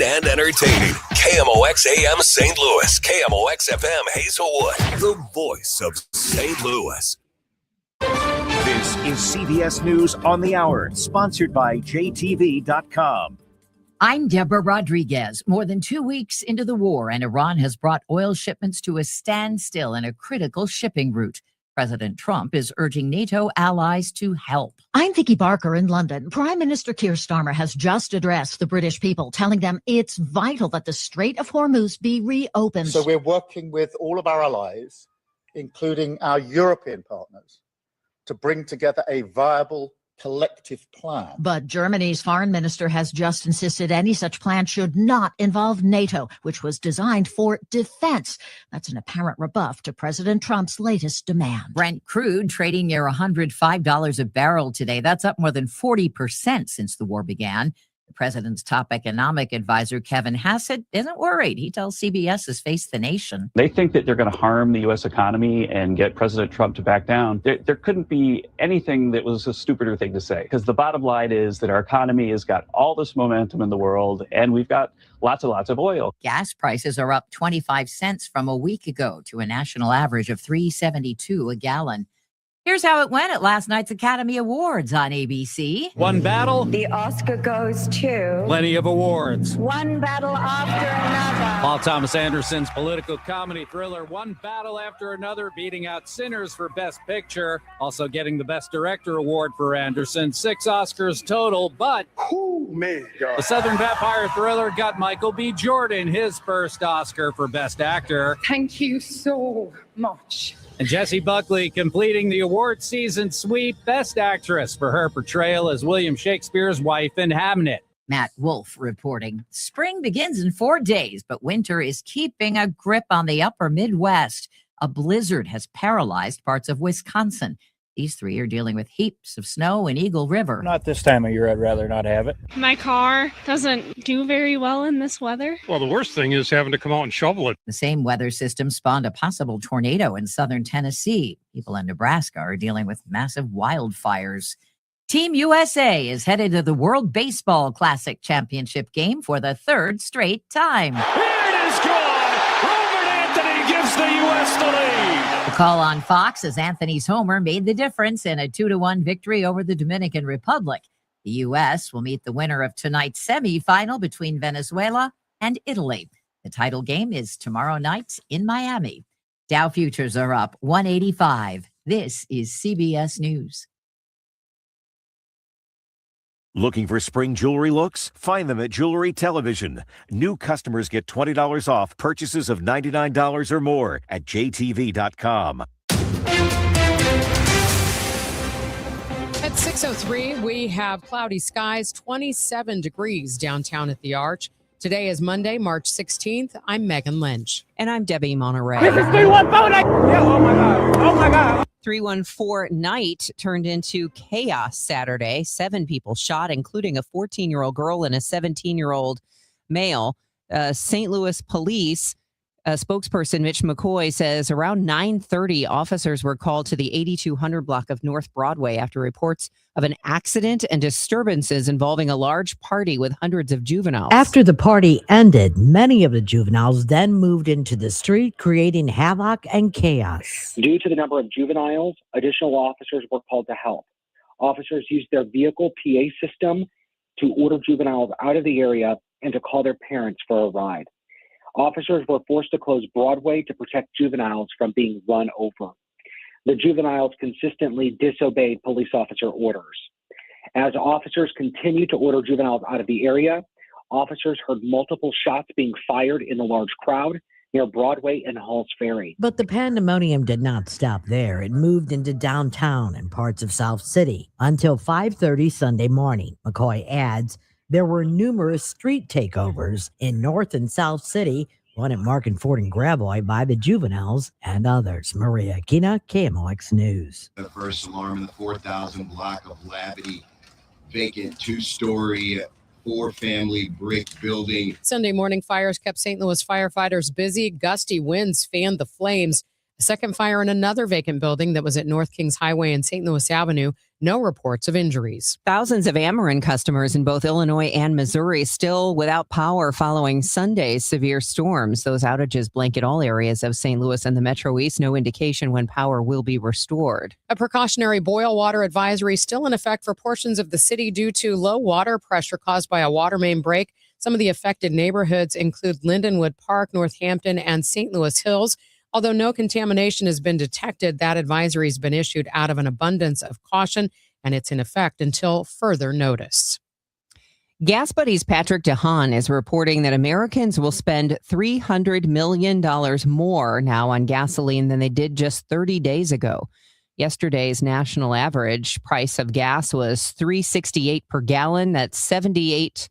And entertaining. KMOX AM St. Louis. KMOX FM Hazelwood. The voice of St. Louis. This is CBS News on the Hour, sponsored by JTV.com. I'm Deborah Rodriguez. More than 2 weeks into the war, and Iran has brought oil shipments to a standstill in a critical shipping route. President Trump is urging NATO allies to help. I'm Vicky Barker in London. Prime Minister Keir Starmer has just addressed the British people, telling them it's vital that the Strait of Hormuz be reopened. So we're working with all of our allies, including our European partners, to bring together a viable collective plan. But Germany's foreign minister has just insisted any such plan should not involve NATO, which was designed for defense. That's an apparent rebuff to President Trump's latest demand. Brent crude trading near $105 a barrel today. That's up more than 40% since the war began. The president's top economic advisor, Kevin Hassett, isn't worried. He tells CBS has faced the nation. They think that they're going to harm the U.S. economy and get President Trump to back down. There couldn't be anything that was a stupider thing to say, because the bottom line is that our economy has got all this momentum in the world, and we've got lots and lots of oil. Gas prices are up 25 cents from a week ago to a national average of $3.72 a gallon. Here's how it went at last night's Academy Awards on ABC. One battle. The Oscar goes to. Plenty of awards. One battle after another. Paul Thomas Anderson's political comedy thriller, One Battle After Another, beating out Sinners for Best Picture. Also getting the Best Director award for Anderson. 6 Oscars total, but the Southern vampire thriller got Michael B. Jordan his first Oscar for Best Actor. Thank you so much. And Jessie Buckley completing the award season sweep, Best Actress for her portrayal as William Shakespeare's wife in Hamnet. Matt Wolf reporting. Spring begins in 4 days, but winter is keeping a grip on the upper Midwest. A blizzard has paralyzed parts of Wisconsin. These 3 are dealing with heaps of snow in Eagle River. Not this time of year. I'd rather not have it. My car doesn't do very well in this weather. Well, the worst thing is having to come out and shovel it. The same weather system spawned a possible tornado in southern Tennessee. People in Nebraska are dealing with massive wildfires. Team USA is headed to the World Baseball Classic Championship game for the 3rd straight time. It is gone! Robert Anthony gives the U.S. the lead! The call on Fox as Anthony's homer made the difference in a 2-1 victory over the Dominican Republic. The U.S. will meet the winner of tonight's semifinal between Venezuela and Italy. The title game is tomorrow night in Miami. Dow futures are up 185. This is CBS News. Looking for spring jewelry looks? Find them at Jewelry Television. New customers get $20 off purchases of $99 or more at JTV.com. At 6:03, we have cloudy skies, 27 degrees downtown at the Arch. Today is Monday, March 16th. I'm Megan Lynch. And I'm Debbie Monterrey. This is 314. Yeah, oh my God. Oh my God. 314 night turned into chaos Saturday. 7 people shot, including a 14-year-old girl and a 17-year-old male. St. Louis police spokesperson Mitch McCoy says around 9:30, officers were called to the 8200 block of North Broadway after reports of an accident and disturbances involving a large party with hundreds of juveniles. After the party ended, many of the juveniles then moved into the street, creating havoc and chaos. Due to the number of juveniles, additional officers were called to help. Officers used their vehicle PA system to order juveniles out of the area and to call their parents for a ride. Officers were forced to close Broadway to protect juveniles from being run over. The juveniles consistently disobeyed police officer orders. As officers continued to order juveniles out of the area, officers heard multiple shots being fired in the large crowd near Broadway and Halls Ferry. But the pandemonium did not stop there. It moved into downtown and parts of South City until 5:30 Sunday morning. McCoy adds, there were numerous street takeovers in North and South City, one at Market Ford and Gravois by the juveniles and others. Maria Aquina, KMOX News. The first alarm in the 4,000 block of Labadie, vacant 2-story, 4-family brick building. Sunday morning fires kept St. Louis firefighters busy. Gusty winds fanned the flames A second fire in another vacant building that was at North Kings Highway and St. Louis Avenue. No reports of injuries. Thousands of Ackerman customers in both Illinois and Missouri still without power following Sunday's severe storms. Those outages blanket all areas of St. Louis and the Metro East. No indication when power will be restored. A precautionary boil water advisory still in effect for portions of the city due to low water pressure caused by a water main break. Some of the affected neighborhoods include Lindenwood Park, Northampton, and St. Louis Hills. Although no contamination has been detected, that advisory has been issued out of an abundance of caution, and it's in effect until further notice. Gas Buddy's Patrick DeHaan is reporting that Americans will spend $300 million more now on gasoline than they did just 30 days ago. Yesterday's national average price of gas was $3.68 per gallon. That's 78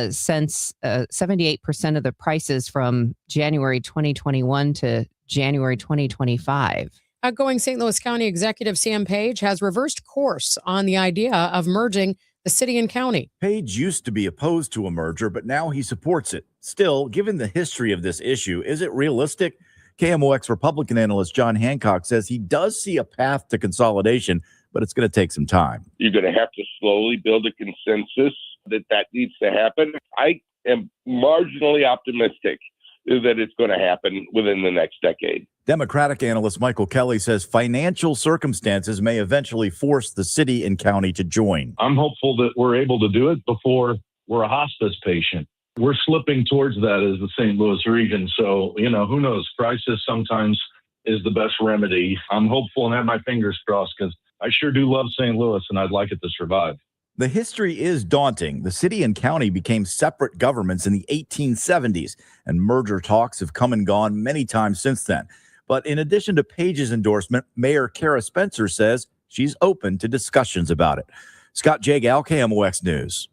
cents, 78% of the prices from January 2021 to January 2025. Outgoing St. Louis County Executive Sam Page has reversed course on the idea of merging the city and county. Page used to be opposed to a merger, but now he supports it. Still, given the history of this issue, is it realistic? KMOX Republican analyst John Hancock says he does see a path to consolidation, but it's going to take some time. You're going to have to slowly build a consensus that needs to happen. I am marginally optimistic that it's going to happen within the next decade. Democratic analyst Michael Kelly says financial circumstances may eventually force the city and county to join. I'm hopeful that we're able to do it before we're a hospice patient. We're slipping towards that as the St. Louis region. So, who knows? Crisis sometimes is the best remedy. I'm hopeful and have my fingers crossed because I sure do love St. Louis and I'd like it to survive. The history is daunting. The city and county became separate governments in the 1870s, and merger talks have come and gone many times since then. But in addition to Page's endorsement, Mayor Kara Spencer says she's open to discussions about it. Scott Jagal, KMOX News.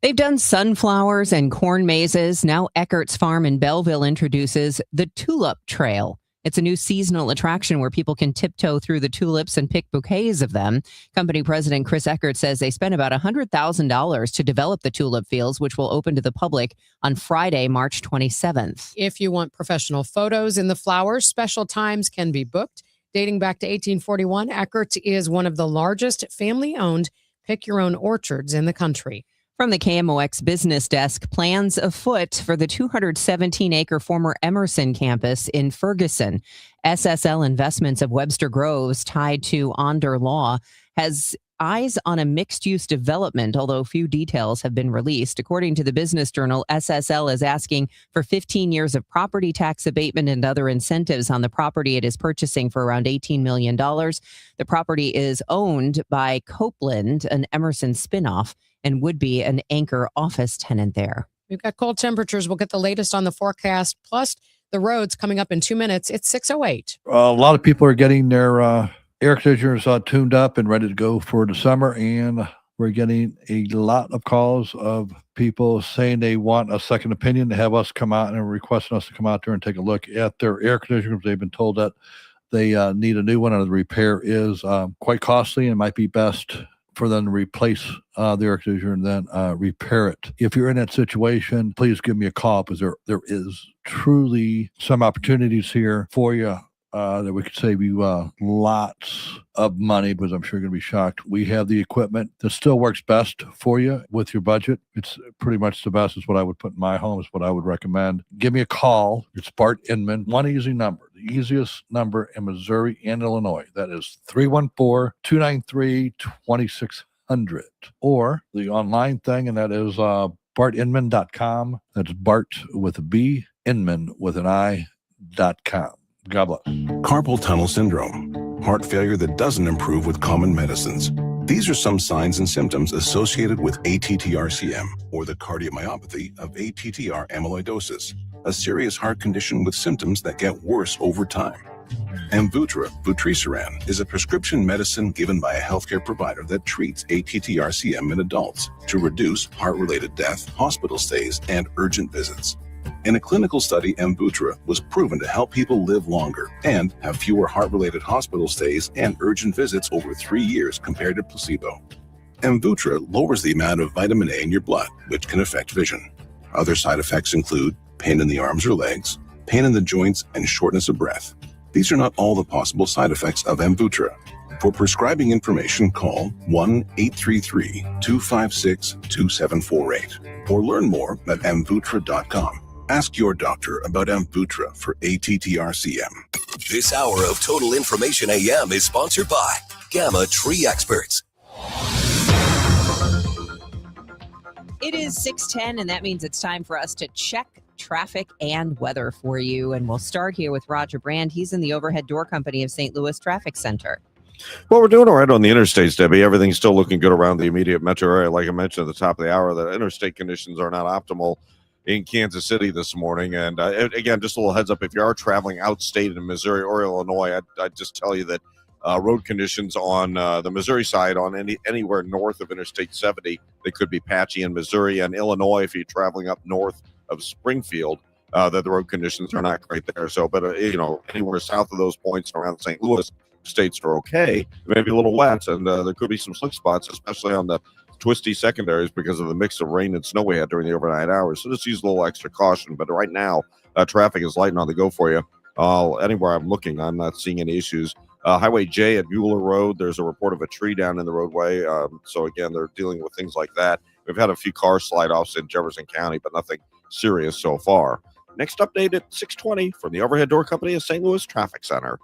They've done sunflowers and corn mazes. Now Eckert's Farm in Belleville introduces the Tulip Trail. It's a new seasonal attraction where people can tiptoe through the tulips and pick bouquets of them. Company president Chris Eckert says they spent about $100,000 to develop the tulip fields, which will open to the public on Friday, March 27th. If you want professional photos in the flowers, special times can be booked. Dating back to 1841, Eckert is one of the largest family-owned pick-your-own orchards in the country. From the KMOX business desk, plans afoot for the 217-acre former Emerson campus in Ferguson. SSL Investments of Webster Groves, tied to Onder Law, has eyes on a mixed-use development, although few details have been released. According to the Business Journal, SSL is asking for 15 years of property tax abatement and other incentives on the property it is purchasing for around $18 million. The property is owned by Copeland, an Emerson spinoff, and would be an anchor office tenant there. We've got cold temperatures. We'll get the latest on the forecast, plus the roads coming up in 2 minutes. It's 6:08. A lot of people are getting their air conditioners tuned up and ready to go for the summer, and we're getting a lot of calls of people saying they want a second opinion, to have us come out and requesting us to come out there and take a look at their air conditioners. They've been told that they need a new one, and the repair is quite costly and might be best for them to replace the air conditioner and then repair it. If you're in that situation, please give me a call, because there is truly some opportunities here for you that we could save you lots of money, because I'm sure you're going to be shocked. We have the equipment that still works best for you with your budget. It's pretty much the best. Is what I would put in my home, is what I would recommend. Give me a call. It's Bart Inman. One easy number, the easiest number in Missouri and Illinois. That is 314-293-2600. Or the online thing, and that is bartinman.com. That's Bart with a B, Inman with an I.com. God bless. Carpal tunnel syndrome, heart failure that doesn't improve with common medicines. These are some signs and symptoms associated with ATTR-CM, or the cardiomyopathy of ATTR amyloidosis, a serious heart condition with symptoms that get worse over time. Amvuttra, vutrisiran, is a prescription medicine given by a healthcare provider that treats ATTR-CM in adults to reduce heart-related death, hospital stays, and urgent visits. In a clinical study, Amvuttra was proven to help people live longer and have fewer heart-related hospital stays and urgent visits over 3 years compared to placebo. Amvuttra lowers the amount of vitamin A in your blood, which can affect vision. Other side effects include pain in the arms or legs, pain in the joints, and shortness of breath. These are not all the possible side effects of Amvuttra. For prescribing information, call 1-833-256-2748 or learn more at amvuttra.com. Ask your doctor about Amvuttra for ATTR-CM. This hour of Total Information AM is sponsored by Gamma Tree Experts. It is 6:10, and that means it's time for us to check traffic and weather for you. And we'll start here with Roger Brand. He's in the Overhead Door Company of St. Louis Traffic Center. Well, we're doing all right on the interstates, Debbie. Everything's still looking good around the immediate metro area. Like I mentioned at the top of the hour, the interstate conditions are not optimal in Kansas City this morning. And again, just a little heads up, if you are traveling outstate in Missouri or Illinois, I'd just tell you that road conditions on the Missouri side, on anywhere north of Interstate 70, they could be patchy in Missouri and Illinois. If you're traveling up north of Springfield, that the road conditions are not great there. So, but anywhere south of those points around St. Louis, states are okay. Maybe a little wet, and there could be some slick spots, especially on the twisty secondaries because of the mix of rain and snow we had during the overnight hours. So just use a little extra caution. But right now, traffic is light and on the go for you. Anywhere I'm looking, I'm not seeing any issues. Highway J at Mueller Road, there's a report of a tree down in the roadway. So again, they're dealing with things like that. We've had a few car slide-offs in Jefferson County, but nothing serious so far. Next update at 6:20 from the Overhead Door Company of St. Louis Traffic Center.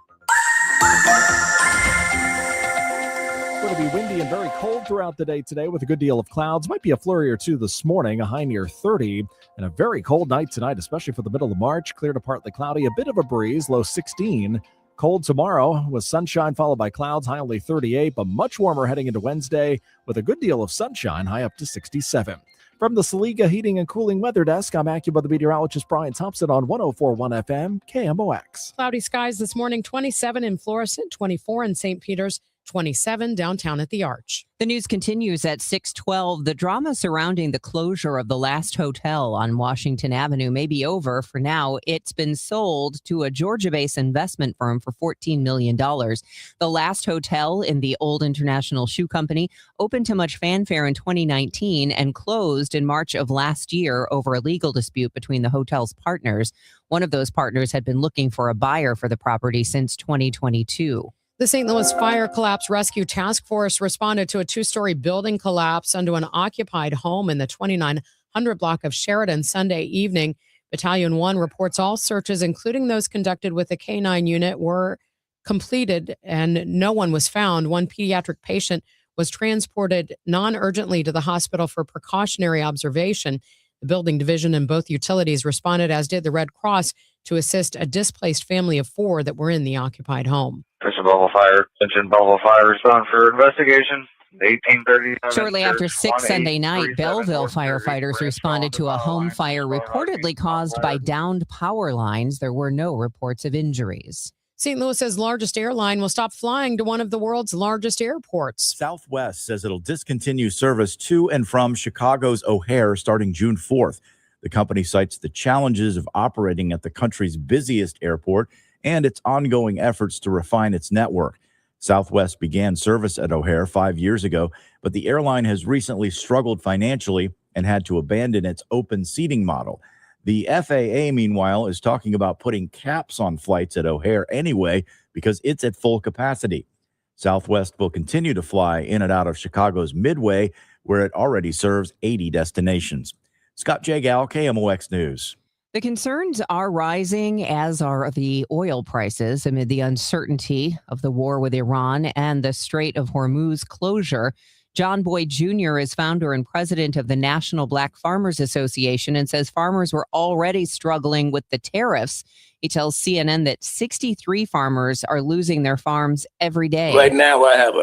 It's going to be windy and very cold throughout the day today with a good deal of clouds. Might be a flurry or two this morning, a high near 30, and a very cold night tonight, especially for the middle of March. Clear to partly cloudy, a bit of a breeze, low 16. Cold tomorrow with sunshine followed by clouds, high only 38, but much warmer heading into Wednesday with a good deal of sunshine, high up to 67. From the Saliga Heating and Cooling Weather Desk, I'm AccuWeather meteorologist Brian Thompson on 104.1 FM KMOX. Cloudy skies this morning, 27 in Florissant, 24 in St. Peters, 27 downtown at the Arch. The news continues at 6:12. The drama surrounding the closure of the Last Hotel on Washington Avenue may be over for now. It's been sold to a Georgia-based investment firm for $14 million. The Last Hotel in the Old International Shoe Company opened to much fanfare in 2019 and closed in March of last year over a legal dispute between the hotel's partners. One of those partners had been looking for a buyer for the property since 2022. The St. Louis Fire Collapse Rescue Task Force responded to a two-story building collapse under an occupied home in the 2900 block of Sheridan Sunday evening. Battalion 1 reports all searches, including those conducted with the K-9 unit, were completed and no one was found. One pediatric patient was transported non-urgently to the hospital for precautionary observation. The building division and both utilities responded, as did the Red Cross, to assist a displaced family of 4 that were in the occupied home. Belleville Fire, attention Belleville Fire, respond for investigation. 1830. Shortly after 6 Sunday night, Belleville firefighters responded to a home fire reportedly caused by downed power lines. There were no reports of injuries. St. Louis's largest airline will stop flying to one of the world's largest airports. Southwest says it'll discontinue service to and from Chicago's O'Hare starting June 4th. The company cites the challenges of operating at the country's busiest airport and its ongoing efforts to refine its network. Southwest began service at O'Hare 5 years ago, but the airline has recently struggled financially and had to abandon its open seating model. The FAA, meanwhile, is talking about putting caps on flights at O'Hare anyway because it's at full capacity. Southwest will continue to fly in and out of Chicago's Midway, where it already serves 80 destinations. Scott Jagal, KMOX News. The concerns are rising, as are the oil prices, amid the uncertainty of the war with Iran and the Strait of Hormuz closure. John Boyd Jr. is founder and president of the National Black Farmers Association and says farmers were already struggling with the tariffs. He tells CNN that 63 farmers are losing their farms every day. Right now, I have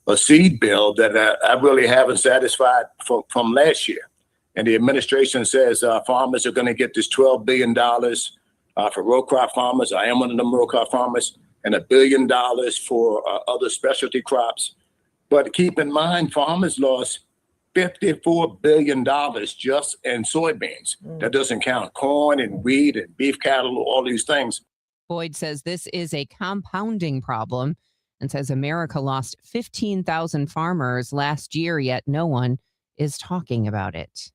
a seed bill that I really haven't satisfied from last year. And the administration says farmers are going to get this $12 billion for row crop farmers. I am one of them row crop farmers, and $1 billion for other specialty crops. But keep in mind, farmers lost $54 billion just in soybeans. That doesn't count corn and wheat and beef cattle, all these things. Boyd says this is a compounding problem and says America lost 15,000 farmers last year, yet no one is talking about it.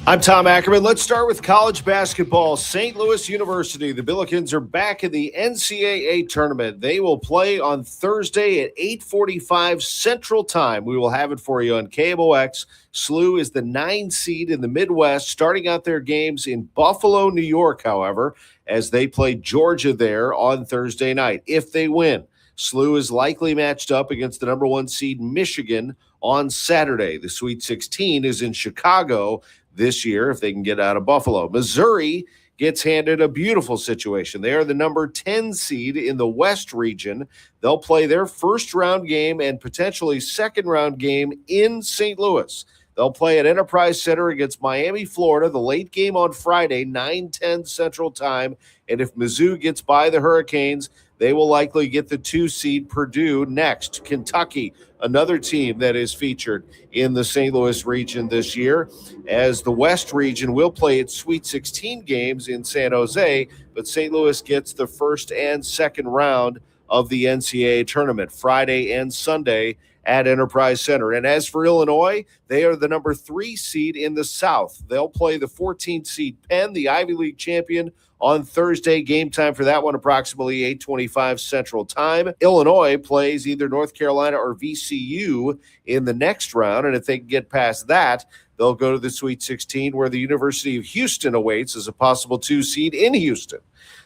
I'm Tom Ackerman. Let's start with college basketball. St. Louis University, the Billikens are back in the NCAA tournament. They will play on Thursday at 8:45 Central Time. We will have it for you on KMOX. SLU is the 9 seed in the Midwest, starting out their games in Buffalo, New York, however, as they play Georgia there on Thursday night. If they win, SLU is likely matched up against the number 1 seed Michigan on Saturday. The Sweet 16 is in Chicago this year if they can get out of Buffalo. Missouri gets handed a beautiful situation. They are the number 10 seed in the West region. They'll play their first round game and potentially second round game in St. Louis. They'll play at Enterprise Center against Miami, Florida, the late game on Friday, 9:10 Central Time. And if Mizzou gets by the Hurricanes, they will likely get the 2 seed Purdue next. Kentucky, another team that is featured in the St. Louis region this year, as the West region will play its Sweet 16 games in San Jose, but St. Louis gets the first and second round of the NCAA tournament Friday and Sunday at Enterprise Center. And as for Illinois, they are the number 3 seed in the South. They'll play the 14th seed Penn, the Ivy League champion, on Thursday. Game time for that one, approximately 8:25 Central Time. Illinois plays either North Carolina or VCU in the next round, and if they can get past that, they'll go to the Sweet 16, where the University of Houston awaits as a possible 2 seed in Houston.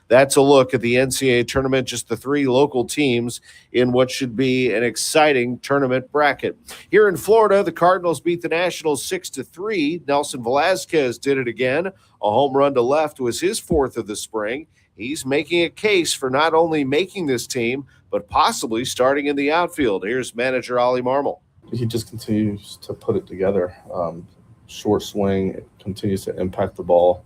That's a look at the NCAA tournament, just the 3 local teams in what should be an exciting tournament bracket. Here in Florida, the Cardinals beat the Nationals 6-3. Nelson Velazquez did it again. A home run to left was his 4th of the spring. He's making a case for not only making this team, but possibly starting in the outfield. Here's manager Ollie Marmol. He just continues to put it together. Short swing, continues to impact the ball.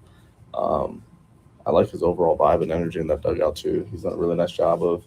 I like his overall vibe and energy in that dugout too. He's done a really nice job of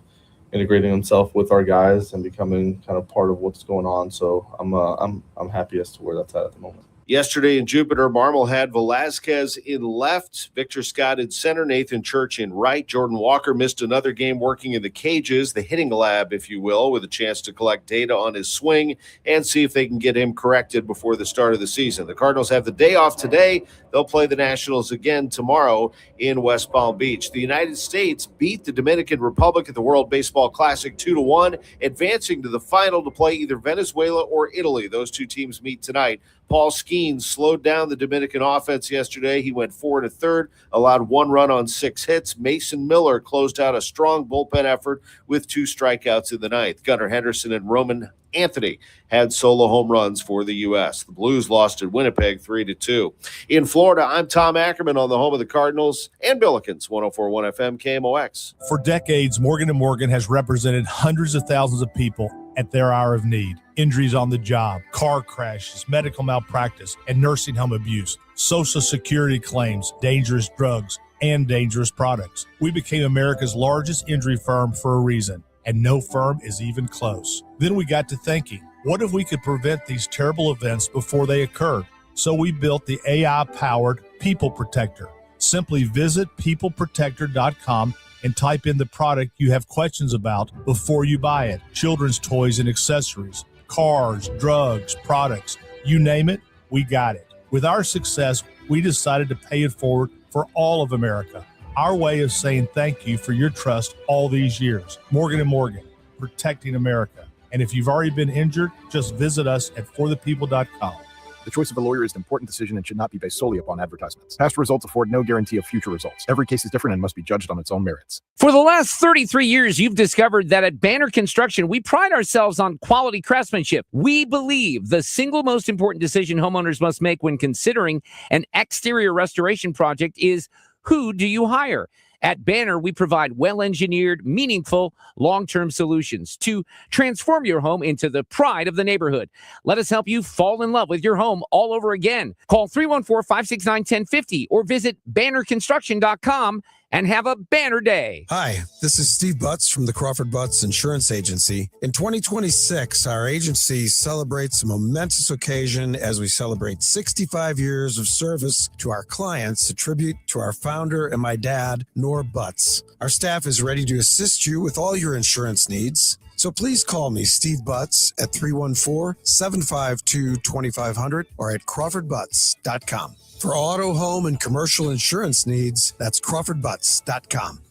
integrating himself with our guys and becoming kind of part of what's going on. So I'm happy as to where that's at the moment. Yesterday in Jupiter, Marmol had Velazquez in left, Victor Scott in center, Nathan Church in right. Jordan Walker missed another game working in the cages, the hitting lab, if you will, with a chance to collect data on his swing and see if they can get him corrected before the start of the season. The Cardinals have the day off today. They'll play the Nationals again tomorrow in West Palm Beach. The United States beat the Dominican Republic at the World Baseball Classic 2-1, advancing to the final to play either Venezuela or Italy. Those 2 teams meet tonight. Paul Skeens slowed down the Dominican offense yesterday. He went 4 1/3, allowed 1 run on 6 hits. Mason Miller closed out a strong bullpen effort with 2 strikeouts in the ninth. Gunnar Henderson and Roman Anthony had solo home runs for the U.S. The Blues lost at Winnipeg 3-2. In Florida, I'm Tom Ackerman on the home of the Cardinals and Billikens, 104.1 FM KMOX. For decades, Morgan & Morgan has represented hundreds of thousands of people at their hour of need. Injuries on the job, car crashes, medical malpractice, and nursing home abuse, Social Security claims, dangerous drugs, and dangerous products. We became America's largest injury firm for a reason, and no firm is even close. Then we got to thinking, what if we could prevent these terrible events before they occurred? So we built the AI-powered People Protector. Simply visit peopleprotector.com and type in the product you have questions about before you buy it. Children's toys and accessories, cars, drugs, products, you name it, we got it. With our success, we decided to pay it forward for all of America. Our way of saying thank you for your trust all these years. Morgan & Morgan, protecting America. And if you've already been injured, just visit us at forthepeople.com. The choice of a lawyer is an important decision and should not be based solely upon advertisements. Past results afford no guarantee of future results. Every case is different and must be judged on its own merits. For the last 33 years, you've discovered that at Banner Construction, we pride ourselves on quality craftsmanship. We believe the single most important decision homeowners must make when considering an exterior restoration project is, who do you hire? At Banner, we provide well-engineered, meaningful, long-term solutions to transform your home into the pride of the neighborhood. Let us help you fall in love with your home all over again. Call 314-569-1050 or visit bannerconstruction.com and have a banner day. Hi, this is Steve Butts from the Crawford Butts Insurance Agency. In 2026, our agency celebrates a momentous occasion as we celebrate 65 years of service to our clients, a tribute to our founder and my dad, Nor Butts. Our staff is ready to assist you with all your insurance needs. So please call me, Steve Butts, at 314-752-2500 or at crawfordbutts.com. For auto, home, and commercial insurance needs, that's crawfordbutts.com.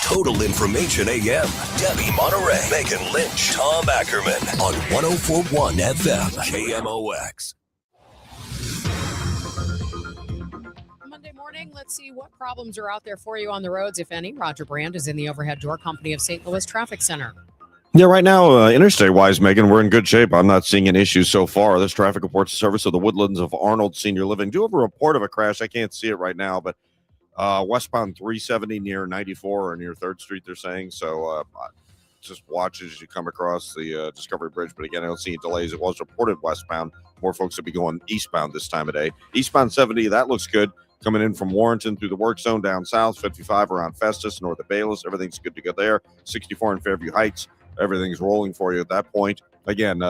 Total Information AM. Debbie Monterrey, Megan Lynch, Tom Ackerman on 104.1 FM KMOX. Monday morning, let's see what problems are out there for you on the roads, if any. Roger Brand is in the Overhead Door Company of St. Louis Traffic Center. Yeah, right now, interstate-wise, Megan, we're in good shape. I'm not seeing an issue so far. This traffic reports the service of the Woodlands of Arnold Senior Living. Do have a report of a crash. I can't see it right now, but westbound 370 near 94 or near 3rd Street, they're saying. So just watch as you come across the Discovery Bridge. But again, I don't see any delays. It was reported westbound. More folks will be going eastbound this time of day. Eastbound 70, that looks good. Coming in from Warrenton through the work zone down south, 55 around Festus, north of Bayless. Everything's good to go there. 64 in Fairview Heights. Everything's rolling for you at that point. Again,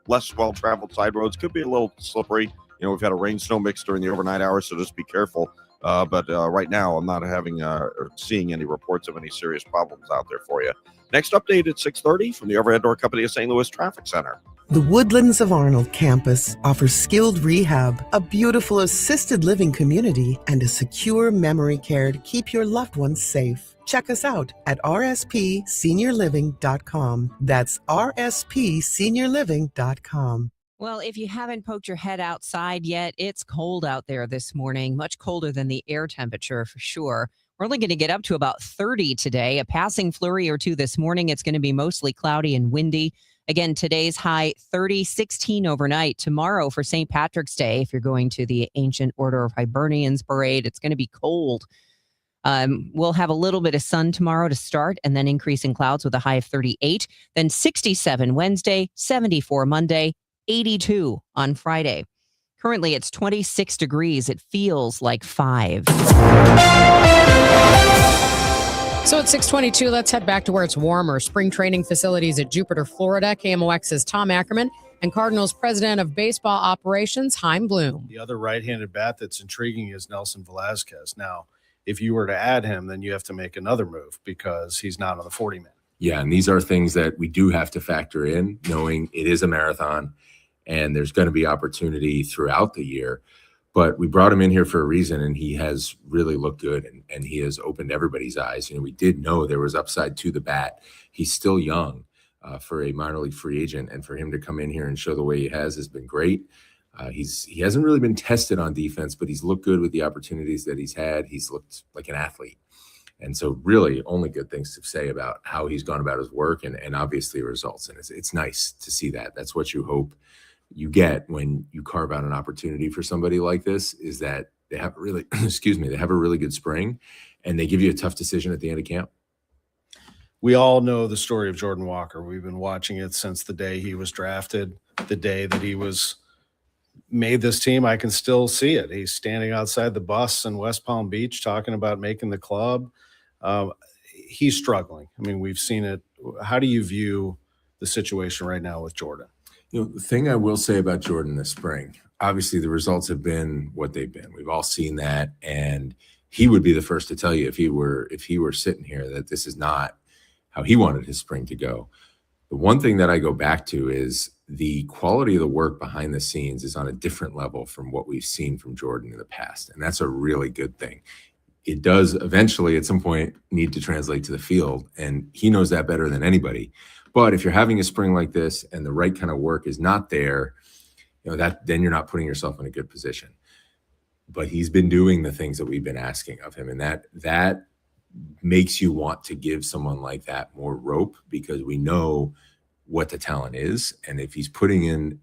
less well-traveled side roads could be a little slippery. You know, we've had a rain-snow mix during the overnight hours, so just be careful. But right now, I'm not having or seeing any reports of any serious problems out there for you. Next update at 6:30 from the Overhead Door Company of St. Louis Traffic Center. The Woodlands of Arnold campus offers skilled rehab, a beautiful assisted living community, and a secure memory care to keep your loved ones safe. Check us out at rspseniorliving.com. That's rspseniorliving.com. Well, if you haven't poked your head outside yet, it's cold out there this morning, much colder than the air temperature for sure. We're only going to get up to about 30 today, a passing flurry or two this morning. It's going to be mostly cloudy and windy. Again, today's high 30, 16 overnight. Tomorrow for St. Patrick's Day, if you're going to the Ancient Order of Hibernians parade, it's going to be cold. We'll have a little bit of sun tomorrow to start and then increase in clouds with a high of 38. Then 67 Wednesday, 74 Monday, 82 on Friday. Currently, it's 26 degrees. It feels like 5. So at 6:22, let's head back to where it's warmer. Spring training facilities at Jupiter, Florida. KMOX's Tom Ackerman and Cardinals president of baseball operations, Chaim Bloom. The other right-handed bat that's intriguing is Nelson Velazquez. Now, if you were to add him, then you have to make another move because he's not on the 40-man. Yeah, and these are things that we do have to factor in, knowing it is a marathon and there's going to be opportunity throughout the year. But we brought him in here for a reason, and he has really looked good, and he has opened everybody's eyes. You know, we did know there was upside to the bat. He's still young for a minor league free agent, and for him to come in here and show the way he has been great. He hasn't really been tested on defense, but he's looked good with the opportunities that he's had. He's looked like an athlete. And so really only good things to say about how he's gone about his work and obviously results. And it's nice to see that. That's what you hope you get when you carve out an opportunity for somebody like this, is that they have a really, they have a really good spring and they give you a tough decision at the end of camp. We all know the story of Jordan Walker. We've been watching it since the day he was drafted, the day that he was made this team. I can still see it. He's standing outside the bus in West Palm Beach talking about making the club. He's struggling. I mean, we've seen it. How do you view the situation right now with Jordan? You know, the thing I will say about Jordan this spring, obviously the results have been what they've been. We've all seen that, and he would be the first to tell you if he were sitting here that this is not how he wanted his spring to go. The one thing that I go back to is the quality of the work behind the scenes is on a different level from what we've seen from Jordan in the past, and that's a really good thing. It does eventually at some point need to translate to the field, and he knows that better than anybody. But if you're having a spring like this and the right kind of work is not there, you know, then you're not putting yourself in a good position. But he's been doing the things that we've been asking of him, and that makes you want to give someone like that more rope, because we know what the talent is. And if he's putting in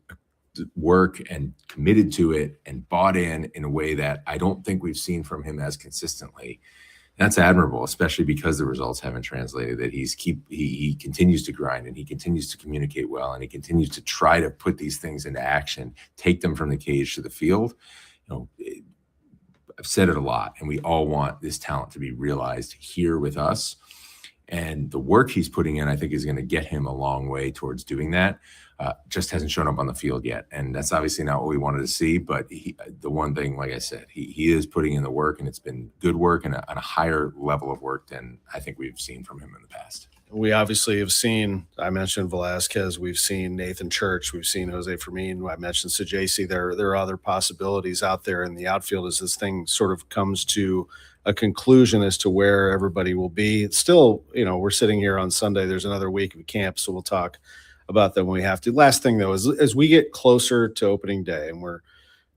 work and committed to it and bought in a way that I don't think we've seen from him as consistently, that's admirable, especially because the results haven't translated. That he continues to grind, and he continues to communicate well, and he continues to try to put these things into action, take them from the cage to the field. You know, I've said it a lot, and we all want this talent to be realized here with us. And the work he's putting in, I think, is going to get him a long way towards doing that. Just hasn't shown up on the field yet. And that's obviously not what we wanted to see. But the one thing, like I said, he is putting in the work, and it's been good work and a higher level of work than I think we've seen from him in the past. we obviously have seen, I mentioned Velasquez, we've seen Nathan Church, we've seen Jose Fermin, I mentioned Sajasi. There are other possibilities out there in the outfield as this thing sort of comes to a conclusion as to where everybody will be. It's still, we're sitting here on Sunday. There's another week of camp, so we'll talk about that when we have to. Last thing, though, is as we get closer to opening day, and we're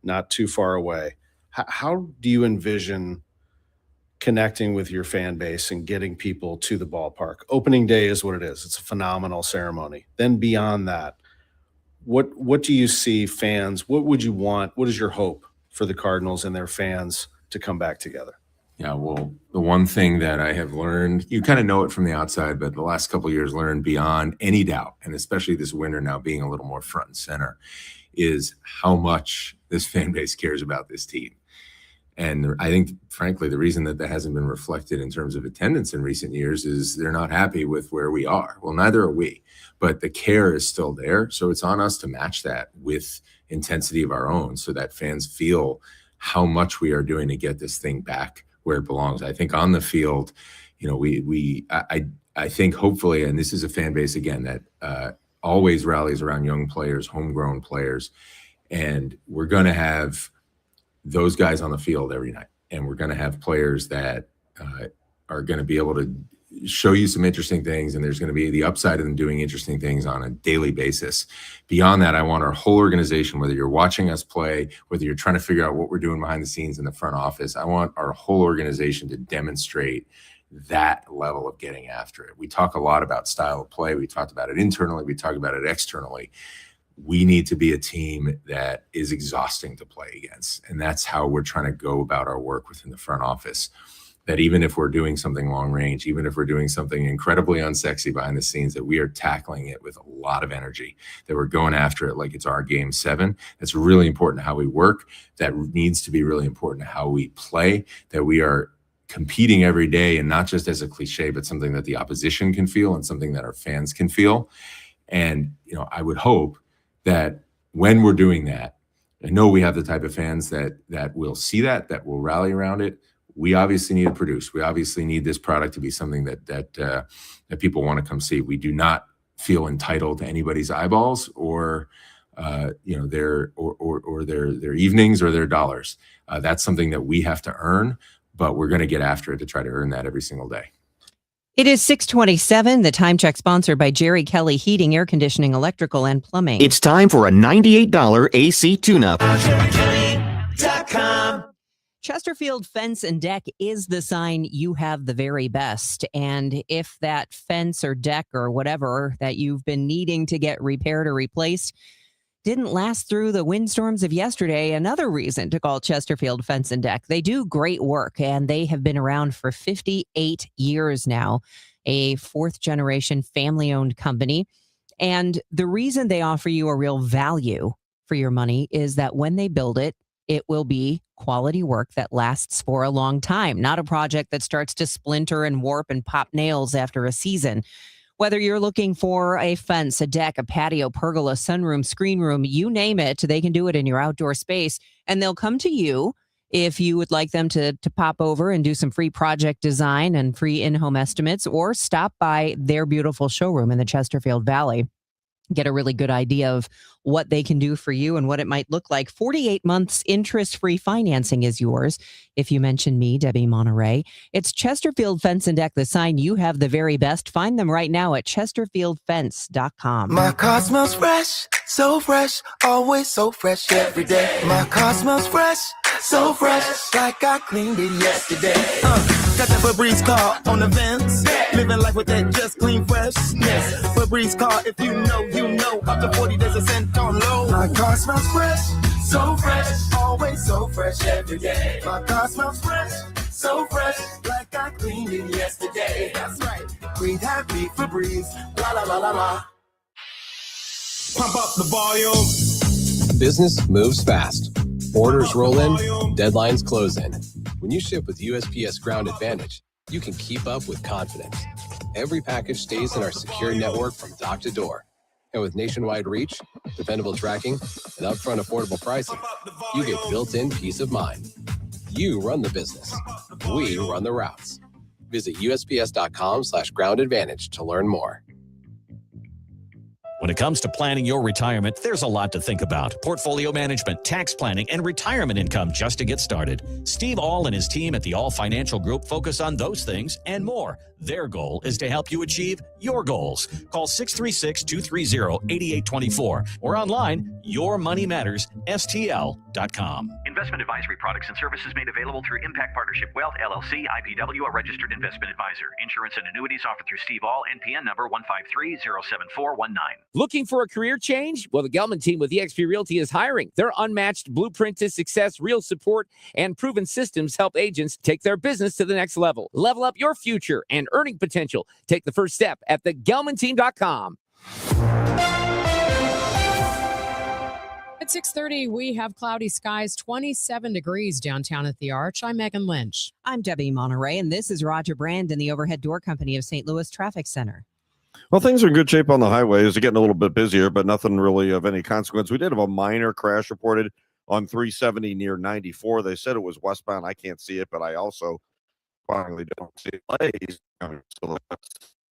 not too far away, how do you envision connecting with your fan base and getting people to the ballpark? Opening day is what it is. It's a phenomenal ceremony. Then beyond that, what do you see fans? What would you want? What is your hope for the Cardinals and their fans to come back together? Yeah, well, the one thing that I have learned, you kind of know it from the outside, but the last couple of years learned beyond any doubt, and especially this winter now being a little more front and center, is how much this fan base cares about this team. And I think, frankly, the reason that hasn't been reflected in terms of attendance in recent years is they're not happy with where we are. Well, neither are we, but the care is still there. So it's on us to match that with intensity of our own so that fans feel how much we are doing to get this thing back where it belongs. I think on the field, I think hopefully, and this is a fan base, again, that always rallies around young players, homegrown players, and we're going to have those guys on the field every night. And we're going to have players that are going to be able to show you some interesting things. And there's going to be the upside of them doing interesting things on a daily basis. Beyond that, I want our whole organization, whether you're watching us play, whether you're trying to figure out what we're doing behind the scenes in the front office, I want our whole organization to demonstrate that level of getting after it. We talk a lot about style of play. We talked about it internally. We talk about it externally. We need to be a team that is exhausting to play against. And that's how we're trying to go about our work within the front office. That even if we're doing something long range, even if we're doing something incredibly unsexy behind the scenes, that we are tackling it with a lot of energy, that we're going after it like it's our game 7. That's really important to how we work. That needs to be really important to how we play, that we are competing every day, and not just as a cliche, but something that the opposition can feel and something that our fans can feel. And, I would hope that when we're doing that, I know we have the type of fans that will see that will rally around it. We obviously need to produce. We obviously need this product to be something that people want to come see. We do not feel entitled to anybody's eyeballs or their evenings or their dollars. That's something that we have to earn, but we're going to get after it to try to earn that every single day. It is 6:27. The time check sponsored by Jerry Kelly Heating, Air Conditioning, Electrical, and Plumbing. It's time for a $98 AC tune-up. Chesterfield Fence and Deck is the sign you have the very best. And if that fence or deck or whatever that you've been needing to get repaired or replaced didn't last through the windstorms of yesterday, another reason to call Chesterfield Fence and Deck. They do great work, and they have been around for 58 years now, a fourth-generation family-owned company. And the reason they offer you a real value for your money is that when they build it, it will be quality work that lasts for a long time, not a project that starts to splinter and warp and pop nails after a season. Whether you're looking for a fence, a deck, a patio, pergola, sunroom, screen room, you name it, they can do it in your outdoor space. And they'll come to you if you would like them to pop over and do some free project design and free in-home estimates, or stop by their beautiful showroom in the Chesterfield Valley. Get a really good idea of what they can do for you and what it might look like. 48 months interest-free financing is yours if you mention me, Debbie Monterrey. It's Chesterfield Fence and Deck, the sign you have the very best. Find them right now at chesterfieldfence.com. My car smells fresh, so fresh, always so fresh every day. My car smells fresh, so fresh, like I cleaned it yesterday. Got that Febreze car on the vents, living life with that just clean freshness. Febreze car, if you know, you know. Up to 40, there's a scent on low. My car smells fresh, so fresh, always so fresh every day. My car smells fresh, so fresh, like I cleaned it yesterday. That's right, breathe happy Febreze, la la la la la. Pump up the volume. Business moves fast. Orders roll in, deadlines close in. When you ship with USPS Ground Advantage, you can keep up with confidence. Every package stays in our secure network from dock to door. And with nationwide reach, dependable tracking, and upfront affordable pricing, you get built-in peace of mind. You run the business. We run the routes. Visit USPS.com/groundadvantage to learn more. When it comes to planning your retirement, there's a lot to think about. Portfolio management, tax planning, and retirement income just to get started. Steve All and his team at the All Financial Group focus on those things and more. Their goal is to help you achieve your goals. Call 636-230-8824 or online, yourmoneymattersstl.com. Investment advisory products and services made available through Impact Partnership Wealth, LLC, IPW, a registered investment advisor. Insurance and annuities offered through Steve All, NPN number 153-07419. Looking for a career change? Well, the Gelman team with eXp Realty is hiring. Their unmatched blueprint to success, real support, and proven systems help agents take their business to the next level. Level up your future and earning potential. Take the first step at thegelmanteam.com. At 6:30, we have cloudy skies, 27 degrees downtown at the Arch. I'm Megan Lynch. I'm Debbie Monterrey, and this is Roger Brand in the Overhead Door Company of St. Louis Traffic Center. Well, things are in good shape on the highways. They're getting a little bit busier, but nothing really of any consequence. We did have a minor crash reported on 370 near 94. They said it was westbound. I can't see it, but I also finally don't see it. So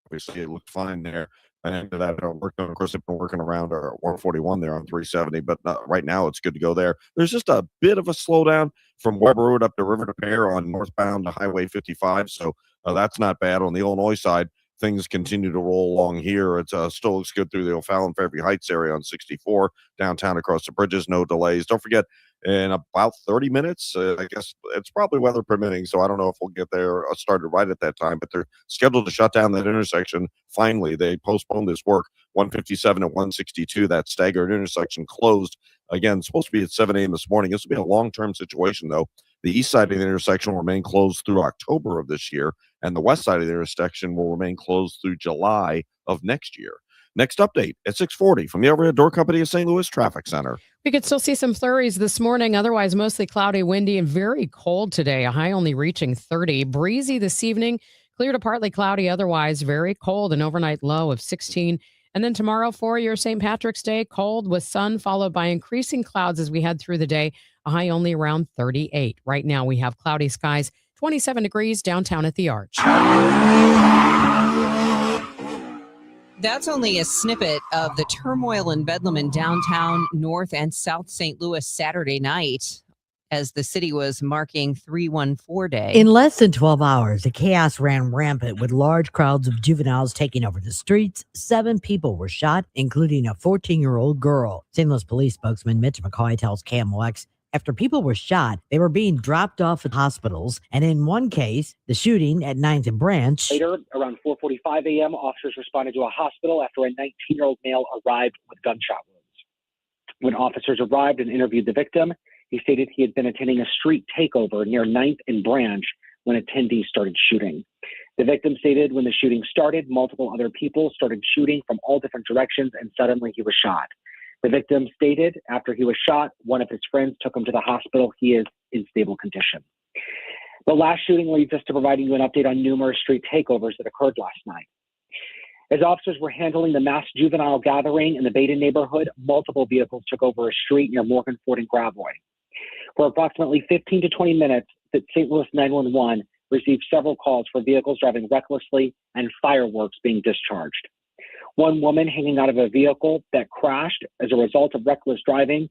obviously it looked fine there. And after that, of course, they've been working around our 141 there on 370, but right now it's good to go there. There's just a bit of a slowdown from Weber Road up to River to Pear on northbound to Highway 55, so that's not bad. On the Illinois side, things continue to roll along here. It still looks good through the O'Fallon Fairview Heights area on 64, downtown across the bridges, no delays. Don't forget, in about 30 minutes, I guess it's probably weather permitting, so I don't know if we'll get there started right at that time, but they're scheduled to shut down that intersection. Finally, they postponed this work. 157 and 162, that staggered intersection closed. Again, it's supposed to be at 7 a.m. this morning. This will be a long-term situation, though. The east side of the intersection will remain closed through October of this year, and the west side of the intersection will remain closed through July of next year. Next update at 6:40 from the Overhead Door Company of St. Louis Traffic Center. We could still see some flurries this morning, otherwise mostly cloudy, windy, and very cold today, a high only reaching 30. Breezy this evening, clear to partly cloudy, otherwise very cold, an overnight low of 16. And then tomorrow for your St. Patrick's Day, cold with sun followed by increasing clouds as we head through the day, a high only around 38. Right now we have cloudy skies, 27 degrees downtown at the Arch. That's only a snippet of the turmoil in Bedlam in downtown North and South St. Louis Saturday night as the city was marking 314 Day. In less than 12 hours, the chaos ran rampant with large crowds of juveniles taking over the streets. 7 people were shot, including a 14-year-old girl. St. Louis police spokesman Mitch McCoy tells KMOX after people were shot, they were being dropped off at hospitals. And in one case, the shooting at 9th and Branch. Later, around 4:45 a.m., officers responded to a hospital after a 19-year-old male arrived with gunshot wounds. When officers arrived and interviewed the victim, he stated he had been attending a street takeover near 9th and Branch when attendees started shooting. The victim stated when the shooting started, multiple other people started shooting from all different directions, and suddenly he was shot. The victim stated after he was shot, one of his friends took him to the hospital. He is in stable condition. The last shooting leads us to providing you an update on numerous street takeovers that occurred last night. As officers were handling the mass juvenile gathering in the Baden neighborhood, multiple vehicles took over a street near Morgan Ford and Gravois. For approximately 15 to 20 minutes, the St. Louis 911 received several calls for vehicles driving recklessly and fireworks being discharged. One woman hanging out of a vehicle that crashed as a result of reckless driving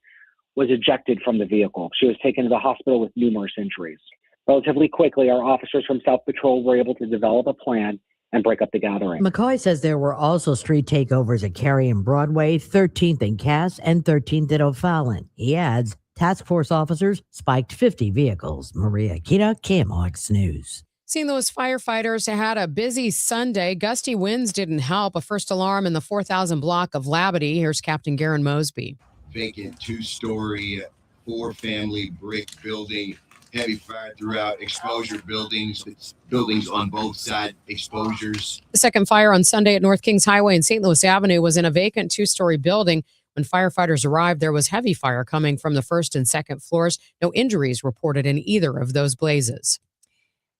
was ejected from the vehicle. She was taken to the hospital with numerous injuries. Relatively quickly, our officers from South Patrol were able to develop a plan and break up the gathering. McCoy says there were also street takeovers at Cary and Broadway, 13th and Cass, and 13th at O'Fallon. He adds, task force officers spiked 50 vehicles. Maria Akita, KMOX News. St. Louis firefighters had a busy Sunday. Gusty winds didn't help. A first alarm in the 4,000 block of Labadie. Here's Captain Garen Mosby. Vacant 2-story, 4-family brick building. Heavy fire throughout, exposure buildings. It's buildings on both sides, exposures. The second fire on Sunday at North Kings Highway and St. Louis Avenue was in a vacant 2-story building. When firefighters arrived, there was heavy fire coming from the first and second floors. No injuries reported in either of those blazes.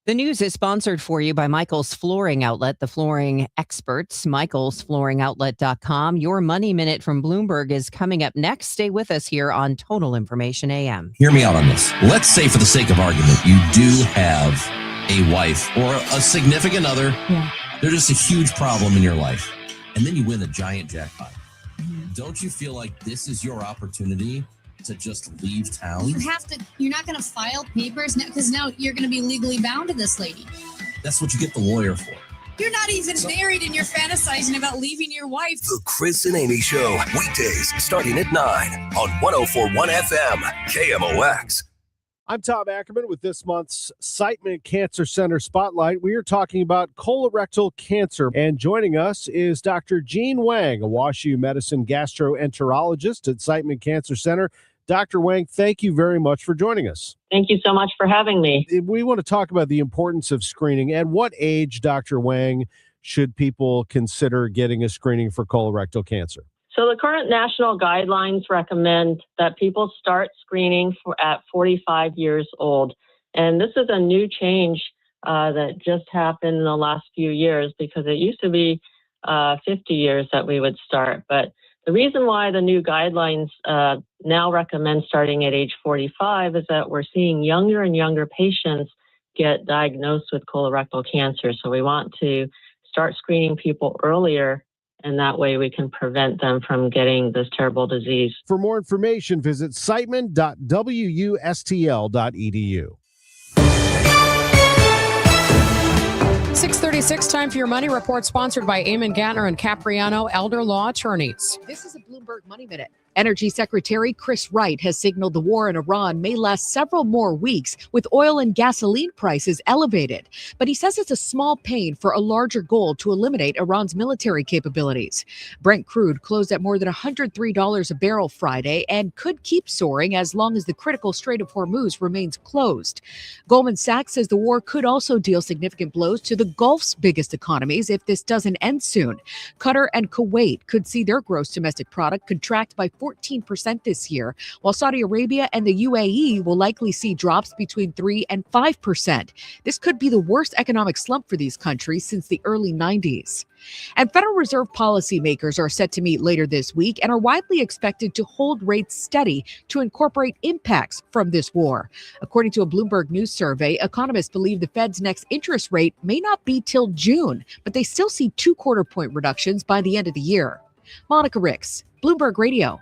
The news is sponsored for you by Michael's Flooring Outlet, the flooring experts, michaelsflooringoutlet.com. Your Money Minute from Bloomberg is coming up next. Stay with us here on Total Information AM. Hear me out on this. Let's say, for the sake of argument, you do have a wife or a significant other. Yeah. They're just a huge problem in your life. And then you win a giant jackpot. Don't you feel like this is your opportunity to just leave town? You're not going to file papers because now you're going to be legally bound to this lady. That's what you get the lawyer for. You're not even married and you're fantasizing about leaving your wife. The Chris and Amy Show, weekdays starting at 9 on 104.1 FM, KMOX. I'm Tom Ackerman with this month's Siteman Cancer Center Spotlight. We are talking about colorectal cancer. And joining us is Dr. Jean Wang, a WashU Medicine gastroenterologist at Siteman Cancer Center. Dr. Wang, thank you very much for joining us. Thank you so much for having me. We want to talk about the importance of screening. At what age, Dr. Wang, should people consider getting a screening for colorectal cancer? So the current national guidelines recommend that people start screening at 45 years old. And this is a new change that just happened in the last few years, because it used to be 50 years that we would start. But the reason why the new guidelines now recommend starting at age 45 is that we're seeing younger and younger patients get diagnosed with colorectal cancer. So we want to start screening people earlier, and that way we can prevent them from getting this terrible disease. For more information, visit siteman.wustl.edu. 6:36, time for your money report, sponsored by Eamon Gantner and Capriano Elder Law Attorneys. This is a Bloomberg Money Minute. Energy Secretary Chris Wright has signaled the war in Iran may last several more weeks, with oil and gasoline prices elevated. But he says it's a small pain for a larger goal to eliminate Iran's military capabilities. Brent crude closed at more than $103 a barrel Friday and could keep soaring as long as the critical Strait of Hormuz remains closed. Goldman Sachs says the war could also deal significant blows to the Gulf's biggest economies if this doesn't end soon. Qatar and Kuwait could see their gross domestic product contract by 14% this year, while Saudi Arabia and the UAE will likely see drops between 3 and 5%. This could be the worst economic slump for these countries since the early 90s. And Federal Reserve policymakers are set to meet later this week and are widely expected to hold rates steady to incorporate impacts from this war. According to a Bloomberg News survey, economists believe the Fed's next interest rate may not be till June, but they still see 2 quarter-point reductions by the end of the year. Monica Ricks, Bloomberg Radio.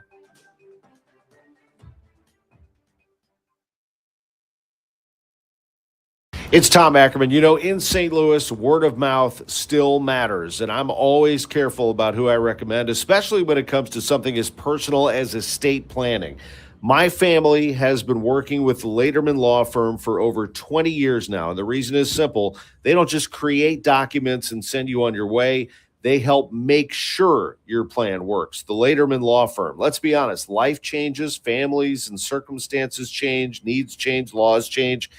It's Tom Ackerman. You know, in St. Louis, word of mouth still matters, and I'm always careful about who I recommend, especially when it comes to something as personal as estate planning. My family has been working with the Lederman Law Firm for over 20 years now, and the reason is simple. They don't just create documents and send you on your way. They help make sure your plan works. The Lederman Law Firm. Let's be honest, life changes, families and circumstances change, needs change, laws change.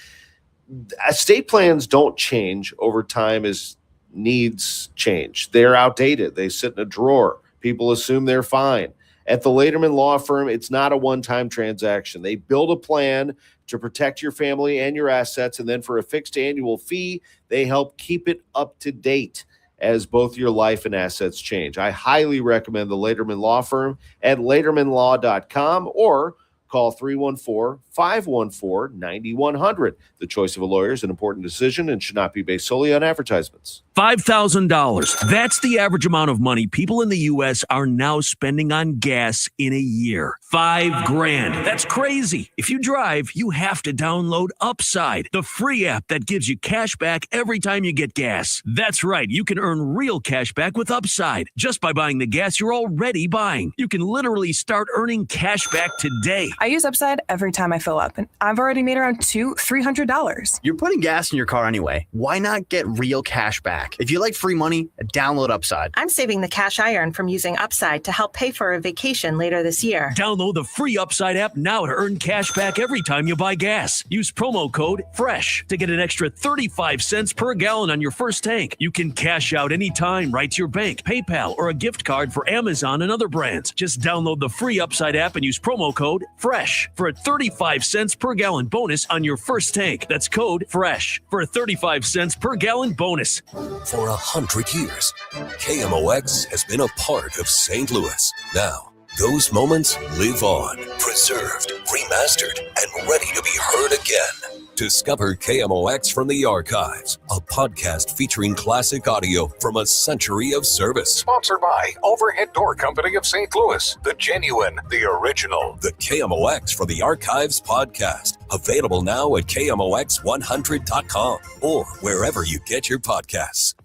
Estate plans don't change over time as needs change. They're outdated. They sit in a drawer. People assume they're fine. At the Lederman Law Firm, it's not a one-time transaction. They build a plan to protect your family and your assets, and then for a fixed annual fee, they help keep it up to date as both your life and assets change. I highly recommend the Lederman Law Firm at ledermanlaw.com or call 314-514-9100. The choice of a lawyer is an important decision and should not be based solely on advertisements. $5,000. That's the average amount of money people in the U.S. are now spending on gas in a year. $5,000. That's crazy. If you drive, you have to download Upside, the free app that gives you cash back every time you get gas. That's right. You can earn real cash back with Upside just by buying the gas you're already buying. You can literally start earning cash back today. I use Upside every time I fill up, and I've already made around $200-$300. You're putting gas in your car anyway. Why not get real cash back? If you like free money, download Upside. I'm saving the cash I earn from using Upside to help pay for a vacation later this year. Download the free Upside app now to earn cash back every time you buy gas. Use promo code FRESH to get an extra 35 cents per gallon on your first tank. You can cash out anytime right to your bank, PayPal, or a gift card for Amazon and other brands. Just download the free Upside app and use promo code FRESH for a 35 cents per gallon bonus on your first tank. That's code FRESH for a 35 cents per gallon bonus. For 100 years, KMOX has been a part of St. Louis. Now, those moments live on, preserved, remastered, and ready to be heard again. Discover KMOX from the Archives, a podcast featuring classic audio from a century of service. Sponsored by Overhead Door Company of St. Louis, the genuine, the original. The KMOX from the Archives podcast, available now at KMOX100.com or wherever you get your podcasts.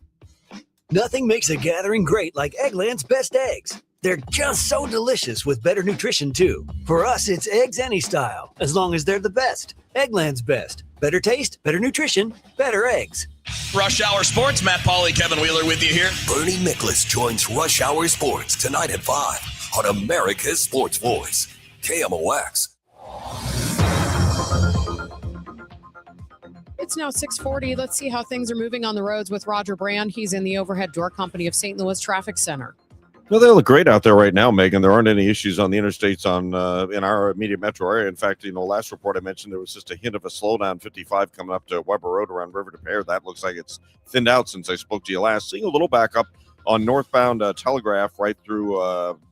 Nothing makes a gathering great like Eggland's Best Eggs. They're just so delicious with better nutrition, too. For us, it's eggs any style, as long as they're the best. Eggland's Best. Better taste, better nutrition, better eggs. Rush Hour Sports, Matt Pauley, Kevin Wheeler with you here. Bernie Nicholas joins Rush Hour Sports tonight at 5 on America's Sports Voice, KMOX. It's now 6:40. Let's see how things are moving on the roads with Roger Brand. He's in the Overhead Door Company of St. Louis Traffic Center. Well, they look great out there right now, Megan. There aren't any issues on the interstates in our immediate metro area. In fact, last report I mentioned, there was just a hint of a slowdown, 55 coming up to Weber Road around River de Pere. That looks like it's thinned out since I spoke to you last. Seeing a little backup on northbound Telegraph right through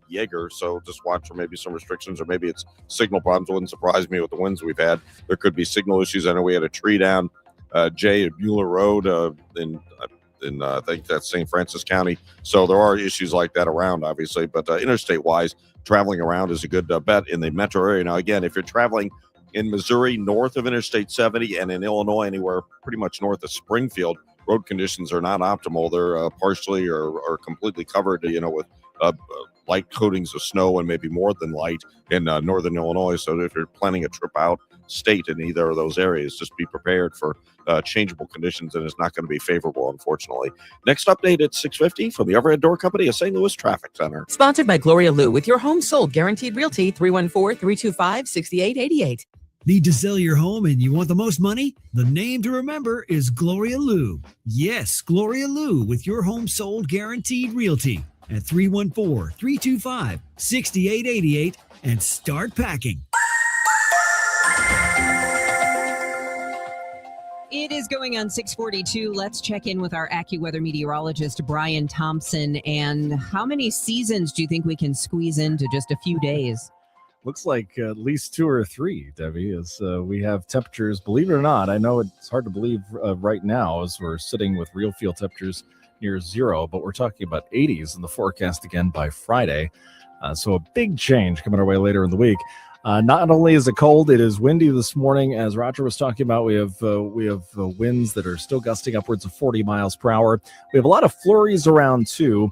Jaeger. So just watch for maybe some restrictions, or maybe it's signal problems. It wouldn't surprise me with the winds we've had. There could be signal issues. I know we had a tree down Jay at Mueller Road in I think that's St. Francis County. So there are issues like that around, obviously. But interstate-wise, traveling around is a good bet in the metro area. Now, again, if you're traveling in Missouri north of Interstate 70 and in Illinois anywhere pretty much north of Springfield, road conditions are not optimal. They're partially or completely covered, with light coatings of snow and maybe more than light in northern Illinois. So if you're planning a trip out state in either of those areas, just be prepared for changeable conditions, and it's not going to be favorable, unfortunately. Next update at 6:50 from the Overhead Door Company of St. Louis Traffic Center. Sponsored by Gloria Lou with your home sold guaranteed realty 314-325-6888. Need to sell your home and you want the most money? The name to remember is Gloria Lou. Yes, Gloria Lou with your home sold guaranteed realty at 314-325-6888 and start packing. It is going on 6:42. Let's check in with our AccuWeather meteorologist, Brian Thompson. And how many seasons do you think we can squeeze into just a few days? Looks like at least 2 or 3, Debbie, as we have temperatures, believe it or not. I know it's hard to believe right now as we're sitting with real field temperatures near 0, but we're talking about 80s in the forecast again by Friday. So a big change coming our way later in the week. Not only is it cold, it is windy this morning. As Roger was talking about, we have winds that are still gusting upwards of 40 miles per hour. We have a lot of flurries around too.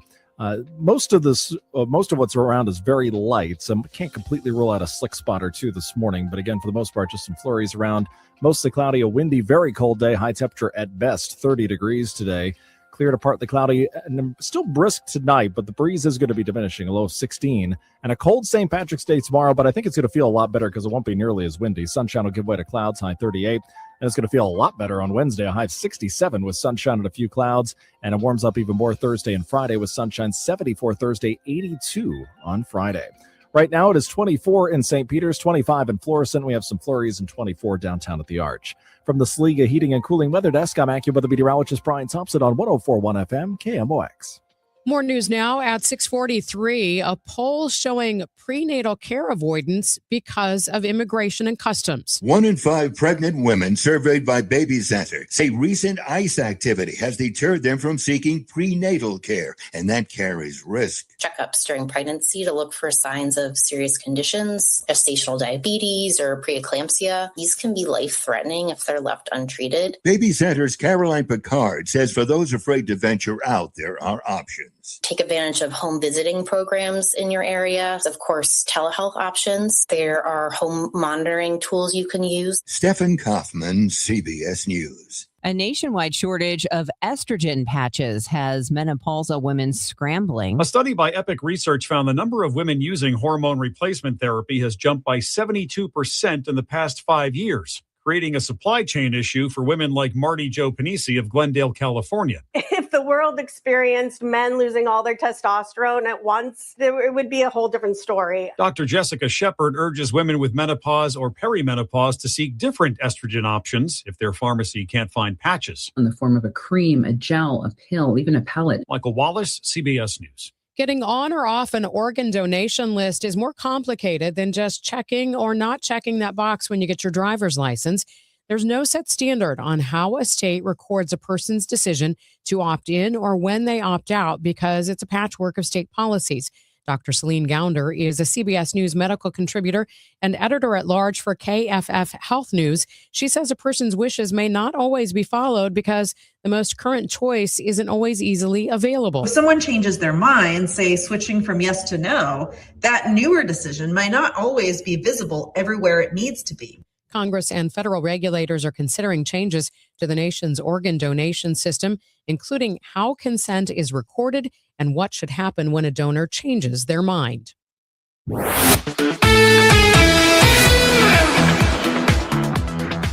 Most of what's around is very light, so can't completely rule out a slick spot or two this morning. But again, for the most part, just some flurries around. Mostly cloudy, a windy, very cold day. High temperature at best 30 degrees today. Clear to partly cloudy and still brisk tonight, but the breeze is going to be diminishing, a low of 16. And a cold St. Patrick's Day tomorrow, but I think it's going to feel a lot better because it won't be nearly as windy. Sunshine will give way to clouds, high 38. And it's going to feel a lot better on Wednesday, a high of 67 with sunshine and a few clouds. And it warms up even more Thursday and Friday with sunshine, 74 Thursday, 82 on Friday. Right now, it is 24 in St. Peter's, 25 in Florissant. We have some flurries and 24 downtown at the Arch. From the Sliga Heating and Cooling Weather Desk, I'm AccuWeather meteorologist Brian Thompson on 104.1 FM KMOX. More news now at 6:43. A poll showing prenatal care avoidance because of immigration and customs. 1 in 5 pregnant women surveyed by Baby Center say recent ICE activity has deterred them from seeking prenatal care, and that carries risk. Checkups during pregnancy to look for signs of serious conditions, gestational diabetes or preeclampsia. These can be life-threatening if they're left untreated. Baby Center's Caroline Picard says for those afraid to venture out, there are options. Take advantage of home visiting programs in your area. Of course, telehealth options. There are home monitoring tools you can use. Stephen Kaufman, CBS News. A nationwide shortage of estrogen patches has menopausal women scrambling. A study by Epic Research found the number of women using hormone replacement therapy has jumped by 72% in the past 5 years, creating a supply chain issue for women like Marty Jo Panisi of Glendale, California. If the world experienced men losing all their testosterone at once, it would be a whole different story. Dr. Jessica Shepard urges women with menopause or perimenopause to seek different estrogen options if their pharmacy can't find patches. In the form of a cream, a gel, a pill, even a pellet. Michael Wallace, CBS News. Getting on or off an organ donation list is more complicated than just checking or not checking that box when you get your driver's license. There's no set standard on how a state records a person's decision to opt in or when they opt out because it's a patchwork of state policies. Dr. Celine Gounder is a CBS News medical contributor and editor-at-large for KFF Health News. She says a person's wishes may not always be followed because the most current choice isn't always easily available. If someone changes their mind, say switching from yes to no, that newer decision might not always be visible everywhere it needs to be. Congress and federal regulators are considering changes to the nation's organ donation system, including how consent is recorded and what should happen when a donor changes their mind.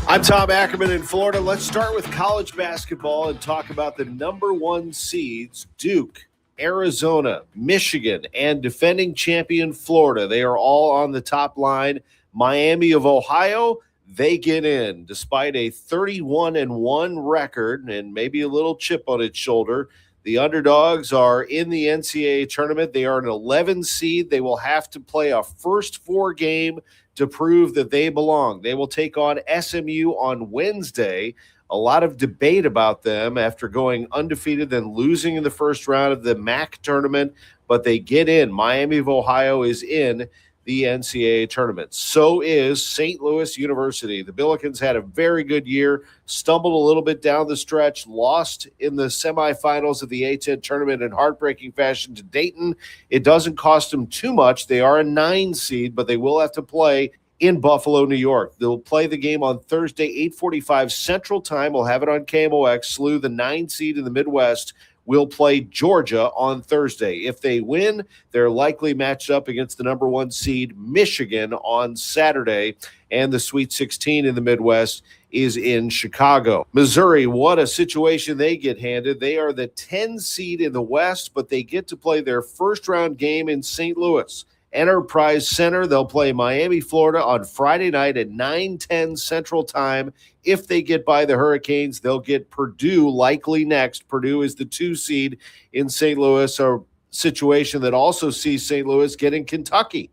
I'm Tom Ackerman in Florida. Let's start with college basketball and talk about the number one seeds, Duke, Arizona, Michigan, and defending champion Florida. They are all on the top line. Miami of Ohio, they get in despite a 31-1 record and maybe a little chip on its shoulder. The underdogs are in the NCAA tournament. They are an 11 seed. They will have to play a first four game to prove that they belong. They will take on SMU on Wednesday. A lot of debate about them after going undefeated, then losing in the first round of the MAC tournament, but they get in. Miami of Ohio is in the NCAA tournament. So is St. Louis University. The Billikens had a very good year, stumbled a little bit down the stretch, lost in the semifinals of the A10 tournament in heartbreaking fashion to Dayton. It doesn't cost them too much. They are a 9 seed, but they will have to play in Buffalo, New York. They'll play the game on Thursday, 8:45 Central Time. We'll have it on KMOX. SLU, the 9 seed in the Midwest, will play Georgia on Thursday. If they win, they're likely matched up against the number 1 seed Michigan on Saturday, and the Sweet 16 in the Midwest is in Chicago. Missouri, what a situation they get handed. They are the 10 seed in the West, but they get to play their first round game in St. Louis. Enterprise Center. They'll play Miami, Florida on Friday night at 9:10 Central Time. If they get by the Hurricanes, they'll get Purdue likely next. Purdue is the 2 seed in St. Louis, a situation that also sees St. Louis getting Kentucky.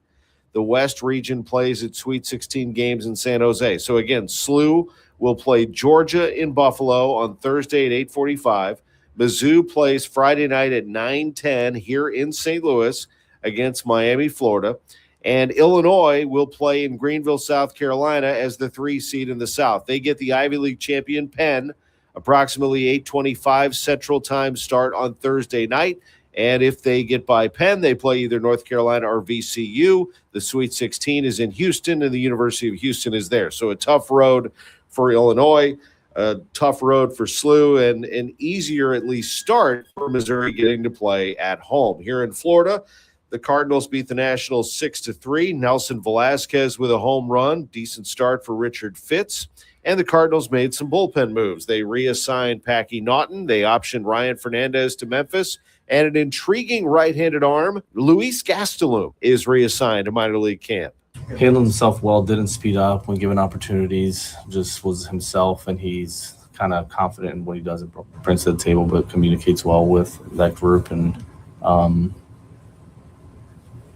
The West region plays its Sweet 16 games in San Jose. So again, SLU will play Georgia in Buffalo on Thursday at 8:45. Mizzou plays Friday night at 9:10 here in St. Louis against Miami, Florida. And Illinois will play in Greenville, South Carolina as the 3 seed in the South. They get the Ivy League champion Penn, approximately 8:25 Central Time start on Thursday night. And if they get by Penn, they play either North Carolina or VCU. The Sweet 16 is in Houston, and the University of Houston is there. So a tough road for Illinois, a tough road for SLU, and an easier at least start for Missouri getting to play at home. Here in Florida, the Cardinals beat the Nationals 6-3. Nelson Velasquez with a home run. Decent start for Richard Fitz. And the Cardinals made some bullpen moves. They reassigned Packy Naughton. They optioned Ryan Fernandez to Memphis. And an intriguing right-handed arm, Luis Gastelum, is reassigned to minor league camp. Handled himself well, didn't speed up when given opportunities, just was himself, and he's kind of confident in what he does and brings to the table, but communicates well with that group. And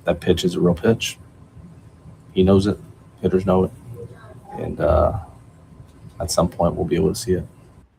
that pitch is a real pitch. He knows it. Hitters know it. And at some point, we'll be able to see it.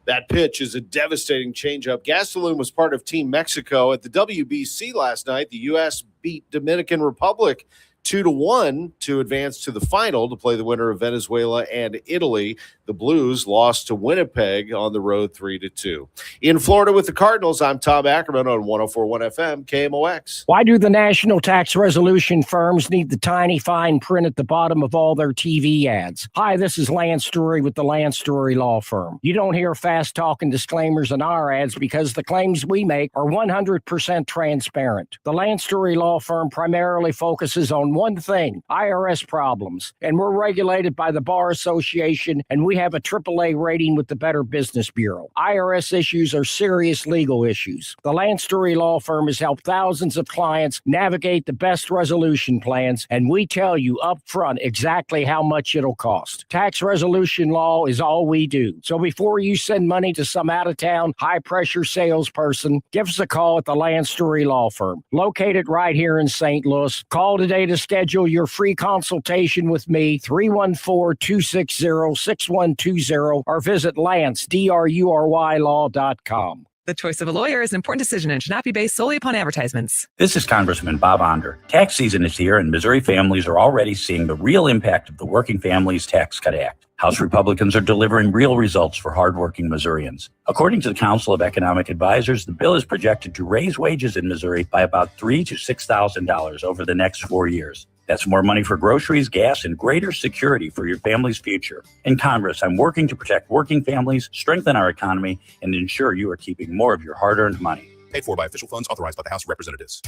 That pitch is a devastating changeup. Gastelum was part of Team Mexico at the WBC last night. The U.S. beat Dominican Republic 2-1 to advance to the final to play the winner of Venezuela and Italy. The Blues lost to Winnipeg on the road 3-2. In Florida with the Cardinals, I'm Tom Ackerman on 104.1 FM KMOX. Why do the national tax resolution firms need the tiny fine print at the bottom of all their TV ads? Hi, this is Lance Story with the Lance Story Law Firm. You don't hear fast-talking disclaimers in our ads because the claims we make are 100% transparent. The Lance Story Law Firm primarily focuses on one thing, IRS problems, and we're regulated by the Bar Association, and we have a AAA rating with the Better Business Bureau. IRS issues are serious legal issues. The Lance Story Law Firm has helped thousands of clients navigate the best resolution plans, and we tell you up front exactly how much it'll cost. Tax resolution law is all we do. So before you send money to some out-of-town, high-pressure salesperson, give us a call at the Lance Story Law Firm, located right here in St. Louis. Call today to schedule your free consultation with me, 314-260-6120, or visit LanceDruryLaw.com. The choice of a lawyer is an important decision and should not be based solely upon advertisements. This is Congressman Bob Onder. Tax season is here, and Missouri families are already seeing the real impact of the Working Families Tax Cut Act. House Republicans are delivering real results for hardworking Missourians. According to the Council of Economic Advisors, the bill is projected to raise wages in Missouri by about $3,000 to $6,000 over the next 4 years. That's more money for groceries, gas, and greater security for your family's future. In Congress, I'm working to protect working families, strengthen our economy, and ensure you are keeping more of your hard-earned money. Paid for by official funds authorized by the House of Representatives.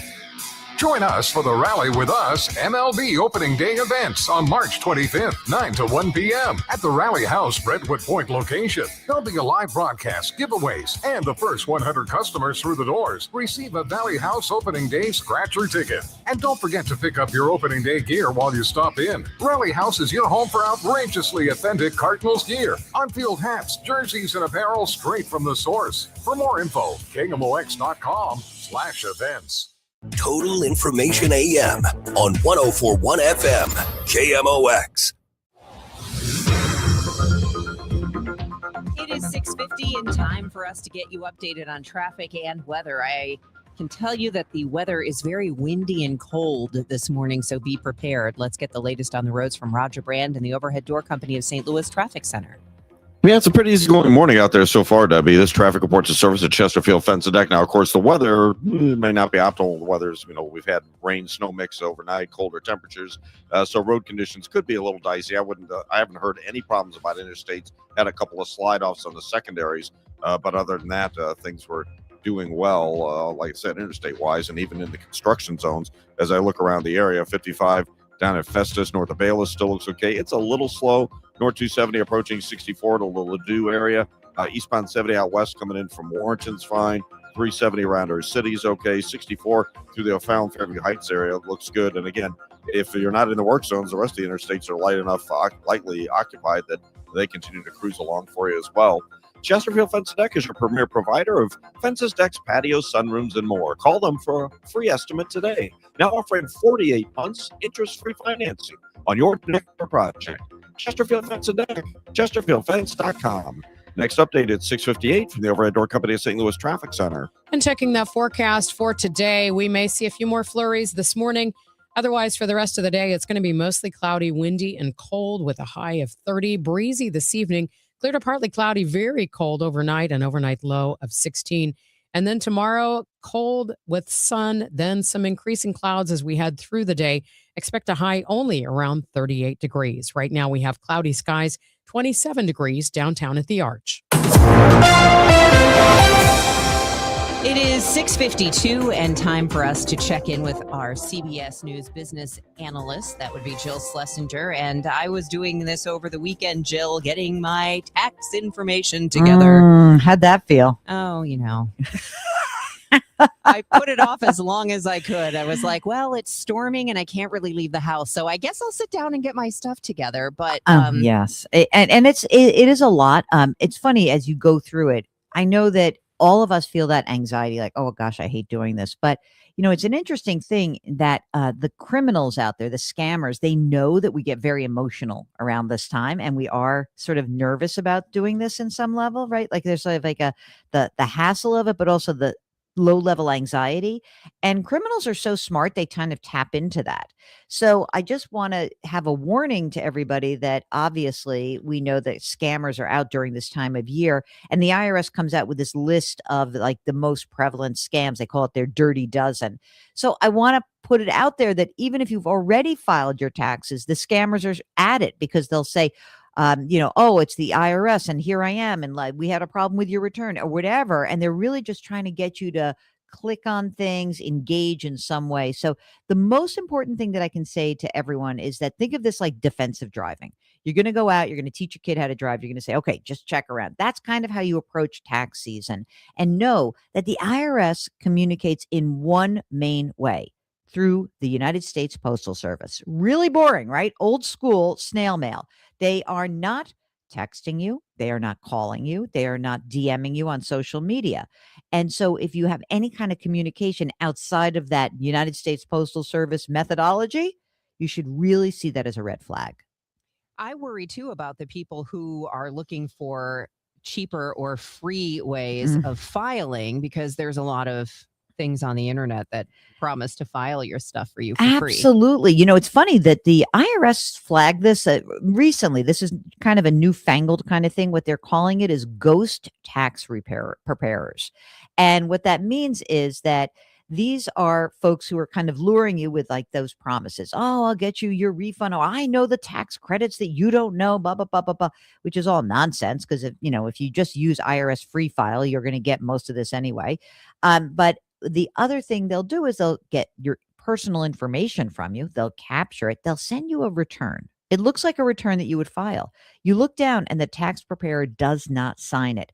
Join us for the Rally With Us MLB Opening Day events on March 25th, 9 to 1 p.m. at the Rally House Brentwood Point location. There'll be a live broadcast, giveaways, and the first 100 customers through the doors receive a Valley House Opening Day scratcher ticket. And don't forget to pick up your Opening Day gear while you stop in. Rally House is your home for outrageously authentic Cardinals gear, on-field hats, jerseys, and apparel straight from the source. For more info, KMOX.com/events. Total Information AM on 104.1 FM, KMOX. It is 6:50 and time for us to get you updated on traffic and weather. I can tell you that the weather is very windy and cold this morning, so be prepared. Let's get the latest on the roads from Roger Brand and the Overhead Door Company of St. Louis Traffic Center. Yeah, it's a pretty easygoing morning out there so far, Debbie. This traffic report to service at Chesterfield Fence and Deck. Now, of course, the weather may not be optimal. The weather's, we've had rain, snow mix overnight, colder temperatures, so road conditions could be a little dicey. I haven't heard any problems about interstates. Had a couple of slide-offs on the secondaries, but other than that, things were doing well, like I said, interstate-wise, and even in the construction zones. As I look around the area, 55 down at Festus, north of Bayless, still looks okay. It's a little slow. North 270 approaching 64 to the Ladue area. Eastbound 70 out west coming in from Warrenton's fine. 370 around our city's okay. 64 through the O'Fallon Fairview Heights area looks good. And again, if you're not in the work zones, the rest of the interstates are lightly occupied that they continue to cruise along for you as well. Chesterfield Fence and Deck is your premier provider of fences, decks, patios, sunrooms, and more. Call them for a free estimate today. Now offering 48 months interest-free financing on your deck or project. Chesterfield Fence and Deck, chesterfieldfence.com. Next update at 6:58 from the Overhead Door Company of St. Louis Traffic Center. And checking that forecast for today, we may see a few more flurries this morning. Otherwise, for the rest of the day, it's going to be mostly cloudy, windy, and cold with a high of 30. Breezy this evening. Clear to partly cloudy, very cold overnight, an overnight low of 16. And then tomorrow, cold with sun, then some increasing clouds as we head through the day. Expect a high only around 38 degrees. Right now, we have cloudy skies, 27 degrees downtown at the Arch. It is 6:52 and time for us to check in with our CBS News business analyst. That would be Jill Schlesinger. And I was doing this over the weekend, Jill, getting my tax information together. How'd that feel? Oh, I put it off as long as I could. I was like, well, it's storming and I can't really leave the house. So I guess I'll sit down and get my stuff together. But yes, and it is a lot. It's funny as you go through it. I know that all of us feel that anxiety, like, oh gosh, I hate doing this. But it's an interesting thing that the criminals out there, the scammers, they know that we get very emotional around this time, and we are sort of nervous about doing this in some level, right? Like there's sort of like the hassle of it, but also the low-level anxiety. And criminals are so smart, they kind of tap into that. So I just want to have a warning to everybody that obviously we know that scammers are out during this time of year, and the IRS comes out with this list of like the most prevalent scams. They call it their dirty dozen. So I want to put it out there that even if you've already filed your taxes, the scammers are at it because they'll say, oh, it's the IRS and here I am. And like, we had a problem with your return or whatever. And they're really just trying to get you to click on things, engage in some way. So the most important thing that I can say to everyone is that think of this like defensive driving. You're going to go out, you're going to teach your kid how to drive. You're going to say, okay, just check around. That's kind of how you approach tax season. And know that the IRS communicates in one main way. Through the United States Postal Service. Really boring, right? Old school snail mail. They are not texting you. They are not calling you. They are not DMing you on social media. And so if you have any kind of communication outside of that United States Postal Service methodology, you should really see that as a red flag. I worry too about the people who are looking for cheaper or free ways of filing, because there's a lot of things on the internet that promise to file your stuff for you for free. Absolutely. You know, it's funny that the IRS flagged this recently. This is kind of a newfangled kind of thing. What they're calling it is ghost tax preparers. And what that means is that these are folks who are kind of luring you with like those promises. Oh, I'll get you your refund. Oh, I know the tax credits that you don't know, blah, blah, blah, blah, blah, which is all nonsense because, if you just use IRS free file, you're going to get most of this anyway. But the other thing they'll do is they'll get your personal information from you. They'll capture it. They'll send you a return. It looks like a return that you would file. You look down and the tax preparer does not sign it.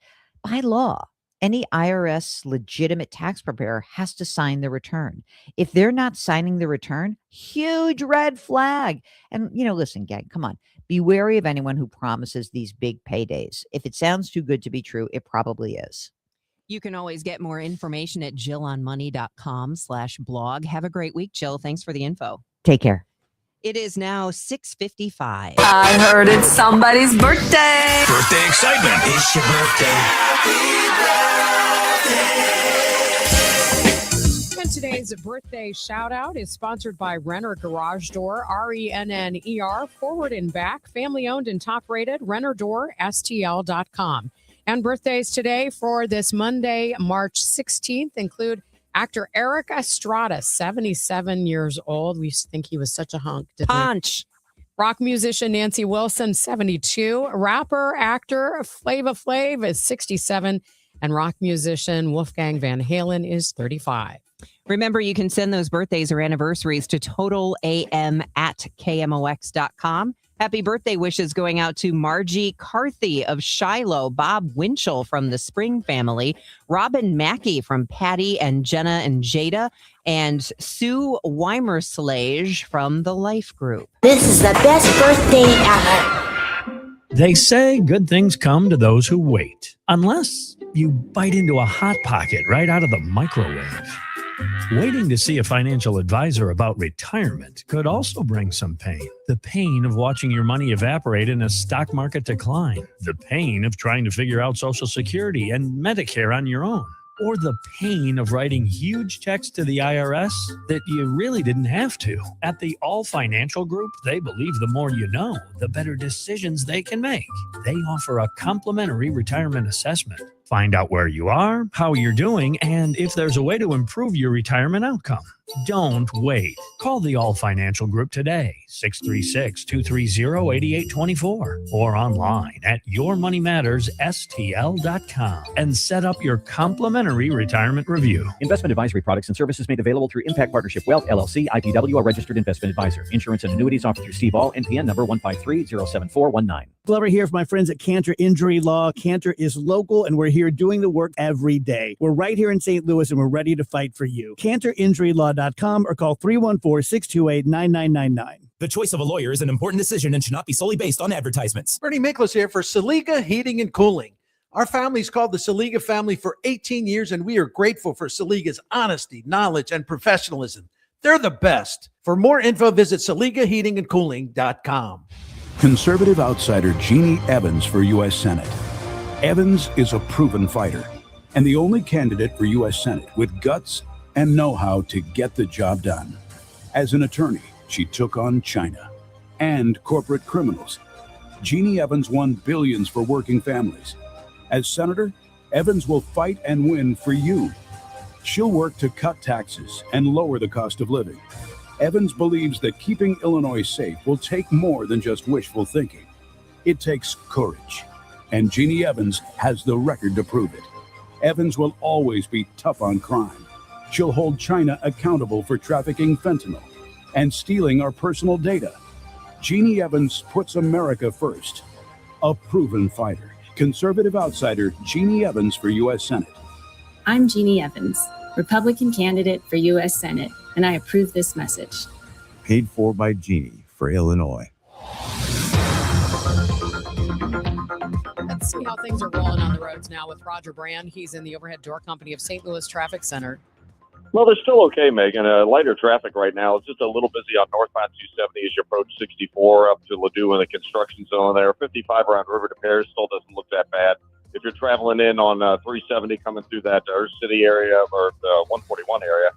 By law, any IRS legitimate tax preparer has to sign the return. If they're not signing the return, huge red flag. And, listen, gang, come on. Be wary of anyone who promises these big paydays. If it sounds too good to be true, it probably is. You can always get more information at jillonmoney.com/blog. Have a great week, Jill. Thanks for the info. Take care. It is now 6:55. I heard it's somebody's birthday. Birthday excitement. It's your birthday. And today's birthday shout out is sponsored by Renner Garage Door, RENNER, forward and back, family owned and top rated, RennerDoorSTL.com. And birthdays today for this Monday, March 16th include actor Eric Estrada, 77 years old. We used to think he was such a hunk. Punch. Rock musician Nancy Wilson, 72. Rapper, actor Flava Flav is 67. And rock musician Wolfgang Van Halen is 35. Remember, you can send those birthdays or anniversaries to totalam@kmox.com. Happy birthday wishes going out to Margie Carthy of Shiloh, Bob Winchell from the Spring family, Robin Mackey from Patty and Jenna and Jada, and Sue Weimerslage from the Life Group. This is the best birthday ever. They say good things come to those who wait, unless you bite into a Hot Pocket right out of the microwave. Waiting to see a financial advisor about retirement could also bring some pain. The pain of watching your money evaporate in a stock market decline. The pain of trying to figure out Social Security and Medicare on your own. Or the pain of writing huge checks to the IRS that you really didn't have to. At the All Financial Group, they believe the more you know, the better decisions they can make. They offer a complimentary retirement assessment. Find out where you are, how you're doing, and if there's a way to improve your retirement outcome. Don't wait. Call the All Financial Group today, 636-230-8824, or online at yourmoneymattersstl.com and set up your complimentary retirement review. Investment advisory products and services made available through Impact Partnership Wealth, LLC, IPW, a registered investment advisor. Insurance and annuities offered through Steve All, NPN number 153-07419. Glover here for my friends at Cantor Injury Law. Cantor is local, and we're here doing the work every day. We're right here in St. Louis, and we're ready to fight for you. CantorInjuryLaw.com or call 314-628-9999. The choice of a lawyer is an important decision and should not be solely based on advertisements. Bernie Miklas here for Saliga Heating and Cooling. Our family's called the Saliga family for 18 years, and we are grateful for Saliga's honesty, knowledge, and professionalism. They're the best. For more info, visit SaligaHeatingandCooling.com. Conservative outsider Jeannie Evans for U.S. Senate. Evans is a proven fighter and the only candidate for U.S. Senate with guts and know-how to get the job done. As an attorney, she took on China and corporate criminals. Jeannie Evans won billions for working families. As senator, Evans will fight and win for you. She'll work to cut taxes and lower the cost of living. Evans believes that keeping Illinois safe will take more than just wishful thinking. It takes courage, and Jeannie Evans has the record to prove it. Evans will always be tough on crime. She'll hold China accountable for trafficking fentanyl and stealing our personal data. Jeannie Evans puts America first. A proven fighter. Conservative outsider Jeannie Evans for U.S. Senate. I'm Jeannie Evans, Republican candidate for U.S. Senate, and I approve this message. Paid for by Jeannie for Illinois. Let's see how things are rolling on the roads now with Roger Brand. He's in the Overhead Door Company of St. Louis Traffic Center. Well, they're still okay, Megan. Lighter traffic right now. It's just a little busy on northbound 270 as you approach 64 up to Ladue in the construction zone there. 55 around River to Paris still doesn't look that bad. If you're traveling in on 370 coming through that Earth City area or the 141 area,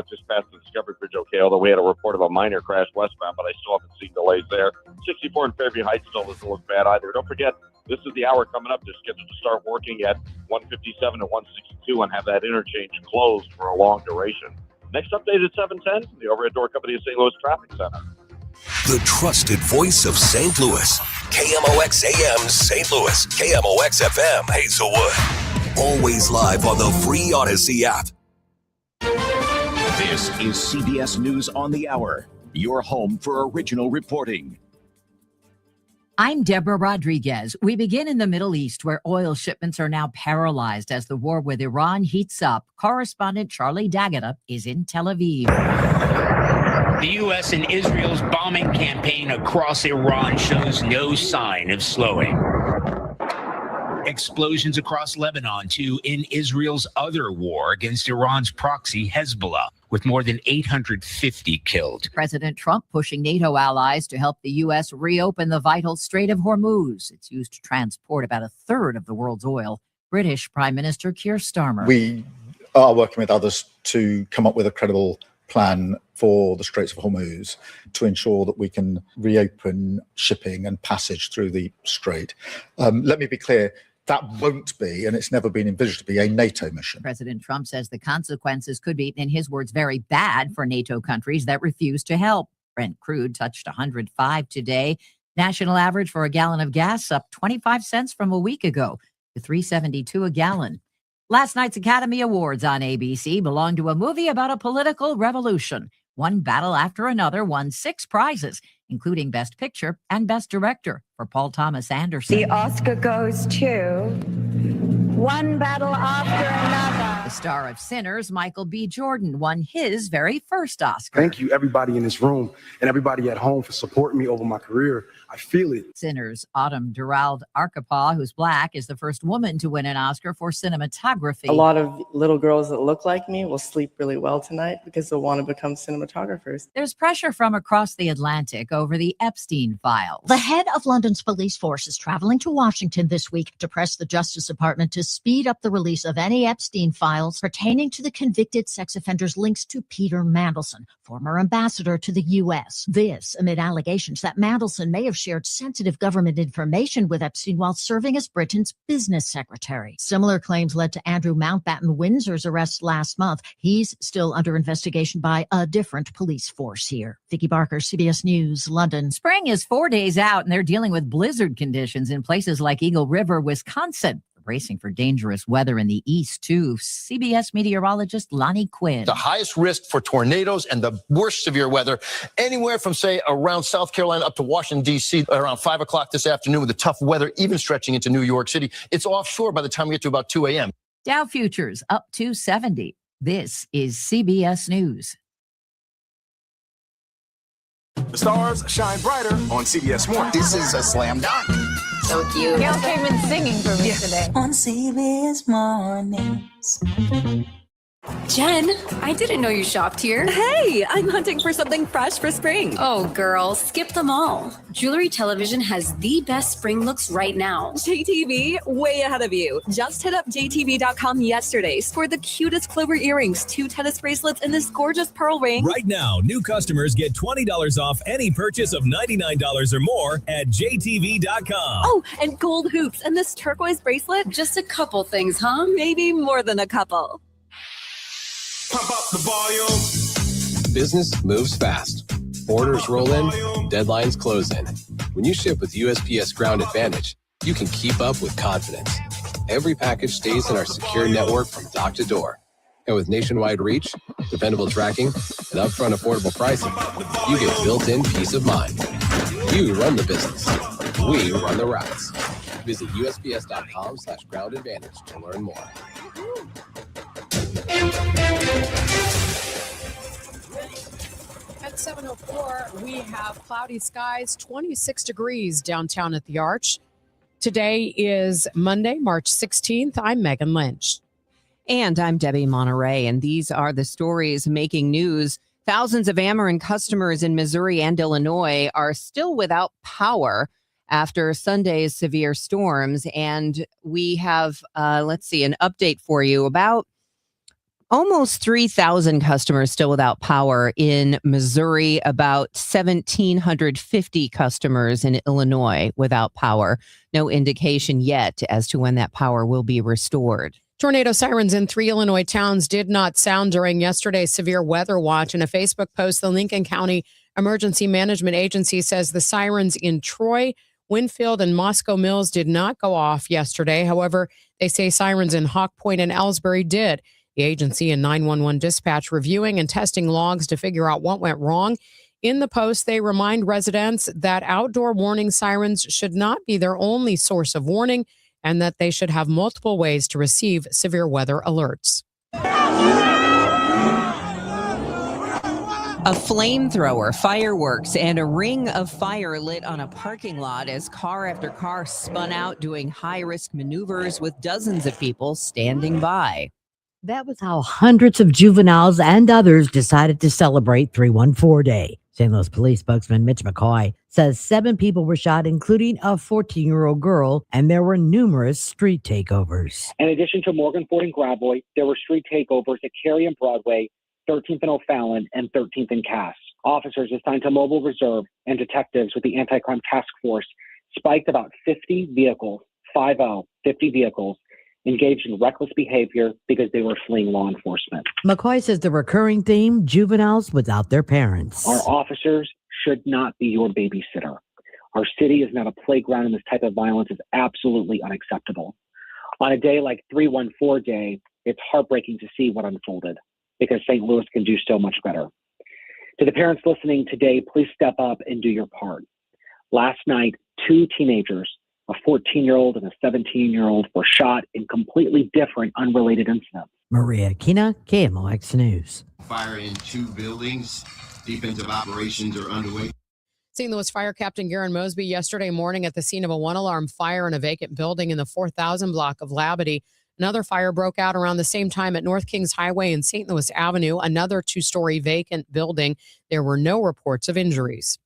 just past the Discovery Bridge, okay, although we had a report of a minor crash westbound, but I still haven't seen delays there. 64 in Fairview Heights still doesn't look bad either. Don't forget, this is the hour coming up. They're scheduled to start working at 157 to 162 and have that interchange closed for a long duration. Next update at 7:10, the overhead door company of St. Louis Traffic Center. The trusted voice of St. Louis. KMOX AM St. Louis. KMOX FM Hazelwood. Always live on the free Odyssey app. This is CBS News on the Hour, your home for original reporting. I'm Deborah Rodriguez. We begin in the Middle East, where oil shipments are now paralyzed as the war with Iran heats up. Correspondent Charlie D'Agata is in Tel Aviv. The U.S. and Israel's bombing campaign across Iran shows no sign of slowing. Explosions across Lebanon, too, in Israel's other war against Iran's proxy Hezbollah, with more than 850 killed. President Trump pushing NATO allies to help the U.S. reopen the vital Strait of Hormuz. It's used to transport about a third of the world's oil. British Prime Minister Keir Starmer. We are working with others to come up with a credible plan for the Straits of Hormuz to ensure that we can reopen shipping and passage through the strait. Let me be clear. That won't be, and it's never been envisaged to be, a NATO mission. President Trump says the consequences could be, in his words, very bad for NATO countries that refuse to help. Brent crude touched 105 today. National average for a gallon of gas up 25 cents from a week ago to $3.72 a gallon. Last night's Academy Awards on ABC belonged to a movie about a political revolution. One battle after another won 6 prizes, including Best Picture and Best Director for Paul Thomas Anderson. The Oscar goes to One Battle After Another. The star of Sinners, Michael B. Jordan, won his very first Oscar. Thank you, everybody in this room and everybody at home, for supporting me over my career. I feel it. Sinners, Autumn Durald Arkapaw, who's Black, is the first woman to win an Oscar for cinematography. A lot of little girls that look like me will sleep really well tonight because they'll want to become cinematographers. There's pressure from across the Atlantic over the Epstein files. The head of London's police force is traveling to Washington this week to press the Justice Department to speed up the release of any Epstein files pertaining to the convicted sex offender's links to Peter Mandelson, former ambassador to the U.S. This amid allegations that Mandelson may have shared sensitive government information with Epstein while serving as Britain's business secretary. Similar claims led to Andrew Mountbatten Windsor's arrest last month. He's still under investigation by a different police force here. Vicki Barker, CBS News, London. Spring is 4 days out, and they're dealing with blizzard conditions in places like Eagle River, Wisconsin. Bracing for dangerous weather in the east, too. CBS meteorologist Lonnie Quinn. The highest risk for tornadoes and the worst severe weather anywhere from, say, around South Carolina up to Washington, D.C. around 5 o'clock this afternoon, with the tough weather even stretching into New York City. It's offshore by the time we get to about 2 a.m. Dow futures up 270. This is CBS News. The stars shine brighter on CBS Mornings. This is a slam dunk. So cute. Gail came in singing for me today. On CBS Mornings. Jen, I didn't know you shopped here. Hey, I'm hunting for something fresh for spring. Oh, girl, skip them all. Jewelry Television has the best spring looks right now. JTV, way ahead of you. Just hit up JTV.com yesterday. Scored the cutest clover earrings, 2 tennis bracelets, and this gorgeous pearl ring. Right now, new customers get $20 off any purchase of $99 or more at JTV.com. Oh, and gold hoops and this turquoise bracelet. Just a couple things, huh? Maybe more than a couple. Pump up the volume. Business moves fast. Orders roll in, deadlines close in. When you ship with USPS Ground Advantage, you can keep up with confidence. Every package stays in our secure network from dock to door. And with nationwide reach, dependable tracking, and upfront affordable pricing, you get built-in peace of mind. You run the business. We run the routes. Visit USPS.com/Ground Advantage to learn more. At 7:04, we have cloudy skies, 26 degrees downtown at the Arch. Today is Monday, March 16th. I'm Megan Lynch. And I'm Debbie Monterrey, and these are the stories making news. Thousands of Ackerman customers in Missouri and Illinois are still without power after Sunday's severe storms. And we have, an update for you about almost 3,000 customers still without power in Missouri, about 1,750 customers in Illinois without power. No indication yet as to when that power will be restored. Tornado sirens in 3 Illinois towns did not sound during yesterday's severe weather watch. In a Facebook post, the Lincoln County Emergency Management Agency says the sirens in Troy, Winfield, and Moscow Mills did not go off yesterday. However, they say sirens in Hawk Point and Ellsbury did. The agency and 911 dispatch reviewing and testing logs to figure out what went wrong. In the post, they remind residents that outdoor warning sirens should not be their only source of warning and that they should have multiple ways to receive severe weather alerts. A flamethrower, fireworks, and a ring of fire lit on a parking lot as car after car spun out doing high-risk maneuvers with dozens of people standing by. That was how hundreds of juveniles and others decided to celebrate 314 Day. St. Louis Police spokesman Mitch McCoy says 7 people were shot, including a 14-year-old girl, and there were numerous street takeovers. In addition to Morgan Ford and Gravois, there were street takeovers at Cary and Broadway, 13th and O'Fallon, and 13th and Cass. Officers assigned to Mobile Reserve and detectives with the Anti-Crime Task Force spiked about 50 vehicles, 50 vehicles, engaged in reckless behavior because they were fleeing law enforcement. McCoy says the recurring theme, juveniles without their parents. Our officers should not be your babysitter. Our city is not a playground, and this type of violence is absolutely unacceptable. On a day like 314 Day, it's heartbreaking to see what unfolded because St. Louis can do so much better. To the parents listening today, please step up and do your part. Last night, 2 teenagers, a 14-year-old and a 17-year-old, were shot in completely different, unrelated incidents. Maria Kina, KMOX News. Fire in 2 buildings. Defensive operations are underway. St. Louis Fire Captain Garen Mosby yesterday morning at the scene of a 1-alarm fire in a vacant building in the 4000 block of Labadie. Another fire broke out around the same time at North Kings Highway and St. Louis Avenue, another 2-story vacant building. There were no reports of injuries.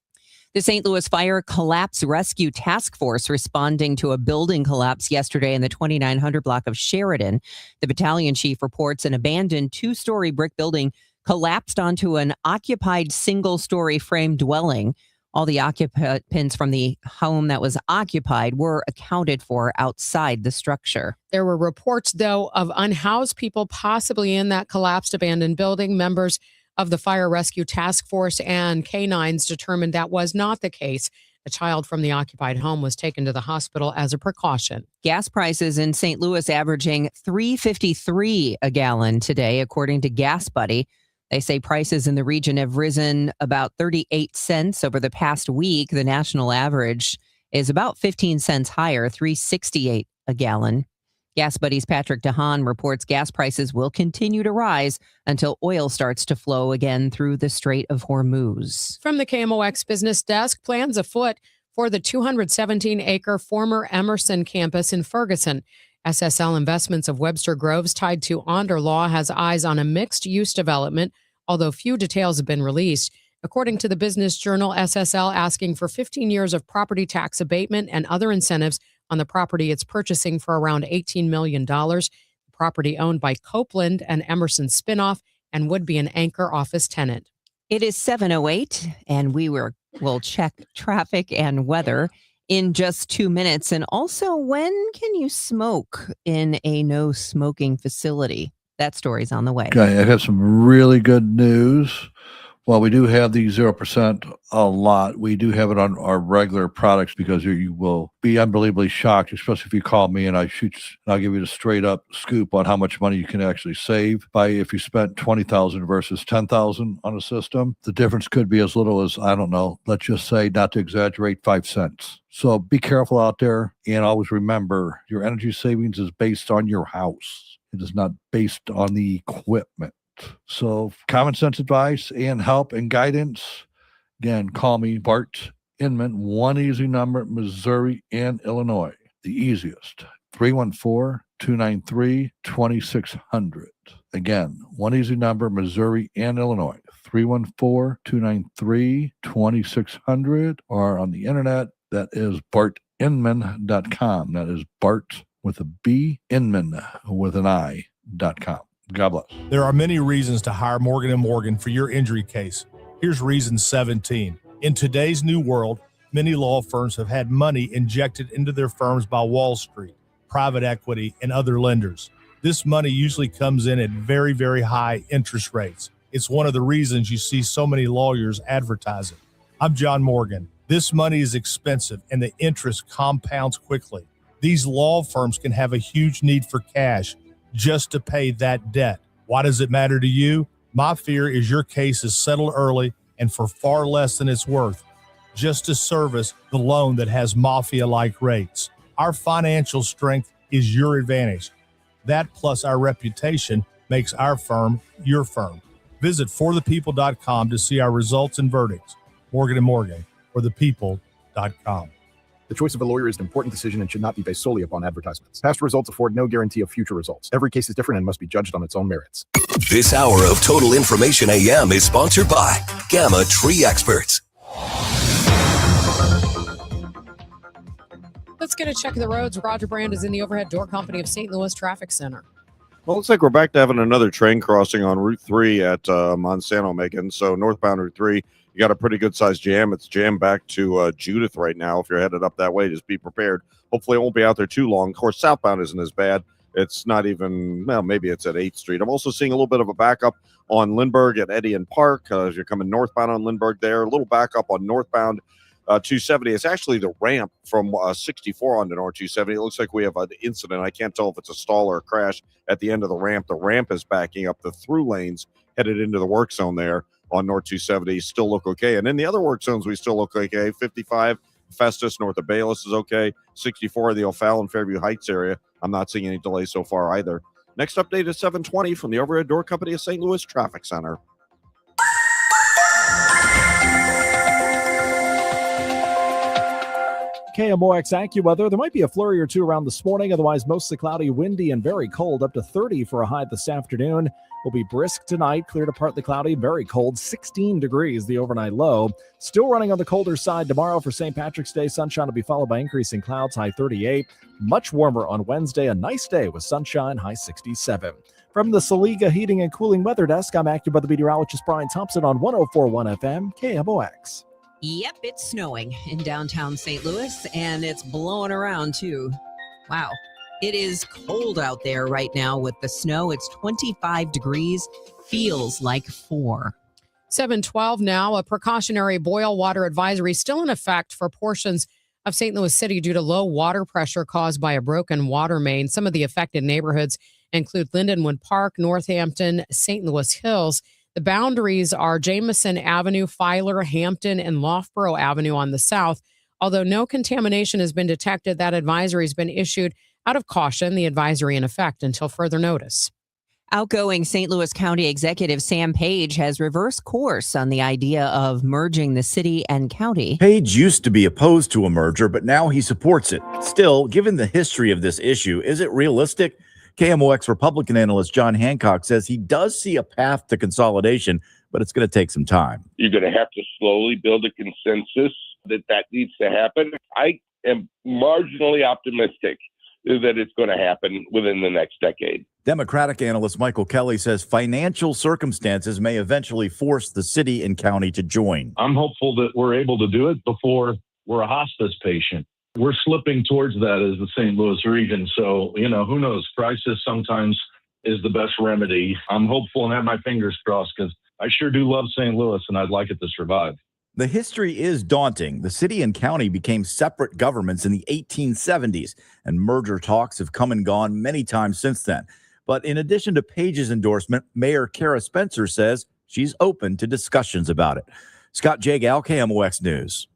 The St. Louis Fire Collapse Rescue Task Force responding to a building collapse yesterday in the 2900 block of Sheridan. The battalion chief reports an abandoned 2-story brick building collapsed onto an occupied single-story frame dwelling. All the occupants from the home that was occupied were accounted for outside the structure. There were reports, though, of unhoused people possibly in that collapsed abandoned building. Members of the Fire Rescue Task Force and canines determined that was not the case. A child from the occupied home was taken to the hospital as a precaution. Gas prices in St. Louis averaging $3.53 a gallon today, according to Gas Buddy. They say prices in the region have risen about 38 cents over the past week. The national average is about 15 cents higher, $3.68 a gallon. Gas Buddy's Patrick DeHaan reports gas prices will continue to rise until oil starts to flow again through the Strait of Hormuz. From the KMOX Business Desk, plans afoot for the 217-acre former Emerson campus in Ferguson. SSL Investments of Webster Groves, tied to Onder Law, has eyes on a mixed-use development, although few details have been released. According to the Business Journal, SSL asking for 15 years of property tax abatement and other incentives on the property it's purchasing for around $18 million. The property owned by Copeland, an Emerson spinoff, and would be an anchor office tenant. It is 7:08, and we'll check traffic and weather in just 2 minutes. And also, when can you smoke in a no smoking facility? That story's on the way. Okay, I have some really good news. While we do have the 0% a lot, we do have it on our regular products because you will be unbelievably shocked, especially if you call me and I'll give you the straight up scoop on how much money you can actually save by if you spent $20,000 versus $10,000 on a system. The difference could be as little as, I don't know, let's just say, not to exaggerate, 5 cents. So be careful out there, and always remember your energy savings is based on your house. It is not based on the equipment. So common sense advice and help and guidance. Again, call me, Bart Inman, one easy number, Missouri and Illinois. The easiest, 314-221-4639. 314-293-2600. Again, one easy number, Missouri and Illinois, 314-293-2600, or on the internet, that is bartinman.com. That is Bart with a B, Inman with an I.com. God bless. There are many reasons to hire Morgan & Morgan for your injury case. Here's reason 17. In today's new world, many law firms have had money injected into their firms by Wall Street, private equity, and other lenders. This money usually comes in at very, very high interest rates. It's one of the reasons you see so many lawyers advertising. I'm John Morgan. This money is expensive and the interest compounds quickly. These law firms can have a huge need for cash just to pay that debt. Why does it matter to you? My fear is your case is settled early and for far less than it's worth, just to service the loan that has mafia-like rates. Our financial strength is your advantage. That plus our reputation makes our firm your firm. Visit forthepeople.com to see our results and verdicts. Morgan & Morgan, forthepeople.com. The choice of a lawyer is an important decision and should not be based solely upon advertisements. Past results afford no guarantee of future results. Every case is different and must be judged on its own merits. This hour of Total Information AM is sponsored by Gamma Tree Experts. Let's get a check of the roads. Roger Brand is in the overhead door company of St. Louis Traffic Center. Well, looks like we're back to having another train crossing on Route 3 at Monsanto, Megan. So northbound Route 3, you got a pretty good-sized jam. It's jammed back to Judith right now. If you're headed up that way, just be prepared. Hopefully it won't be out there too long. Of course, southbound isn't as bad. It's not even, well, maybe it's at 8th Street. I'm also seeing a little bit of a backup on Lindbergh at Eddy and Park. As you're coming northbound on Lindbergh there, a little backup on northbound 270. It's actually the ramp from 64 onto North 270. It looks like we have an incident. I can't tell if it's a stall or a crash at the end of the ramp. The ramp is backing up. The through lanes headed into the work zone there on North 270 still look okay. And in the other work zones, we still look okay. 55 Festus north of Bayless is okay. 64 the O'Fallon Fairview Heights area. I'm not seeing any delays so far either. Next update is 720 from the overhead door company of St. Louis Traffic Center. KMOX AccuWeather. There might be a flurry or two around this morning, otherwise mostly cloudy, windy, and very cold, up to 30 for a high this afternoon. Will be brisk tonight, clear to partly cloudy, very cold, 16 degrees, the overnight low. Still running on the colder side tomorrow for St. Patrick's Day. Sunshine will be followed by increasing clouds, high 38. Much warmer on Wednesday, a nice day with sunshine, high 67. From the Saliga Heating and Cooling Weather Desk, I'm AccuWeather meteorologist Brian Thompson on 104.1 FM, KMOX. Yep, it's snowing in downtown St. Louis, and it's blowing around, too. Wow. It is cold out there right now with the snow. It's 25 degrees, feels like 4. 7:12 now. A precautionary boil water advisory still in effect for portions of St. Louis City due to low water pressure caused by a broken water main. Some of the affected neighborhoods include Lindenwood Park, Northampton, St. Louis Hills. The boundaries are Jameson Avenue, Filer, Hampton, and Loughborough Avenue on the south. Although no contamination has been detected, that advisory has been issued out of caution, the advisory in effect until further notice. Outgoing St. Louis County Executive Sam Page has reversed course on the idea of merging the city and county. Page used to be opposed to a merger, but now he supports it. Still, given the history of this issue, is it realistic? KMOX Republican analyst John Hancock says he does see a path to consolidation, but it's going to take some time. You're going to have to slowly build a consensus that needs to happen. I am marginally optimistic that it's going to happen within the next decade. Democratic analyst Michael Kelly says financial circumstances may eventually force the city and county to join. I'm hopeful that we're able to do it before we're a hospice patient. We're slipping towards that as the St. Louis region. So, who knows? Crisis sometimes is the best remedy. I'm hopeful and have my fingers crossed because I sure do love St. Louis and I'd like it to survive. The history is daunting. The city and county became separate governments in the 1870s, and merger talks have come and gone many times since then. But in addition to Page's endorsement, Mayor Kara Spencer says she's open to discussions about it. Scott Jagal, KMOX News.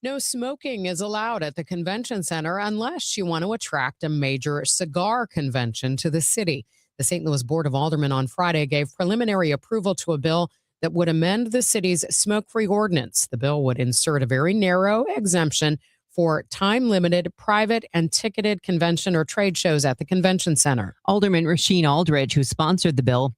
No smoking is allowed at the convention center unless you want to attract a major cigar convention to the city. The St. Louis Board of Aldermen on Friday gave preliminary approval to a bill that would amend the city's smoke-free ordinance. The bill would insert a very narrow exemption for time-limited, private, and ticketed convention or trade shows at the convention center. Alderman Rasheen Aldridge, who sponsored the bill,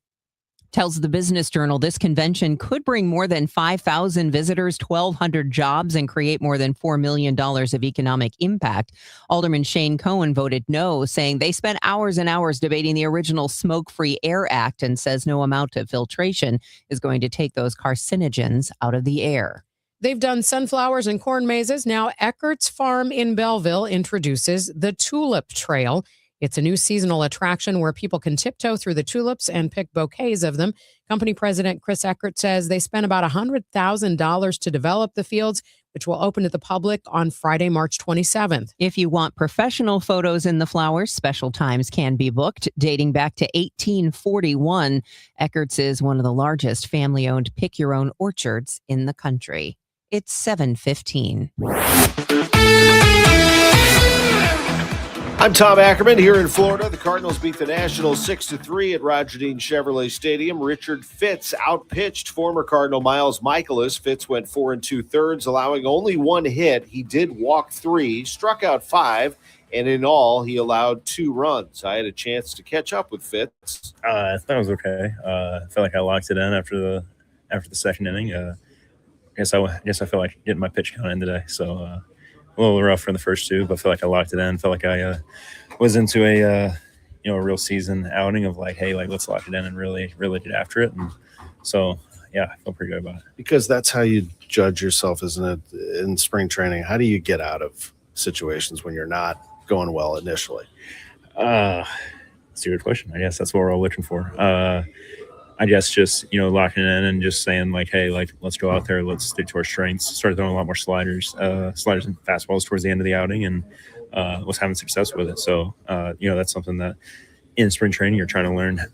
tells the Business Journal this convention could bring more than 5,000 visitors, 1,200 jobs, and create more than $4 million of economic impact. Alderman Shane Cohen voted no, saying they spent hours and hours debating the original Smoke-Free Air Act and says no amount of filtration is going to take those carcinogens out of the air. They've done sunflowers and corn mazes. Now Eckert's Farm in Belleville introduces the Tulip Trail. It's a new seasonal attraction where people can tiptoe through the tulips and pick bouquets of them. Company president Chris Eckert says they spent about $100,000 to develop the fields, which will open to the public on Friday, March 27th. If you want professional photos in the flowers, special times can be booked. Dating back to 1841, Eckert's is one of the largest family-owned pick-your-own orchards in the country. It's 7:15. I'm Tom Ackerman here in Florida. The Cardinals beat the Nationals 6-3 at Roger Dean Chevrolet Stadium. Richard Fitz outpitched former Cardinal Miles Michaelis. Fitz went 4 2/3, allowing only one hit. He did walk 3, struck out 5, and in all, he allowed 2 runs. I had a chance to catch up with Fitz. I thought it was okay. I felt like I locked it in after the second inning. I guess I felt like getting my pitch count in today. So. A little rough for the first 2, but I feel like I locked it in. Felt like I was into a real season outing of like, hey, like let's lock it in and really get after it. And so, yeah, I feel pretty good about it. Because that's how you judge yourself, isn't it? In spring training, how do you get out of situations when you're not going well initially? That's a good question. I guess that's what we're all looking for. I guess just, locking it in and just saying like, hey, like, let's go out there. Let's stick to our strengths. Started throwing a lot more sliders and fastballs towards the end of the outing and was having success with it. So, that's something that in spring training, you're trying to learn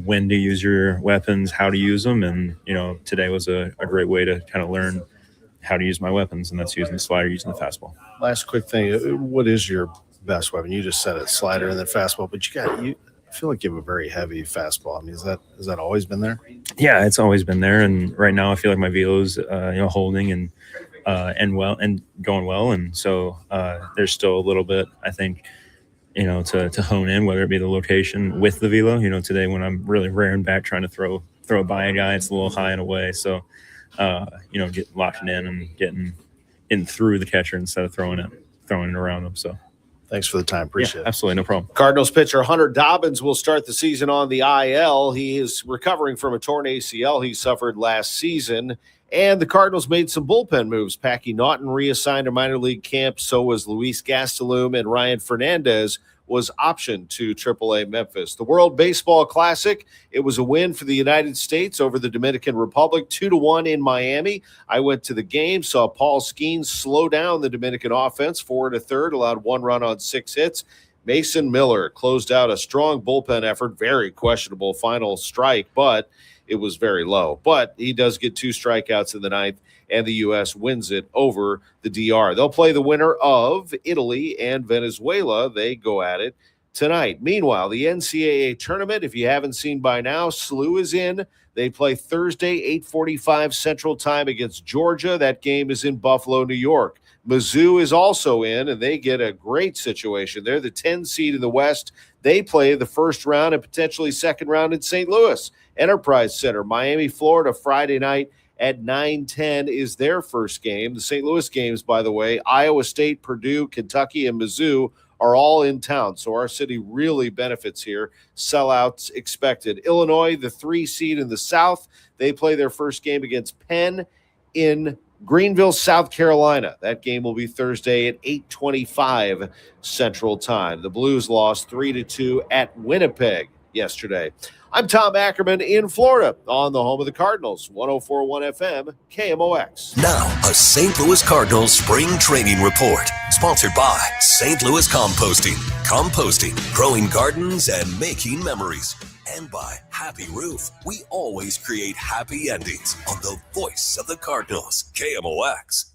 when to use your weapons, how to use them. And, today was a great way to kind of learn how to use my weapons. And that's using the slider, using the fastball. Last quick thing. What is your best weapon? You just said it, slider and then fastball, but I feel like you have a very heavy fastball. I mean, has that always been there? Yeah, it's always been there. And right now I feel like my velo's, holding and well and going well. And so there's still a little bit, I think, to hone in, whether it be the location with the velo. Today when I'm really rearing back, trying to throw it by a guy, it's a little high and away. So, get locking in and getting in through the catcher instead of throwing it around them. So. Thanks for the time. Appreciate it. Absolutely. No problem. Cardinals pitcher Hunter Dobbins will start the season on the IL. He is recovering from a torn ACL he suffered last season. And the Cardinals made some bullpen moves. Packy Naughton reassigned to minor league camp. So was Luis Gastelum, and Ryan Fernandez was optioned to AAA Memphis. The World Baseball Classic, it was a win for the United States over the Dominican Republic, 2-1 in Miami. I went to the game, saw Paul Skeens slow down the Dominican offense, 4 1/3, allowed 1 run on 6 hits. Mason Miller closed out a strong bullpen effort, very questionable final strike, but it was very low. But he does get 2 strikeouts in the ninth, and the U.S. wins it over the DR. They'll play the winner of Italy and Venezuela. They go at it tonight. Meanwhile, the NCAA tournament, if you haven't seen by now, SLU is in. They play Thursday, 8:45 Central Time against Georgia. That game is in Buffalo, New York. Mizzou is also in, and they get a great situation. They're the 10 seed in the West. They play the first round and potentially second round in St. Louis. Enterprise Center, Miami, Florida, Friday night at 9:10 is their first game. The St. Louis games, by the way, Iowa State, Purdue, Kentucky, and Mizzou are all in town. So our city really benefits here. Sellouts expected. Illinois, the 3 seed in the South, they play their first game against Penn in Greenville, South Carolina. That game will be Thursday at 8:25 Central Time. The Blues lost 3-2 at Winnipeg yesterday. I'm Tom Ackerman in Florida on the home of the Cardinals, 104.1 FM, KMOX. Now, a St. Louis Cardinals spring training report, sponsored by St. Louis Composting. Composting, growing gardens and making memories. And by Happy Roof, we always create happy endings on the voice of the Cardinals, KMOX.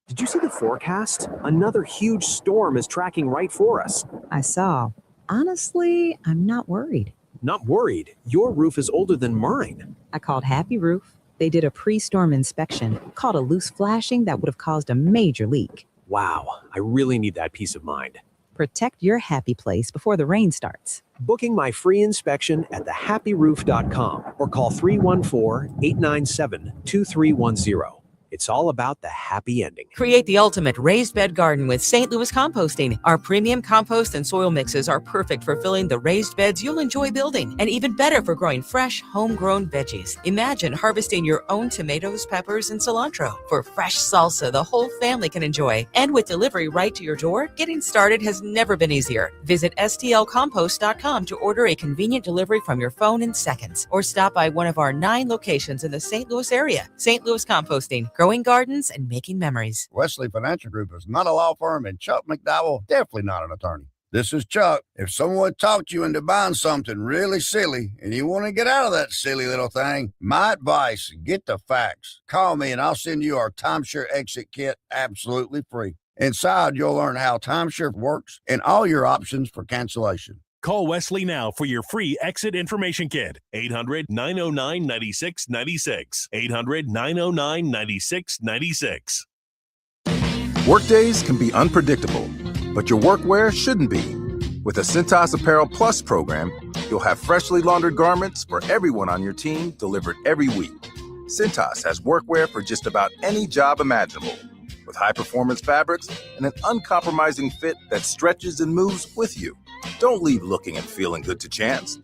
Did you see the forecast? Another huge storm is tracking right for us. I saw. Honestly, I'm not worried. Not worried. Your roof is older than mine. I called Happy Roof. They did a pre-storm inspection, caught a loose flashing that would have caused a major leak. Wow, I really need that peace of mind. Protect your happy place before the rain starts. Booking my free inspection at thehappyroof.com or call 314-897-2310. It's all about the happy ending. Create the ultimate raised bed garden with St. Louis Composting. Our premium compost and soil mixes are perfect for filling the raised beds you'll enjoy building, and even better for growing fresh, homegrown veggies. Imagine harvesting your own tomatoes, peppers, and cilantro for fresh salsa the whole family can enjoy. And with delivery right to your door, getting started has never been easier. Visit stlcompost.com to order a convenient delivery from your phone in seconds, or stop by one of our 9 locations in the St. Louis area. St. Louis Composting. Growing gardens and making memories. Wesley Financial Group is not a law firm, and Chuck McDowell definitely not an attorney. This is Chuck. If someone talked you into buying something really silly and you want to get out of that silly little thing, my advice, get the facts. Call me and I'll send you our timeshare exit kit absolutely free. Inside, you'll learn how timeshare works and all your options for cancellation. Call Wesley now for your free exit information kit. 800-909-9696. 800-909-9696. Workdays can be unpredictable, but your workwear shouldn't be. With the Cintas Apparel Plus program, you'll have freshly laundered garments for everyone on your team delivered every week. Cintas has workwear for just about any job imaginable, with high-performance fabrics and an uncompromising fit that stretches and moves with you. Don't leave looking and feeling good to chance.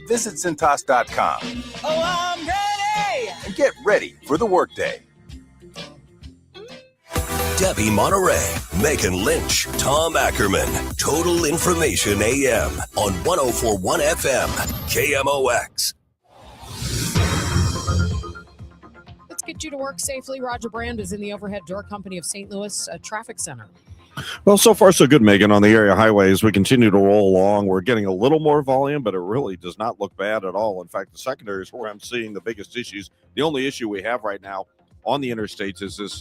Visit Cintas.com. Oh, I'm ready! And get ready for the workday. Debbie Monterrey, Megan Lynch, Tom Ackerman. Total Information AM on 104.1 FM, KMOX. Let's get you to work safely. Roger Brand is in the overhead door company of St. Louis Traffic Center. Well, so far so good, Megan, on the area highways. We continue to roll along. We're getting a little more volume, but it really does not look bad at all. In fact, the secondary is where I'm seeing the biggest issues. The only issue we have right now on the interstates is this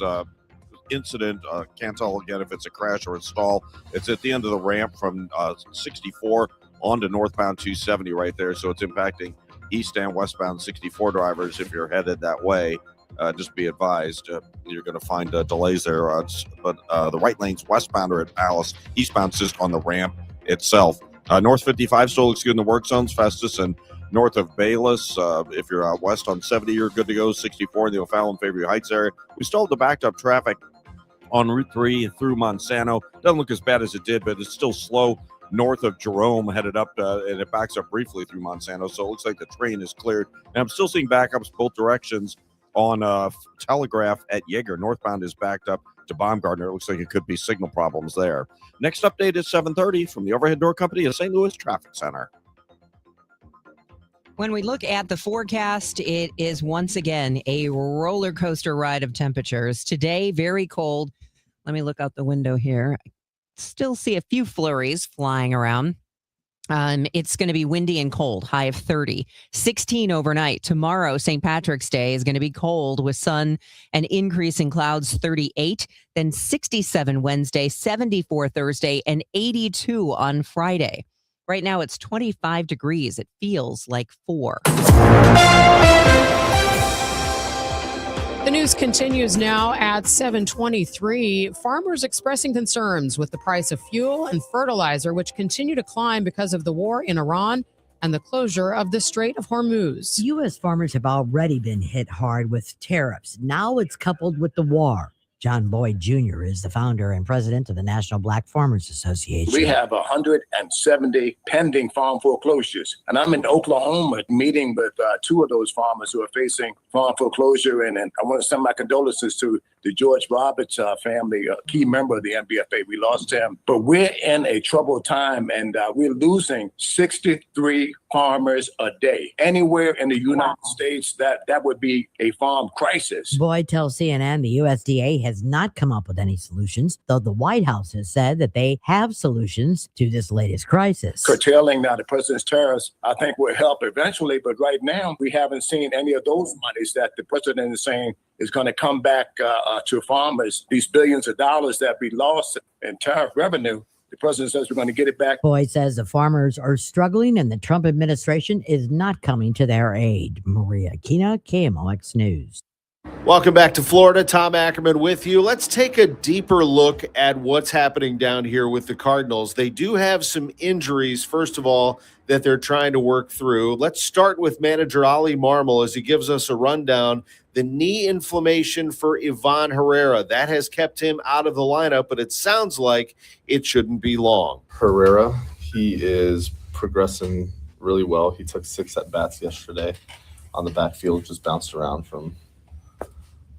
incident. Can't tell again if it's a crash or a stall. It's at the end of the ramp from 64 onto northbound 270 right there. So it's impacting east and westbound 64 drivers if you're headed that way. Just be advised, you're going to find delays there. But the right lanes westbound are at Alice, eastbound just on the ramp itself. North 55 still looks good in the work zones, fastest, and north of Bayless. If you're out west on 70, you're good to go. 64 in the O'Fallon, Fairview Heights area. We still have the backed up traffic on Route 3 through Monsanto. Doesn't look as bad as it did, but it's still slow north of Jerome, headed up, and it backs up briefly through Monsanto. So it looks like the train is cleared. And I'm still seeing backups both directions on Telegraph at Yeager. Northbound is backed up to Baumgartner. It looks like it could be signal problems there. Next update is 7:30 from the overhead door company of St. Louis Traffic Center. When we look at the forecast, it is once again a roller coaster ride of temperatures. Today, very cold. Let me look out the window here. I still see a few flurries flying around. It's going to be windy and cold, high of 30, 16 overnight. Tomorrow, St. Patrick's Day, is going to be cold with sun and increase in clouds, 38, then 67 Wednesday, 74 Thursday, and 82 on Friday. Right now, it's 25 degrees. It feels like 4. The news continues now at 7:23. Farmers expressing concerns with the price of fuel and fertilizer, which continue to climb because of the war in Iran and the closure of the Strait of Hormuz. U.S. farmers have already been hit hard with tariffs. Now it's coupled with the war. John Boyd Jr. is the founder and president of the National Black Farmers Association. We have 170 pending farm foreclosures. And I'm in Oklahoma meeting with 2 of those farmers who are facing farm foreclosure. And I want to send my condolences to the George Roberts family, a key member of the NBFA. We lost him. But we're in a troubled time, and we're losing 63 farmers a day. Anywhere in the United States, that would be a farm crisis. Boyd tells CNN the USDA has not come up with any solutions, though the White House has said that they have solutions to this latest crisis. Curtailing now the president's tariffs, I think, will help eventually. But right now, we haven't seen any of those monies that the president is saying is going to come back to farmers. These billions of dollars that we lost in tariff revenue, the president says we're going to get it back. Boyd says the farmers are struggling and the Trump administration is not coming to their aid. Maria Kina, KMOX News. Welcome back to Florida. Tom Ackerman with you. Let's take a deeper look at what's happening down here with the Cardinals. They do have some injuries, first of all, that they're trying to work through. Let's start with manager Ali Marmol as he gives us a rundown. The knee inflammation for Ivan Herrera, that has kept him out of the lineup, but it sounds like it shouldn't be long. Herrera, he is progressing really well. He took 6 at-bats yesterday on the backfield, just bounced around from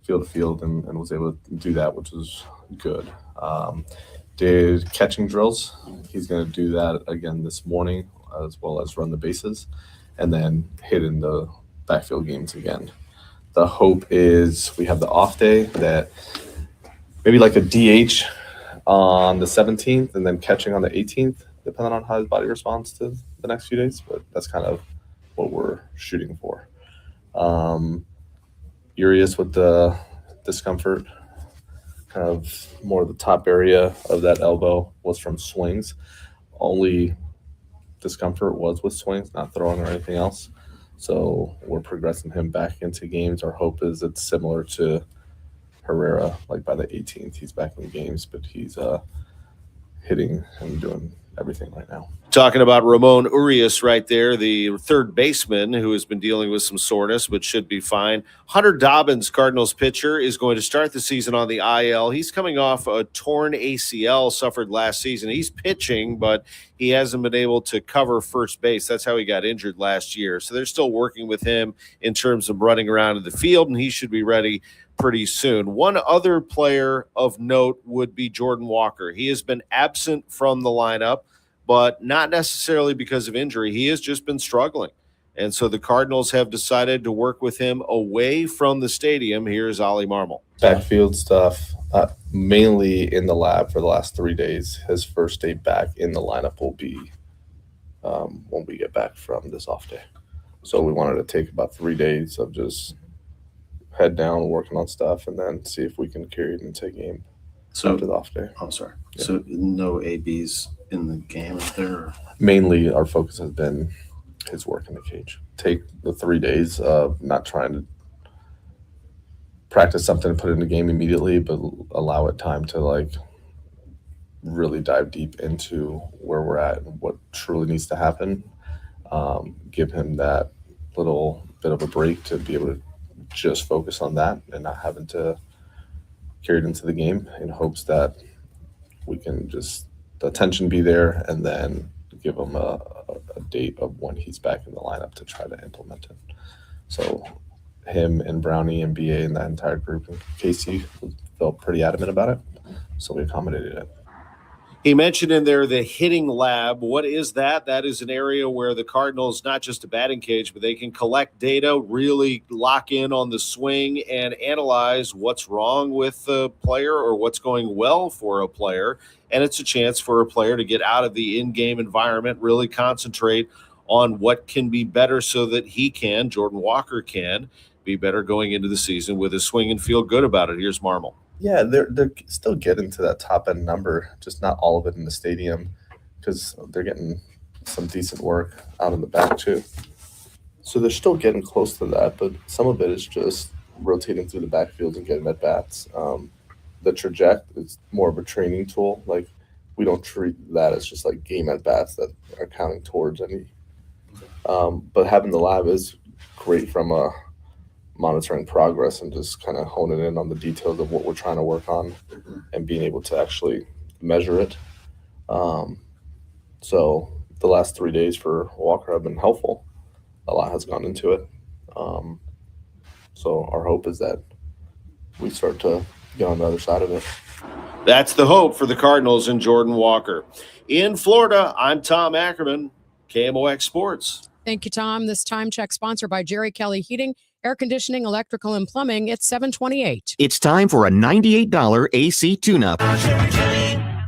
field to field and was able to do that, which was good. Did catching drills. He's going to do that again this morning, as well as run the bases, and then hit in the backfield games again. The hope is we have the off day, that maybe like a DH on the 17th and then catching on the 18th, depending on how his body responds to the next few days. But that's kind of what we're shooting for. Urias with the discomfort, kind of more of the top area of that elbow was from swings. Only discomfort was with swings, not throwing or anything else. So we're progressing him back into games. Our hope is it's similar to Herrera, like by the 18th, he's back in games, but he's hitting and doing everything right now. Talking about Ramon Urias right there, the third baseman who has been dealing with some soreness but should be fine. Hunter Dobbins, Cardinals pitcher, is going to start the season on the IL. He's coming off a torn ACL suffered last season. He's pitching, but he hasn't been able to cover first base. That's how he got injured last year. So they're still working with him in terms of running around in the field, and he should be ready pretty soon. One other player of note would be Jordan Walker. He has been absent from the lineup, but not necessarily because of injury. He has just been struggling. And so the Cardinals have decided to work with him away from the stadium. Here's Ali Marmol. Backfield stuff, mainly in the lab for the last 3 days. His first day back in the lineup will be when we get back from this off day. So we wanted to take about 3 days of just head down, working on stuff, and then see if we can carry it into a game after the off day. Oh, sorry. Yeah. So no ABs in the game, is there? Mainly our focus has been his work in the cage. Take the 3 days of not trying to practice something and put it in the game immediately, but allow it time to like really dive deep into where we're at and what truly needs to happen. Give him that little bit of a break to be able to just focus on that and not having to carry it into the game, in hopes that we can just the attention be there and then give him a date of when he's back in the lineup to try to implement it. So him and Brownie and BA and that entire group and Casey felt pretty adamant about it, so we accommodated it. He mentioned in there the hitting lab. What is that? That is an area where the Cardinals, not just a batting cage, but they can collect data, really lock in on the swing and analyze what's wrong with the player or what's going well for a player. And it's a chance for a player to get out of the in-game environment, really concentrate on what can be better so that he can, Jordan Walker can, be better going into the season with his swing and feel good about it. Here's Marmol. Yeah, they're still getting to that top end number, just not all of it in the stadium, because they're getting some decent work out in the back too. So they're still getting close to that, but some of it is just rotating through the backfield and getting at bats. The traject is more of a training tool. Like, we don't treat that as just like game at bats that are counting towards any. But having the lab is great from a monitoring progress and just kind of honing in on the details of what we're trying to work on and being able to actually measure it. So the last 3 days for Walker have been helpful. A lot has gone into it. So our hope is that we start to get on the other side of it. That's the hope for the Cardinals and Jordan Walker. In Florida, I'm Tom Ackerman, KMOX Sports. Thank you, Tom. This time check sponsored by Jerry Kelly Heating, Air Conditioning, Electrical, and Plumbing. It's 728. It's time for a $98 AC tune-up.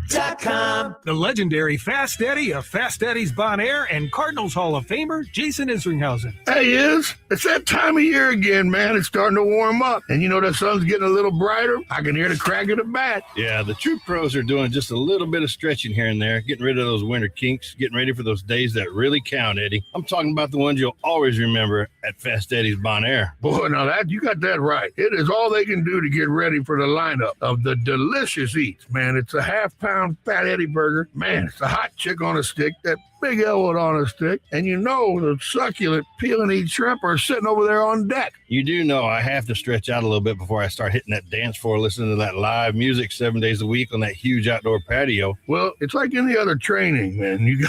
BonAir.com. The legendary Fast Eddie of Fast Eddie's Bon Air and Cardinals Hall of Famer Jason Isringhausen. Hey, it's that time of year again, man. It's starting to warm up. And you know the sun's getting a little brighter. I can hear the crack of the bat. Yeah, the true pros are doing just a little bit of stretching here and there, getting rid of those winter kinks, getting ready for those days that really count, Eddie. I'm talking about the ones you'll always remember at Fast Eddie's Bon Air. Boy, now that you got that right. It is all they can do to get ready for the lineup of the delicious eats, man. It's a half-pound Fat Eddie burger. Man, it's a hot chick on a stick, that big elwood on a stick, and you know the succulent peel and eat shrimp are sitting over there on deck. You do know I have to stretch out a little bit before I start hitting that dance floor, listening to that live music 7 days a week on that huge outdoor patio. Well, it's like any other training, man. You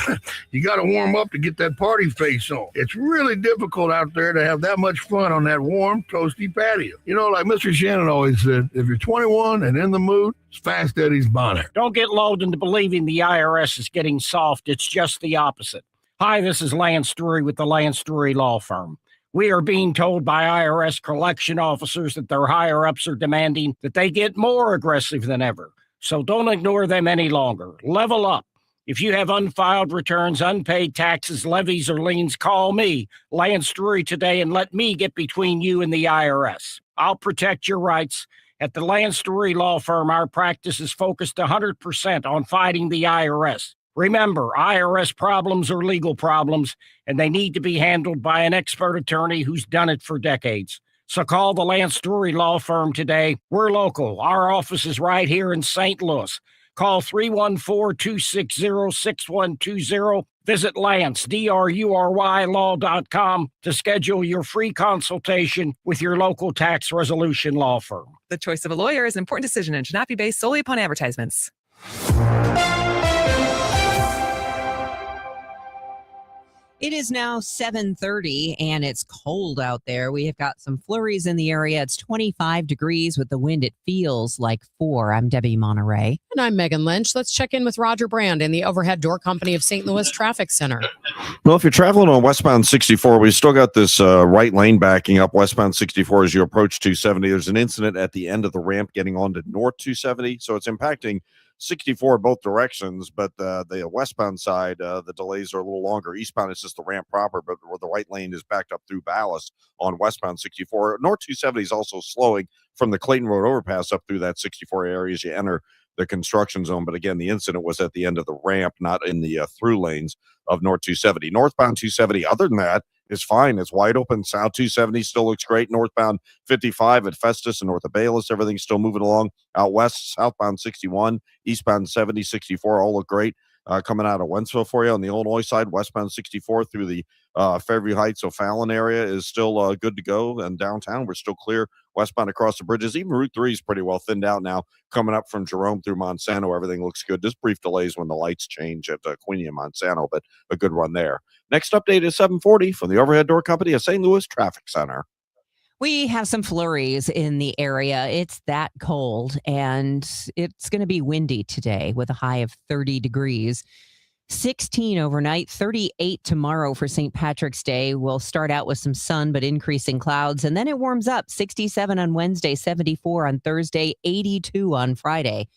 got to warm up to get that party face on. It's really difficult out there to have that much fun on that warm, toasty patio. You know, like Mr. Shannon always said, if you're 21 and in the mood, it's Fast Eddie's Bon Air. Don't get lulled into believing the IRS is getting soft. It's just the opposite. Hi, this is Lance Drury with the Lance Drury Law Firm. We are being told by IRS collection officers that their higher-ups are demanding that they get more aggressive than ever. So don't ignore them any longer. Level up. If you have unfiled returns, unpaid taxes, levies, or liens, call me, Lance Drury, today and let me get between you and the IRS. I'll protect your rights. At the Lance Drury Law Firm, our practice is focused 100% on fighting the IRS. Remember, IRS problems are legal problems, and they need to be handled by an expert attorney who's done it for decades. So call the Lance Drury Law Firm today. We're local. Our office is right here in St. Louis. Call 314-260-6120. Visit Lance, DRURY law.com to schedule your free consultation with your local tax resolution law firm. The choice of a lawyer is an important decision and should not be based solely upon advertisements. It is now 7:30 and it's cold out there. We have got some flurries in the area. It's 25 degrees with the wind. It feels like 4. I'm Debbie Monterrey. And I'm Megan Lynch. Let's check in with Roger Brand in the Overhead Door Company of St. Louis Traffic Center. Well, if you're traveling on westbound 64, we still got this right lane backing up westbound 64 as you approach 270. There's an incident at the end of the ramp getting onto North 270, so it's impacting 64 both directions, but the westbound side, the delays are a little longer. Eastbound is just the ramp proper, but the right lane is backed up through ballast on westbound 64. North 270 is also slowing from the Clayton Road overpass up through that 64 area as you enter the construction zone. But again, the incident was at the end of the ramp, not in the through lanes of North 270. Northbound 270, other than that, is fine. It's wide open. South 270 still looks great. Northbound 55 at Festus and north of Bayless, everything's still moving along. Out west, southbound 61, eastbound 70, 64, all look great. Coming out of Wentzville for you on the Illinois side, westbound 64 through the Fairview Heights, O'Fallon area is still good to go. And downtown, we're still clear. Westbound across the bridges. Even Route 3 is pretty well thinned out now. Coming up from Jerome through Monsanto, everything looks good. Just brief delays when the lights change at Queenie and Monsanto, but a good run there. Next update is 7:40 from the Overhead Door Company of St. Louis Traffic Center. We have some flurries in the area. It's that cold, and it's going to be windy today with a high of 30 degrees. 16 overnight, 38 tomorrow for St. Patrick's Day. We'll start out with some sun, but increasing clouds, and then it warms up. 67 on Wednesday, 74 on Thursday, 82 on Friday.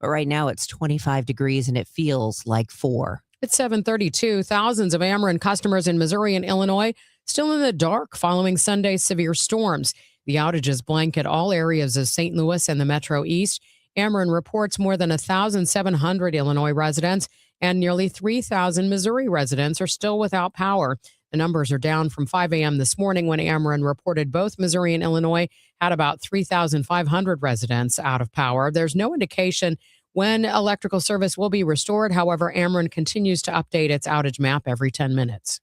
But right now it's 25 degrees, and it feels like 4. It's 7:32. Thousands of Ackerman customers in Missouri and Illinois still in the dark following Sunday's severe storms. The outages blanket all areas of St. Louis and the Metro East. Ackerman reports more than 1,700 Illinois residents and nearly 3,000 Missouri residents are still without power. The numbers are down from 5 a.m. this morning when Ackerman reported both Missouri and Illinois had about 3,500 residents out of power. There's no indication when electrical service will be restored. However, Ackerman continues to update its outage map every 10 minutes.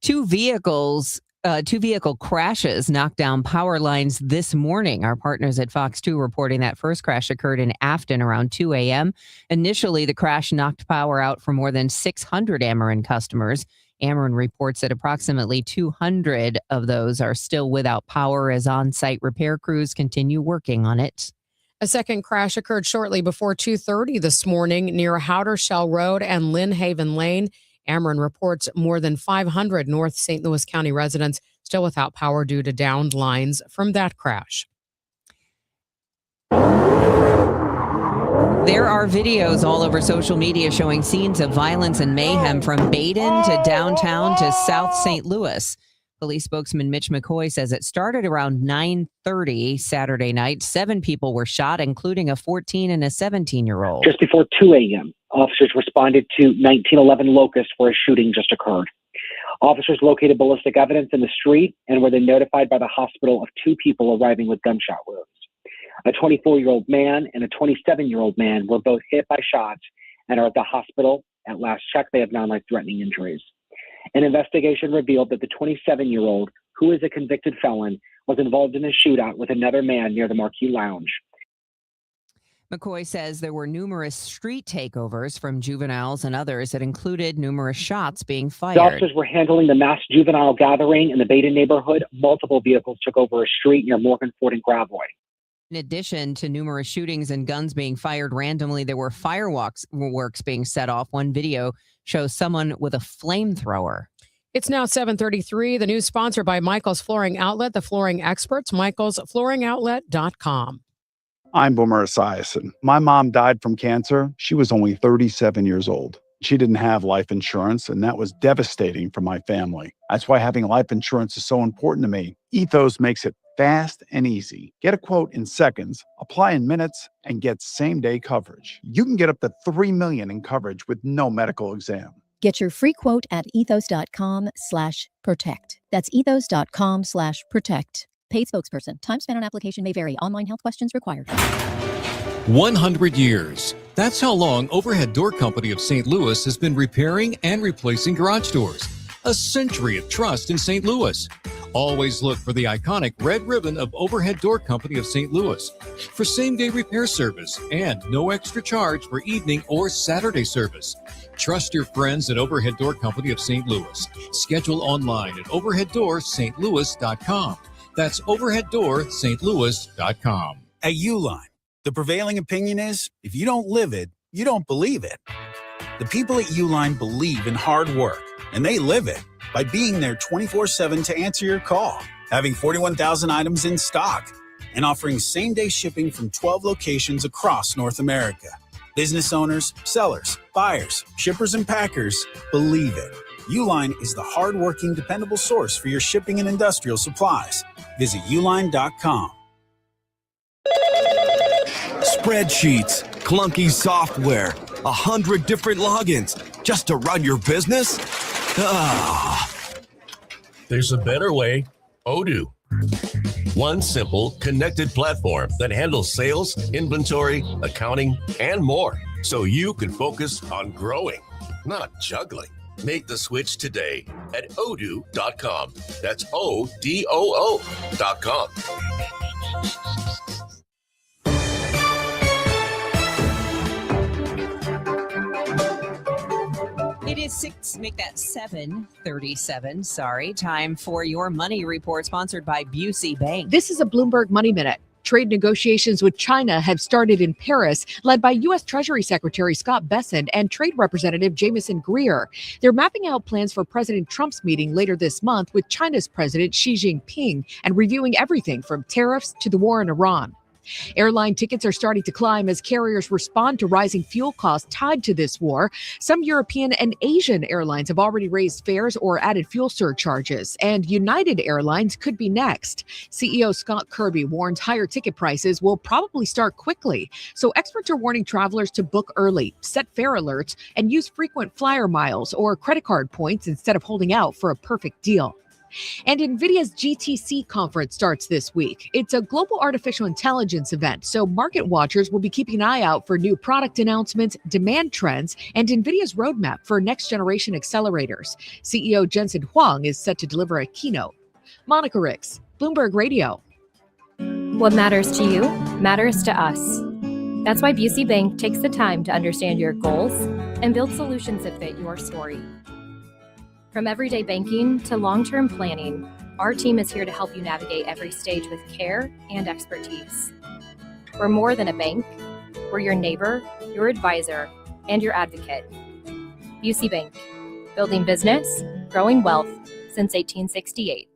Two vehicle crashes knocked down power lines this morning. Our partners at Fox 2 reporting that first crash occurred in Afton around 2 a.m. Initially, the crash knocked power out for more than 600 Ackerman customers. Ackerman reports that approximately 200 of those are still without power as on-site repair crews continue working on it. A second crash occurred shortly before 2:30 this morning near Howdershell Road and Lynn Haven Lane. Ackerman reports more than 500 North St. Louis County residents still without power due to downed lines from that crash. There are videos all over social media showing scenes of violence and mayhem from Baden to downtown to South St. Louis. Police spokesman Mitch McCoy says it started around 9:30 Saturday night. 7 people were shot, including a 14 and a 17-year-old. Just before 2 a.m., officers responded to 1911 Locust where a shooting just occurred. Officers located ballistic evidence in the street and were then notified by the hospital of 2 people arriving with gunshot wounds. A 24-year-old man and a 27-year-old man were both hit by shots and are at the hospital. At last check, they have non-life-threatening injuries. An investigation revealed that the 27-year-old, who is a convicted felon, was involved in a shootout with another man near the Marquee Lounge. McCoy says there were numerous street takeovers from juveniles and others that included numerous shots being fired. The officers were handling the mass juvenile gathering in the Baden neighborhood. Multiple vehicles took over a street near Morgan Ford and Gravois. In addition to numerous shootings and guns being fired randomly, there were fireworks being set off. One video shows someone with a flamethrower. It's now 7:33. The news sponsored by Michael's Flooring Outlet, the flooring experts, michaelsflooringoutlet.com. I'm Boomer Esiason. My mom died from cancer. She was only 37 years old. She didn't have life insurance, and that was devastating for my family. That's why having life insurance is so important to me. Ethos makes it fast and easy. Get a quote in seconds, apply in minutes, and get same-day coverage. You can get up to $3 million in coverage with no medical exam. Get your free quote at ethos.com/protect. That's ethos.com/protect. Paid spokesperson. Time spent on application may vary. Online health questions required. 100 years. That's how long Overhead Door Company of St. Louis has been repairing and replacing garage doors. A century of trust in St. Louis. Always look for the iconic red ribbon of Overhead Door Company of St. Louis for same-day repair service and no extra charge for evening or Saturday service. Trust your friends at Overhead Door Company of St. Louis. Schedule online at overheaddoorsstlouis.com. That's overheaddoorsstlouis.com. At Uline, the prevailing opinion is, if you don't live it, you don't believe it. The people at Uline believe in hard work, and they live it by being there 24/7 to answer your call, having 41,000 items in stock, and offering same-day shipping from 12 locations across North America. Business owners, sellers, buyers, shippers, and packers believe it. Uline is the hard-working, dependable source for your shipping and industrial supplies. Visit uline.com. Spreadsheets, clunky software, 100 different logins just to run your business? Ah. There's a better way. Odoo. One simple, connected platform that handles sales, inventory, accounting, and more, so you can focus on growing, not juggling. Make the switch today at odoo.com. That's ODOO.com. It is 7:37. Sorry. Time for your money report, sponsored by Busey Bank. This is a Bloomberg Money Minute. Trade negotiations with China have started in Paris, led by U.S. Treasury Secretary Scott Bessent and Trade Representative Jamieson Greer. They're mapping out plans for President Trump's meeting later this month with China's President Xi Jinping and reviewing everything from tariffs to the war in Iran. Airline tickets are starting to climb as carriers respond to rising fuel costs tied to this war. Some European and Asian airlines have already raised fares or added fuel surcharges, and United Airlines could be next. CEO Scott Kirby warns higher ticket prices will probably start quickly, so experts are warning travelers to book early, set fare alerts, and use frequent flyer miles or credit card points instead of holding out for a perfect deal. And NVIDIA's GTC conference starts this week. It's a global artificial intelligence event, so market watchers will be keeping an eye out for new product announcements, demand trends, and NVIDIA's roadmap for next-generation accelerators. CEO Jensen Huang is set to deliver a keynote. Monica Ricks, Bloomberg Radio. What matters to you matters to us. That's why Busey Bank takes the time to understand your goals and build solutions that fit your story. From everyday banking to long-term planning, our team is here to help you navigate every stage with care and expertise. We're more than a bank. We're your neighbor, your advisor, and your advocate. Busey Bank, building business, growing wealth since 1868.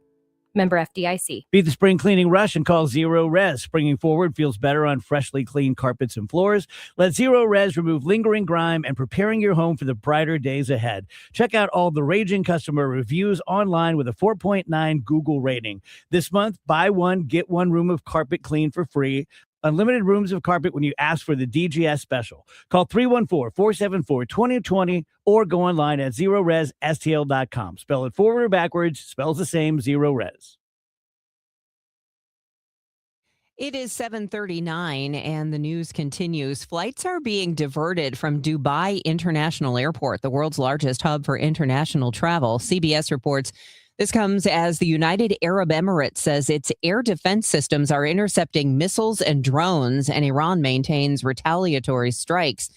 Member FDIC. Beat the spring cleaning rush and call Zero Res. Springing forward feels better on freshly cleaned carpets and floors. Let Zero Res remove lingering grime and preparing your home for the brighter days ahead. Check out all the raging customer reviews online with a 4.9 Google rating. This month, buy one, get one room of carpet clean for free. Unlimited rooms of carpet when you ask for the DGS special. Call 314-474-2020 or go online at ZeroResSTL.com. Spell it forward or backwards. Spells the same, Zero Res. It is 7:39 and the news continues. Flights are being diverted from Dubai International Airport, the world's largest hub for international travel. CBS reports this comes as the United Arab Emirates says its air defense systems are intercepting missiles and drones, and Iran maintains retaliatory strikes.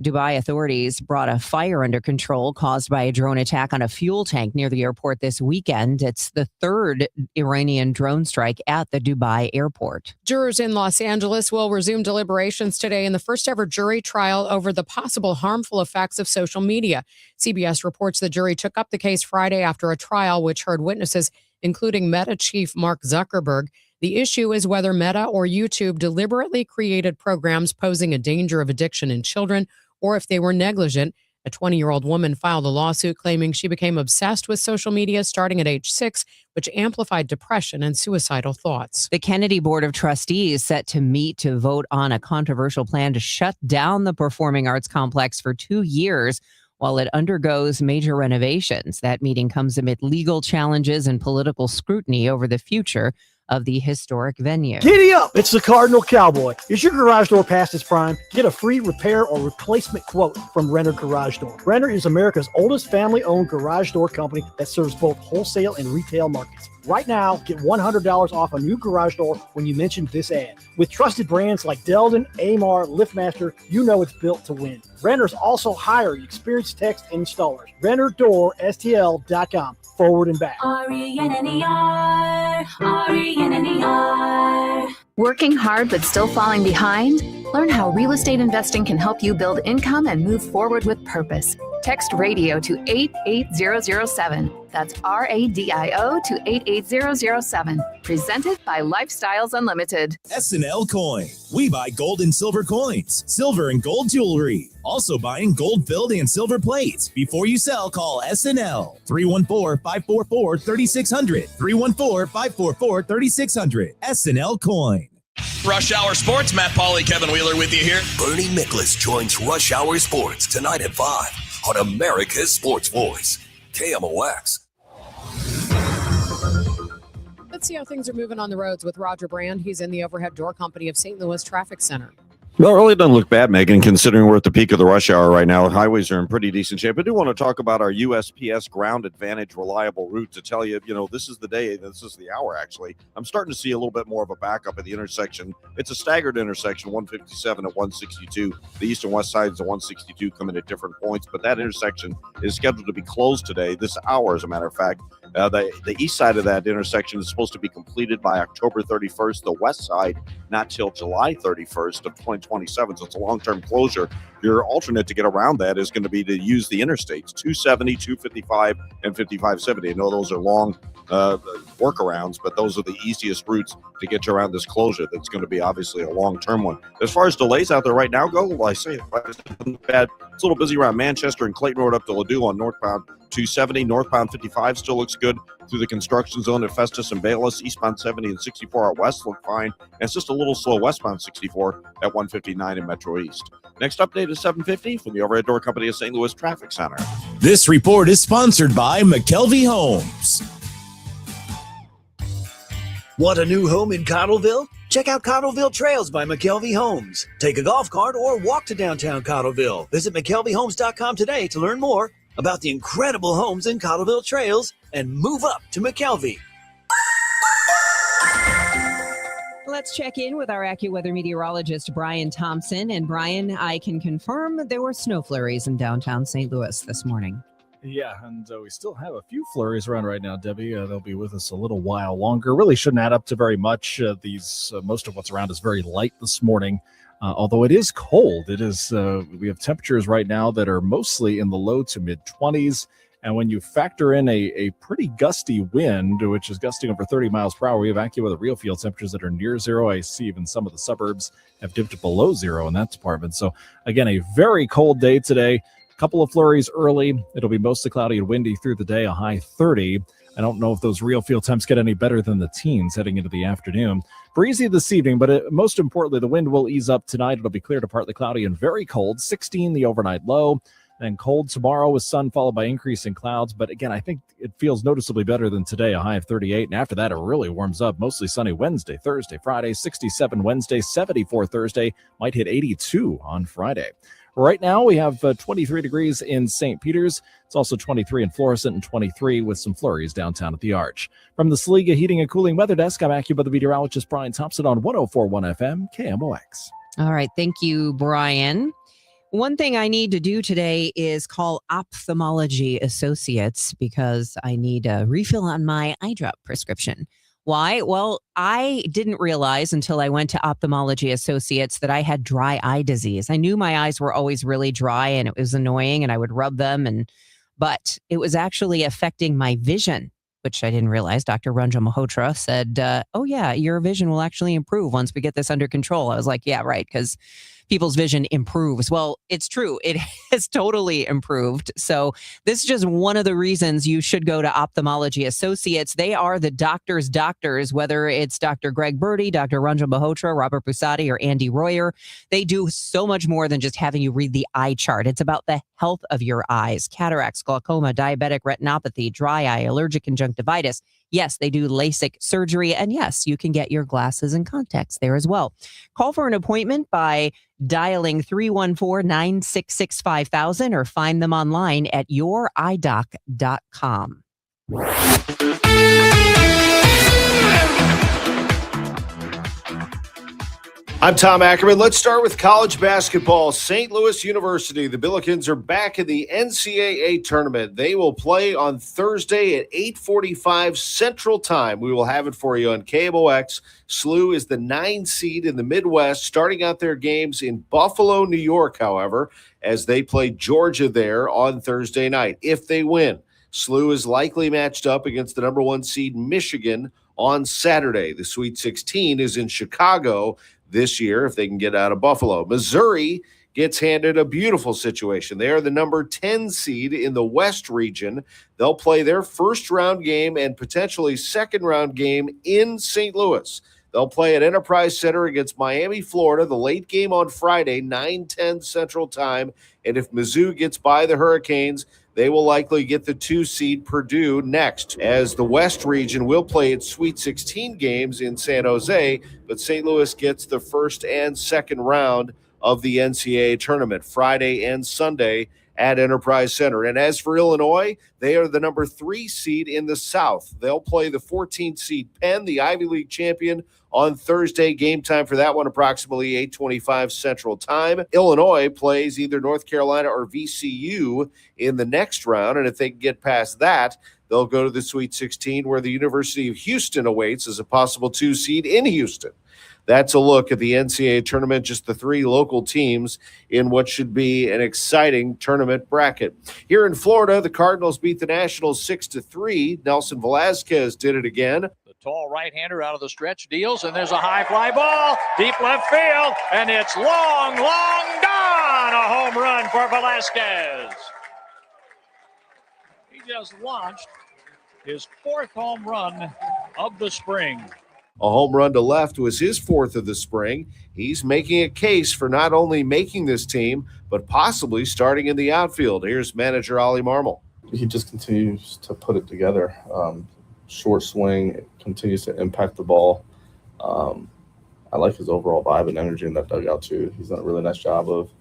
Dubai authorities brought a fire under control caused by a drone attack on a fuel tank near the airport this weekend. It's the third Iranian drone strike at the Dubai airport. Jurors in Los Angeles will resume deliberations today in the first ever jury trial over the possible harmful effects of social media. CBS reports the jury took up the case Friday after a trial which heard witnesses, including Meta chief Mark Zuckerberg. The issue is whether Meta or YouTube deliberately created programs posing a danger of addiction in children, or if they were negligent. A 20-year-old woman filed a lawsuit claiming she became obsessed with social media starting at age 6, which amplified depression and suicidal thoughts. The Kennedy Board of Trustees set to meet to vote on a controversial plan to shut down the Performing Arts Complex for 2 years while it undergoes major renovations. That meeting comes amid legal challenges and political scrutiny over the future of the historic venue. Giddy up! It's the Cardinal Cowboy. Is your garage door past its prime? Get a free repair or replacement quote from Renner Garage Door. Renner is America's oldest family-owned garage door company that serves both wholesale and retail markets. Right now, get $100 off a new garage door when you mention this ad. With trusted brands like Delden, Amar, LiftMaster, you know it's built to win. Renner's also hiring experienced techs and installers. RennerDoorSTL.com. Forward and back. RENNER, RENNER. Working hard but still falling behind? Learn how real estate investing can help you build income and move forward with purpose. Text radio to 88007. That's RADIO to 88007. Presented by Lifestyles Unlimited. SNL Coin. We buy gold and silver coins, silver and gold jewelry. Also buying gold-filled and silver plates. Before you sell, call SNL. 314-544-3600. 314-544-3600. SNL Coin. Rush Hour Sports, Matt Pauley, Kevin Wheeler with you here. Bernie Miklasz joins Rush Hour Sports tonight at 5 on America's Sports Voice, KMOX. Let's see how things are moving on the roads with Roger Brand. He's in the overhead door company of St. Louis Traffic Center. Well, it really doesn't look bad, Megan, considering we're at the peak of the rush hour right now. Highways are in pretty decent shape. I do want to talk about our USPS Ground Advantage reliable route to tell you, this is the day, this is the hour, actually. I'm starting to see a little bit more of a backup at the intersection. It's a staggered intersection, 157 at 162. The east and west sides of 162 come in at different points, but that intersection is scheduled to be closed today, this hour, as a matter of fact. The east side of that intersection is supposed to be completed by October 31st. The west side, not till July 31st of 2027. So it's a long-term closure. Your alternate to get around that is going to be to use the interstates, 270, 255, and 5570. I know those are long workarounds, but those are the easiest routes to get you around this closure. That's going to be obviously a long-term one. As far as delays out there right now go, well, I say it's bad. It's a little busy around Manchester and Clayton Road up to Ladue on northbound 270. Northbound 55 still looks good through the construction zone at Festus and Bayless. Eastbound 70 and 64 out west look fine. And it's just a little slow westbound 64 at 159 in Metro East. Next update is 7:50 from the overhead door company of St. Louis Traffic Center. This report is sponsored by McKelvey Homes. Want a new home in Cottleville? Check out Cottleville Trails by McKelvey Homes. Take a golf cart or walk to downtown Cottleville. Visit McKelveyHomes.com today to learn more about the incredible homes in Cottleville Trails and move up to McKelvey. Let's check in with our AccuWeather meteorologist, Brian Thompson. And Brian, I can confirm there were snow flurries in downtown St. Louis this morning. Yeah, and we still have a few flurries around right now, Debbie. They'll be with us a little while longer. Really shouldn't add up to very much. Most of what's around is very light this morning, although it is cold. It is. We have temperatures right now that are mostly in the low to mid 20s, And when you factor in a pretty gusty wind, which is gusting over 30 miles per hour, we have AccuWeather real field temperatures that are near zero. I see even some of the suburbs have dipped below zero in that department. So again, a very cold day today. A couple of flurries early. It'll be mostly cloudy and windy through the day, a high 30. I don't know if those real field temps get any better than the teens heading into the afternoon. Breezy this evening, but most importantly, the wind will ease up tonight. It'll be clear to partly cloudy and very cold, 16 the overnight low. Then cold tomorrow with sun followed by increasing clouds. But again, I think it feels noticeably better than today, a high of 38. And after that, it really warms up. Mostly sunny Wednesday, Thursday, Friday, 67 Wednesday, 74 Thursday, might hit 82 on Friday. Right now, we have 23 degrees in St. Peters. It's also 23 in Florissant and 23 with some flurries downtown at the Arch. From the Saliga Heating and Cooling Weather Desk, I'm AccuWeather meteorologist Brian Thompson on 104.1 FM KMOX. All right. Thank you, Brian. One thing I need to do today is call Ophthalmology Associates because I need a refill on my eye drop prescription. Why? Well, I didn't realize until I went to Ophthalmology Associates that I had dry eye disease. I knew my eyes were always really dry and it was annoying and I would rub them, but it was actually affecting my vision, which I didn't realize. Dr. Ranjan Malhotra said, oh yeah, your vision will actually improve once we get this under control. I was like, yeah, right, because people's vision improves. Well, it's true. It has totally improved. So this is just one of the reasons you should go to Ophthalmology Associates. They are the doctors, whether it's Dr. Greg Birdie, Dr. Ranjan Malhotra, Robert Busati, or Andy Royer. They do so much more than just having you read the eye chart. It's about the health of your eyes: cataracts, glaucoma, diabetic retinopathy, dry eye, allergic conjunctivitis. Yes, they do LASIK surgery. And yes, you can get your glasses and contacts there as well. Call for an appointment by dialing 314-966-5000 or find them online at youridoc.com. I'm Tom Ackerman. Let's start with college basketball. St. Louis University, the Billikens are back in the NCAA tournament. They will play on Thursday at 8:45 Central Time. We will have it for you on KMOX. SLU is the 9 seed in the Midwest, starting out their games in Buffalo, New York, however, as they play Georgia there on Thursday night. If they win, SLU is likely matched up against the number 1 seed Michigan on Saturday. The Sweet 16 is in Chicago this year if they can get out of Buffalo. Missouri gets handed a beautiful situation. They are the number 10 seed in the West region. They'll play their first round game and potentially second round game in St. Louis. They'll play at Enterprise Center against Miami, Florida, the late game on Friday, 9:10 Central Time. And if Mizzou gets by the Hurricanes, they will likely get the 2 seed Purdue next, as the West region will play its Sweet 16 games in San Jose, but St. Louis gets the first and second round of the NCAA tournament Friday and Sunday at Enterprise Center. And as for Illinois, they are the number 3 seed in the South. They'll play the 14th seed Penn, the Ivy League champion, on Thursday. Game time for that one, approximately 8:25 Central Time. Illinois plays either North Carolina or VCU in the next round, and if they can get past that, they'll go to the Sweet 16, where the University of Houston awaits as a possible 2 seed in Houston. That's a look at the NCAA tournament, just the 3 local teams in what should be an exciting tournament bracket. Here in Florida, the Cardinals beat the Nationals 6-3. Nelson Velazquez did it again. The tall right-hander out of the stretch deals, and there's a high fly ball, deep left field, and it's long gone. A home run for Velazquez. He just launched his 4th home run of the spring. A home run to left was his 4th of the spring. He's making a case for not only making this team, but possibly starting in the outfield. Here's manager Ollie Marmol. He just continues to put it together. Short swing, continues to impact the ball. I like his overall vibe and energy in that dugout too. He's done a really nice job of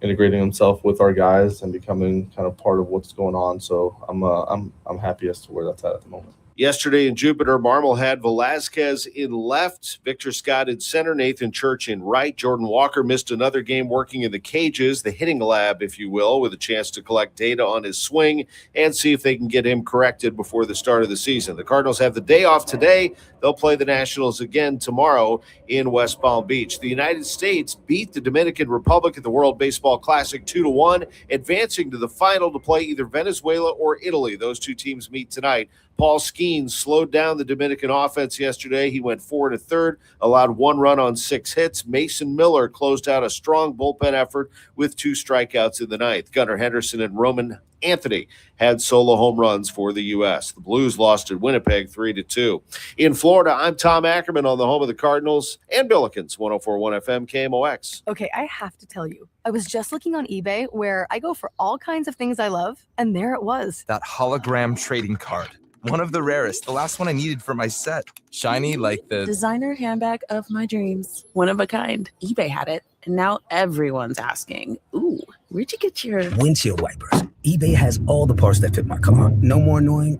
integrating himself with our guys and becoming kind of part of what's going on. So I'm happy as to where that's at the moment. Yesterday in Jupiter, Marmol had Velasquez in left, Victor Scott in center, Nathan Church in right. Jordan Walker missed another game working in the cages, the hitting lab, if you will, with a chance to collect data on his swing and see if they can get him corrected before the start of the season. The Cardinals have the day off today. They'll play the Nationals again tomorrow in West Palm Beach. The United States beat the Dominican Republic at the World Baseball Classic 2-1, advancing to the final to play either Venezuela or Italy. Those two teams meet tonight. Paul Skeens slowed down the Dominican offense yesterday. He went 4 1/3, allowed 1 run on 6 hits. Mason Miller closed out a strong bullpen effort with 2 strikeouts in the ninth. Gunnar Henderson and Roman Anthony had solo home runs for the U.S. The Blues lost at Winnipeg 3-2. In Florida, I'm Tom Ackerman on the home of the Cardinals and Billikens, 104.1 FM KMOX. Okay, I have to tell you, I was just looking on eBay where I go for all kinds of things I love, and there it was. That hologram trading card. One of the rarest. The last one I needed for my set. Shiny like the designer handbag of my dreams. One of a kind. eBay had it, and now everyone's asking, ooh, where'd you get your windshield wipers? eBay has all the parts that fit my car. No more annoying.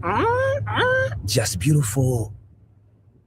Just beautiful.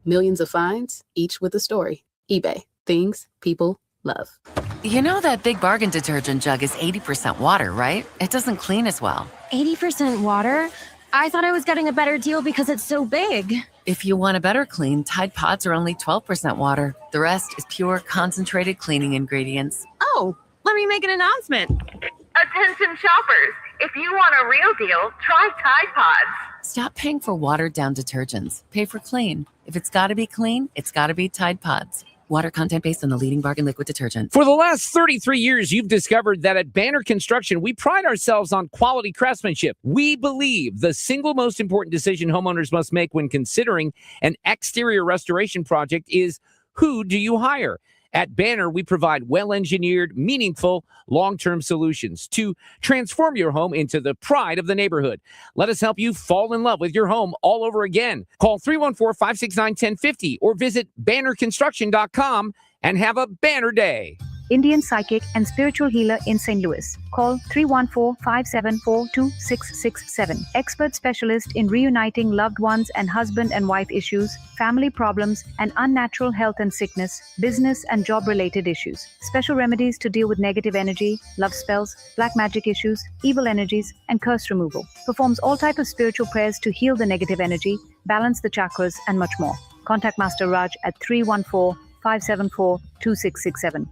Millions of finds, each with a story. eBay. Things people love. You know that Big Bargain detergent jug is 80% water, right? It doesn't clean as well. 80% water? I thought I was getting a better deal because it's so big. If you want a better clean, Tide Pods are only 12% water. The rest is pure, concentrated cleaning ingredients. Oh, let me make an announcement. Attention shoppers, if you want a real deal, try Tide Pods. Stop paying for watered-down detergents. Pay for clean. If it's got to be clean, it's got to be Tide Pods. Water content based on the leading bargain liquid detergent. For the last 33 years, you've discovered that at Banner Construction, we pride ourselves on quality craftsmanship. We believe the single most important decision homeowners must make when considering an exterior restoration project is, who do you hire? At Banner, we provide well-engineered, meaningful, long-term solutions to transform your home into the pride of the neighborhood. Let us help you fall in love with your home all over again. Call 314-569-1050 or visit bannerconstruction.com and have a banner day. Indian psychic and spiritual healer in St. Louis. Call 314-574-2667. Expert specialist in reuniting loved ones and husband and wife issues, family problems, and unnatural health and sickness, business and job-related issues. Special remedies to deal with negative energy, love spells, black magic issues, evil energies, and curse removal. Performs all types of spiritual prayers to heal the negative energy, balance the chakras, and much more. Contact Master Raj at 314-574-2667.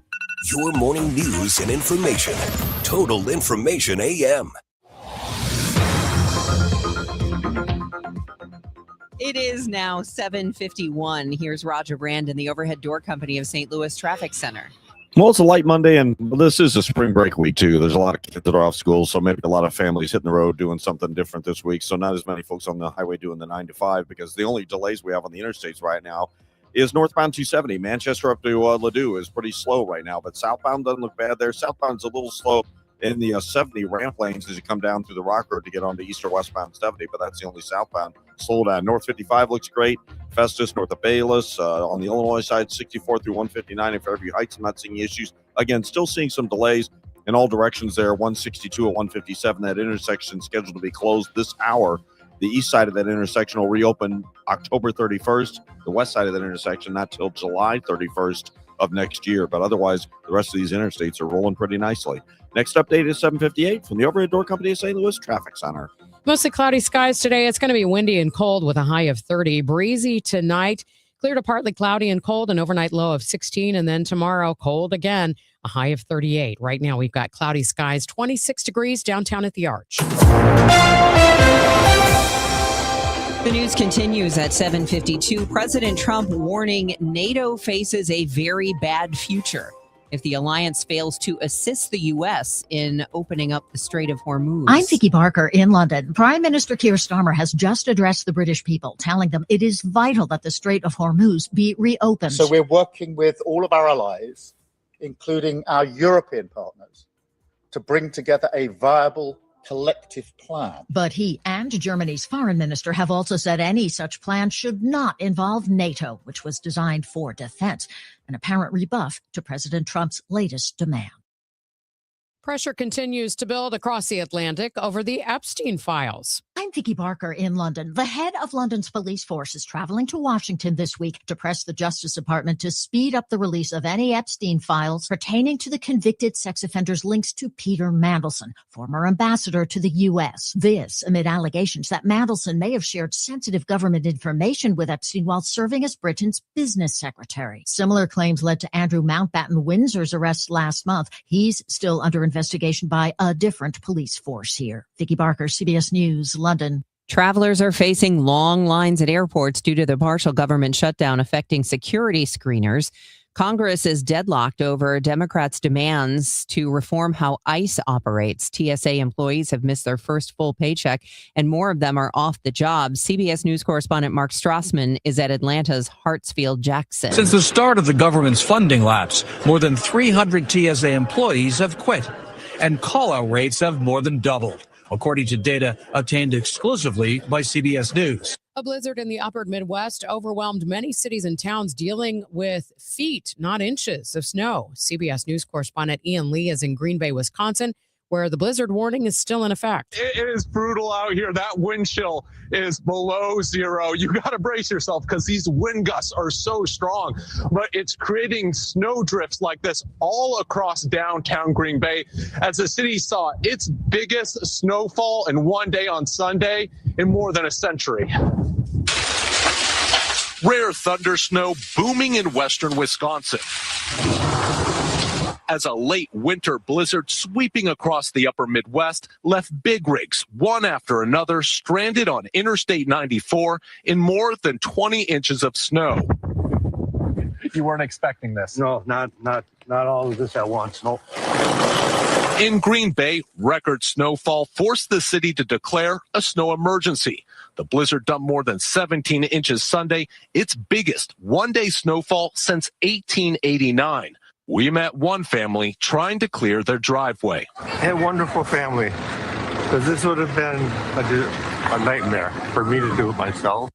Your morning news and information. Total Information AM. It is now 7:51. Here's Roger Brandon, the Overhead Door Company of St. Louis Traffic Center. Well, it's a light Monday, and this is a spring break week, too. There's a lot of kids that are off school, so maybe a lot of families hitting the road doing something different this week. So not as many folks on the highway doing the 9 to 5, because the only delays we have on the interstates right now is northbound 270. Manchester up to Ladue is pretty slow right now, but southbound doesn't look bad there. Southbound's a little slow in the 70 ramp lanes as you come down through the Rock Road to get onto east or westbound 70, but that's the only southbound slow down. North 55 looks great. Festus, north of Bayless. On the Illinois side, 64 through 159 in Fairview Heights. I'm not seeing issues. Again, still seeing some delays in all directions there. 162 at 157. That intersection scheduled to be closed this hour. The east side of that intersection will reopen October 31st. The west side of that intersection not till July 31st of next year. But otherwise, the rest of these interstates are rolling pretty nicely. Next update is 7:58 from the Overhead Door Company of St. Louis Traffic Center. Mostly cloudy skies today. It's going to be windy and cold with a high of 30. Breezy tonight. Clear to partly cloudy and cold, an overnight low of 16. And then tomorrow, cold again, a high of 38. Right now, we've got cloudy skies, 26 degrees downtown at the Arch. The news continues at 7:52. President Trump warning NATO faces a very bad future if the alliance fails to assist the U.S. in opening up the Strait of Hormuz. I'm Vicky Barker in London. Prime Minister Keir Starmer has just addressed the British people, telling them it is vital that the Strait of Hormuz be reopened. So we're working with all of our allies, including our European partners, to bring together a viable collective plan. But he and Germany's foreign minister have also said any such plan should not involve NATO, which was designed for defense, an apparent rebuff to President Trump's latest demand. Pressure continues to build across the Atlantic over the Epstein files. I'm Vicky Barker in London. The head of London's police force is traveling to Washington this week to press the Justice Department to speed up the release of any Epstein files pertaining to the convicted sex offender's links to Peter Mandelson, former ambassador to the U.S. This amid allegations that Mandelson may have shared sensitive government information with Epstein while serving as Britain's business secretary. Similar claims led to Andrew Mountbatten Windsor's arrest last month. He's still under investigation by a different police force here. Vicky Barker, CBS News, London. Travelers are facing long lines at airports due to the partial government shutdown affecting security screeners. Congress is deadlocked over Democrats' demands to reform how ICE operates. TSA employees have missed their first full paycheck, and more of them are off the job. CBS News correspondent Mark Strassman is at Atlanta's Hartsfield-Jackson. Since the start of the government's funding lapse, more than 300 TSA employees have quit, and call-out rates have more than doubled, according to data obtained exclusively by CBS News. A blizzard in the upper Midwest overwhelmed many cities and towns, dealing with feet, not inches, of snow. CBS News correspondent Ian Lee is in Green Bay, Wisconsin, where the blizzard warning is still in effect. It is brutal out here. That wind chill is below zero. You got to brace yourself because these wind gusts are so strong, but it's creating snow drifts like this all across downtown Green Bay as the city saw its biggest snowfall in one day on Sunday in more than a century. Rare thunder snow booming in western Wisconsin as a late winter blizzard sweeping across the upper Midwest left big rigs, one after another, stranded on Interstate 94 in more than 20 inches of snow. You weren't expecting this? No, not all of this at once, no. In Green Bay, record snowfall forced the city to declare a snow emergency. The blizzard dumped more than 17 inches Sunday, its biggest one-day snowfall since 1889. We met one family trying to clear their driveway. A wonderful family, because this would have been a nightmare for me to do it myself.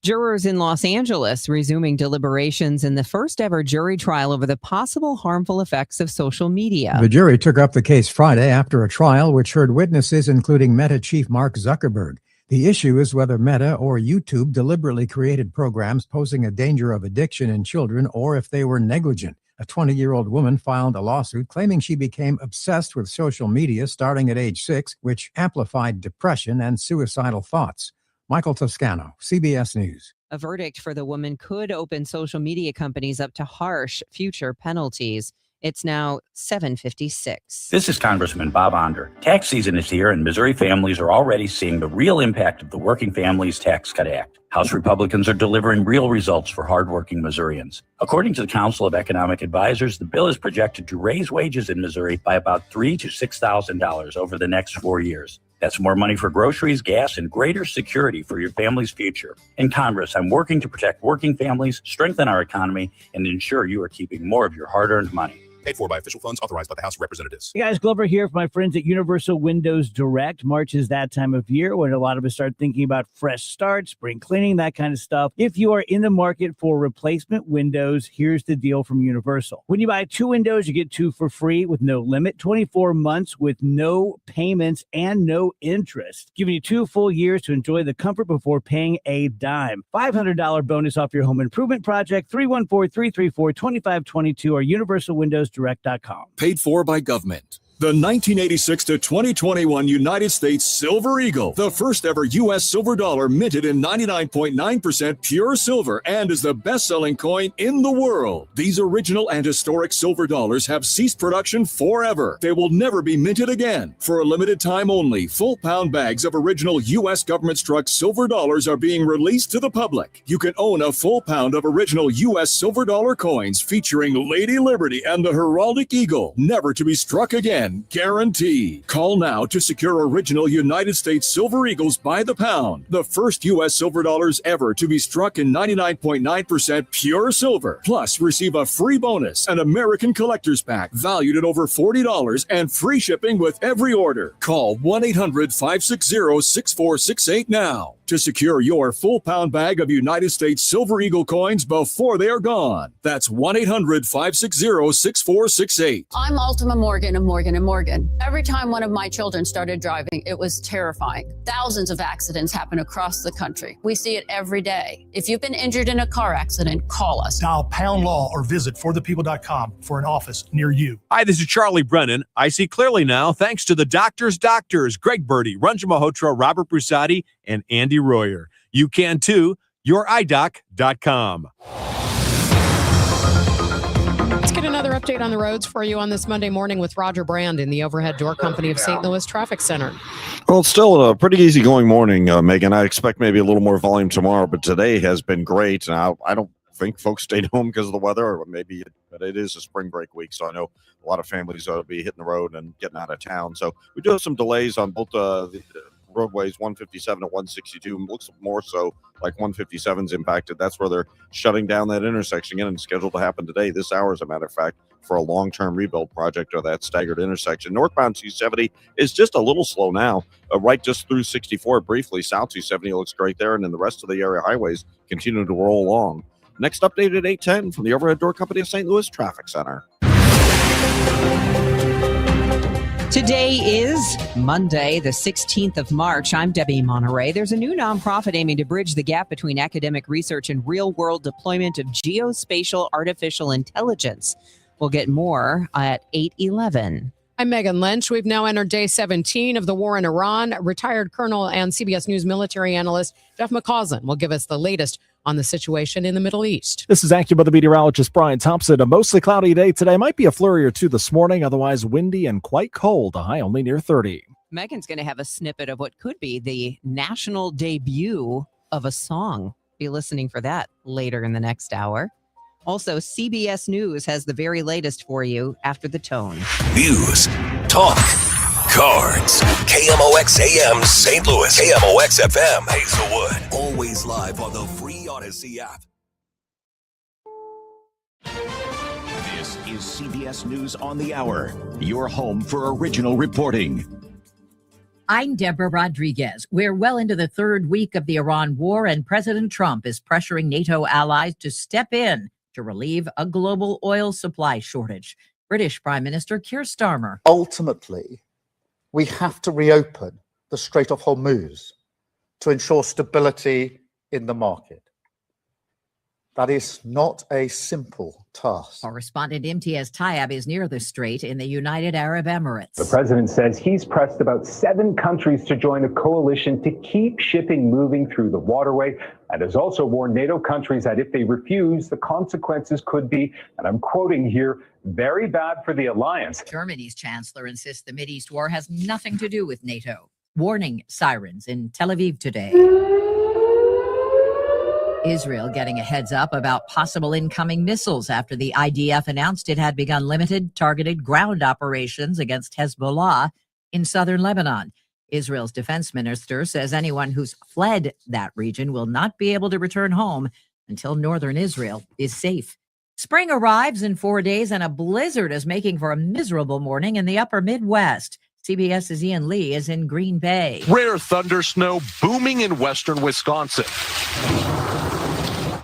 Jurors in Los Angeles resuming deliberations in the first ever jury trial over the possible harmful effects of social media. The jury took up the case Friday after a trial which heard witnesses including Meta chief Mark Zuckerberg. The issue is whether Meta or YouTube deliberately created programs posing a danger of addiction in children or if they were negligent. A 20-year-old woman filed a lawsuit claiming she became obsessed with social media starting at age 6, which amplified depression and suicidal thoughts. Michael Toscano, CBS News. A verdict for the woman could open social media companies up to harsh future penalties. It's now 7:56. This is Congressman Bob Onder. Tax season is here, and Missouri families are already seeing the real impact of the Working Families Tax Cut Act. House Republicans are delivering real results for hardworking Missourians. According to the Council of Economic Advisors, the bill is projected to raise wages in Missouri by about $3,000 to $6,000 over the next 4 years. That's more money for groceries, gas, and greater security for your family's future. In Congress, I'm working to protect working families, strengthen our economy, and ensure you are keeping more of your hard-earned money. Paid for by official funds authorized by the House of Representatives. Hey guys, Glover here for my friends at Universal Windows Direct. March is that time of year when a lot of us start thinking about fresh starts, spring cleaning, that kind of stuff. If you are in the market for replacement windows, here's the deal from Universal. When you buy 2 windows, you get 2 for free with no limit, 24 months with no payments and no interest, giving you 2 full years to enjoy the comfort before paying a dime. $500 bonus off your home improvement project, 314-334-2522 or universalwindowsdirect.com. Paid for by government. The 1986 to 2021 United States Silver Eagle, the first ever U.S. silver dollar minted in 99.9% pure silver and is the best-selling coin in the world. These original and historic silver dollars have ceased production forever. They will never be minted again. For a limited time only, full pound bags of original U.S. government-struck silver dollars are being released to the public. You can own a full pound of original U.S. silver dollar coins featuring Lady Liberty and the heraldic eagle, never to be struck again. Guarantee. Call now to secure original United States Silver Eagles by the pound. The first U.S. silver dollars ever to be struck in 99.9% pure silver. Plus, receive a free bonus, an American Collector's Pack valued at over $40 and free shipping with every order. Call 1-800-560-6468 now. to secure your full pound bag of United States Silver Eagle coins before they are gone. That's 1-800-560-6468. I'm Altima Morgan of Morgan & Morgan. Every time one of my children started driving, it was terrifying. Thousands of accidents happen across the country. We see it every day. If you've been injured in a car accident, call us. Dial pound law or visit forthepeople.com for an office near you. Hi, this is Charlie Brennan. I see clearly now thanks to the doctors, Greg Birdie, Ranjan Malhotra, Robert Brusati, and Andy Royer. You can too. YourEyeDoc.com. Let's get another update on the roads for you on this Monday morning with Roger Brand in the Overhead Door Company of St. Louis Traffic Center. Well, it's still a pretty easy going morning, Megan. I expect maybe a little more volume tomorrow, but today has been great. And I don't think folks stayed home because of the weather, or maybe but it is a spring break week, so I know a lot of families will be hitting the road and getting out of town. So we do have some delays on both the roadways, 157 and 162. Looks more so like 157's impacted. That's where they're shutting down that intersection again, and scheduled to happen today, this hour, as a matter of fact, for a long-term rebuild project of that staggered intersection. Northbound 270 is just a little slow now, right just through 64 briefly. South 270 looks great there, and then the rest of the area highways continue to roll along. Next update at 8:10 from the Overhead Door Company of St. Louis Traffic Center. Today is Monday, the 16th of March. I'm Debbie Monterrey. There's a new nonprofit aiming to bridge the gap between academic research and real-world deployment of geospatial artificial intelligence. We'll get more at 8:11. I'm Megan Lynch. We've now entered day 17 of the war in Iran. Retired Colonel and CBS News military analyst Jeff McCausland will give us the latest on the situation in the Middle East. This is AccuWeather meteorologist Brian Thompson. A mostly cloudy day today. Might be a flurry or two this morning, otherwise windy and quite cold, a high only near 30. Megan's going to have a snippet of what could be the national debut of a song. Be listening for that later in the next hour. Also, CBS News has the very latest for you after the tone. News, talk, cards. KMOX AM St. Louis. KMOX FM Hazelwood. Always live on the free Odyssey app. This is CBS News on the Hour, your home for original reporting. I'm Deborah Rodriguez. We're well into the third week of the Iran war, and President Trump is pressuring NATO allies to step in to relieve a global oil supply shortage. British Prime Minister Keir Starmer. Ultimately, we have to reopen the Strait of Hormuz to ensure stability in the market. That is not a simple task. Correspondent Imtiaz Tayeb is near the strait in the United Arab Emirates. The president says he's pressed about 7 countries to join a coalition to keep shipping moving through the waterway, and has also warned NATO countries that if they refuse, the consequences could be, and I'm quoting here, very bad for the alliance. Germany's chancellor insists the Mideast war has nothing to do with NATO. Warning sirens in Tel Aviv today. Israel getting a heads up about possible incoming missiles after the IDF announced it had begun limited targeted ground operations against Hezbollah in southern Lebanon. Israel's defense minister says anyone who's fled that region will not be able to return home until northern Israel is safe. Spring arrives in 4 days, and a blizzard is making for a miserable morning in the upper Midwest. CBS's Ian Lee is in Green Bay. Rare thunder snow booming in western Wisconsin,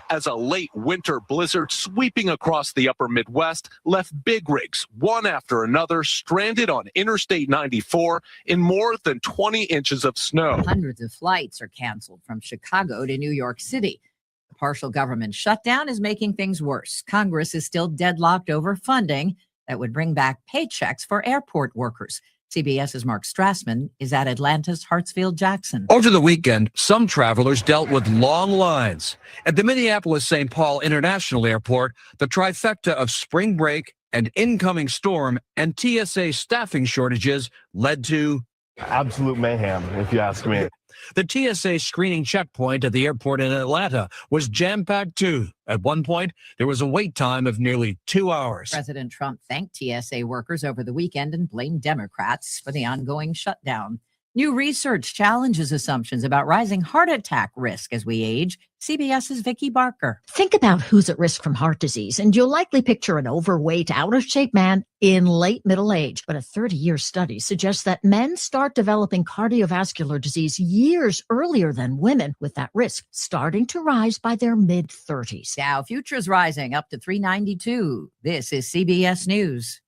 as a late winter blizzard sweeping across the upper Midwest left big rigs, one after another, stranded on Interstate 94 in more than 20 inches of snow. Hundreds of flights are canceled from Chicago to New York City. The partial government shutdown is making things worse. Congress is still deadlocked over funding that would bring back paychecks for airport workers. CBS's Mark Strassman is at Atlanta's Hartsfield-Jackson. Over the weekend, some travelers dealt with long lines. At the Minneapolis-St. Paul International Airport, the trifecta of spring break, an incoming storm, and TSA staffing shortages led to absolute mayhem, if you ask me. The TSA screening checkpoint at the airport in Atlanta was jam-packed too. At one point, there was a wait time of nearly 2 hours. President Trump thanked TSA workers over the weekend and blamed Democrats for the ongoing shutdown. New research challenges assumptions about rising heart attack risk as we age. CBS's Vicki Barker. Think about who's at risk from heart disease, and you'll likely picture an overweight, out-of-shape man in late middle age. But a 30-year study suggests that men start developing cardiovascular disease years earlier than women, with that risk starting to rise by their mid-30s. Dow futures rising up to 392. This is CBS News.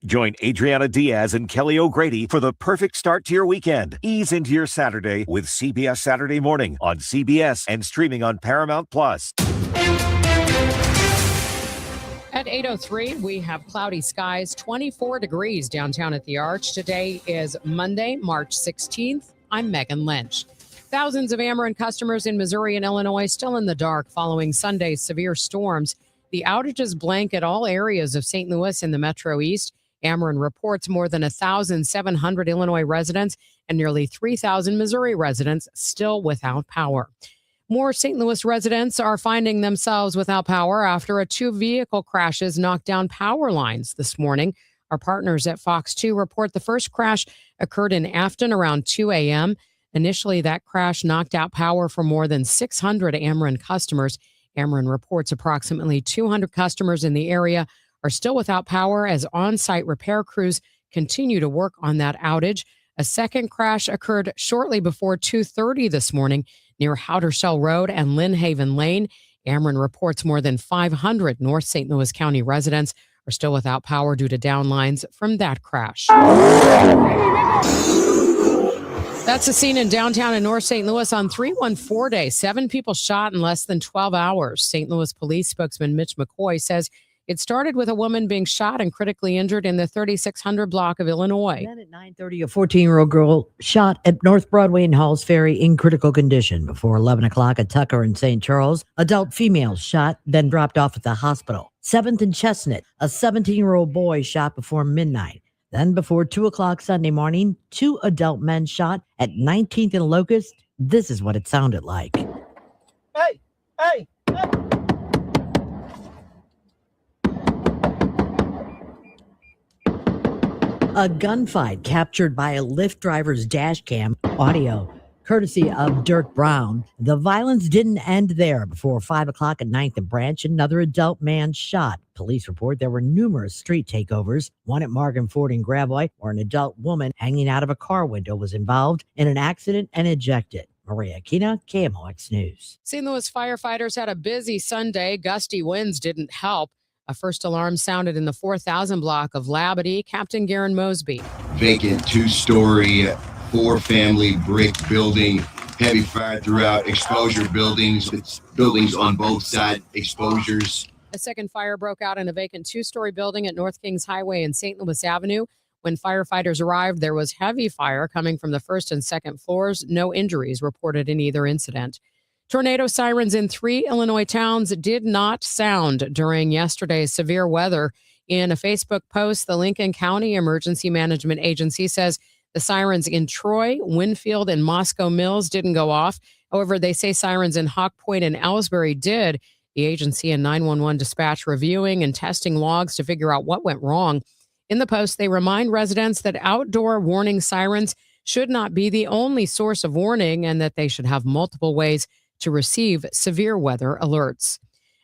Join Adriana Diaz and Kelly O'Grady for the perfect start to your weekend. Ease into your Saturday with CBS Saturday Morning on CBS and streaming on Paramount Plus. At 8:03, we have cloudy skies, 24 degrees downtown at the Arch. Today is Monday, March 16th. I'm Megan Lynch. Thousands of Ameren customers in Missouri and Illinois still in the dark following Sunday's severe storms. The outages blanket all areas of St. Louis and the Metro East. Ackerman reports more than 1,700 Illinois residents and nearly 3,000 Missouri residents still without power. More St. Louis residents are finding themselves without power after 2 vehicle crashes knocked down power lines this morning. Our partners at Fox 2 report the first crash occurred in Afton around 2 a.m. Initially, that crash knocked out power for more than 600 Ackerman customers. Ackerman reports approximately 200 customers in the area are still without power as on-site repair crews continue to work on that outage. A second crash occurred shortly before 2:30 this morning near Howdershell Road and Lynn Haven Lane. Ackerman reports more than 500 North St. Louis County residents are still without power due to downlines from that crash. That's the scene in downtown and North St. Louis on 314 Day. 7 people shot in less than 12 hours. St. Louis police spokesman Mitch McCoy says it started with a woman being shot and critically injured in the 3600 block of Illinois. Then at 9:30, a 14-year-old girl shot at North Broadway and Halls Ferry in critical condition. Before 11 o'clock at Tucker and St. Charles, adult female shot, then dropped off at the hospital. 7th and Chestnut, a 17-year-old boy shot before midnight. Then before 2 o'clock Sunday morning, 2 adult men shot at 19th and Locust. This is what it sounded like. Hey! A gunfight captured by a Lyft driver's dash cam audio, courtesy of Dirk Brown. The violence didn't end there. Before 5 o'clock at 9th and Branch, another adult man shot. Police report there were numerous street takeovers, one at Morgan Ford and Gravois, where an adult woman hanging out of a car window was involved in an accident and ejected. Maria Aquina, KMOX News. St. Louis firefighters had a busy Sunday. Gusty winds didn't help. A first alarm sounded in the 4000 block of Labadee. Captain Garen Mosby. Vacant 2-story, 4-family brick building. Heavy fire throughout. Exposure buildings. It's buildings on both sides. Exposures. A second fire broke out in a vacant 2-story building at North Kings Highway and St. Louis Avenue. When firefighters arrived, there was heavy fire coming from the first and second floors. No injuries reported in either incident. Tornado sirens in 3 Illinois towns did not sound during yesterday's severe weather. In a Facebook post, the Lincoln County Emergency Management Agency says the sirens in Troy, Winfield, and Moscow Mills didn't go off. However, they say sirens in Hawk Point and Ellsbury did. The agency and 911 dispatch reviewing and testing logs to figure out what went wrong. In the post, they remind residents that outdoor warning sirens should not be the only source of warning and that they should have multiple ways to receive severe weather alerts.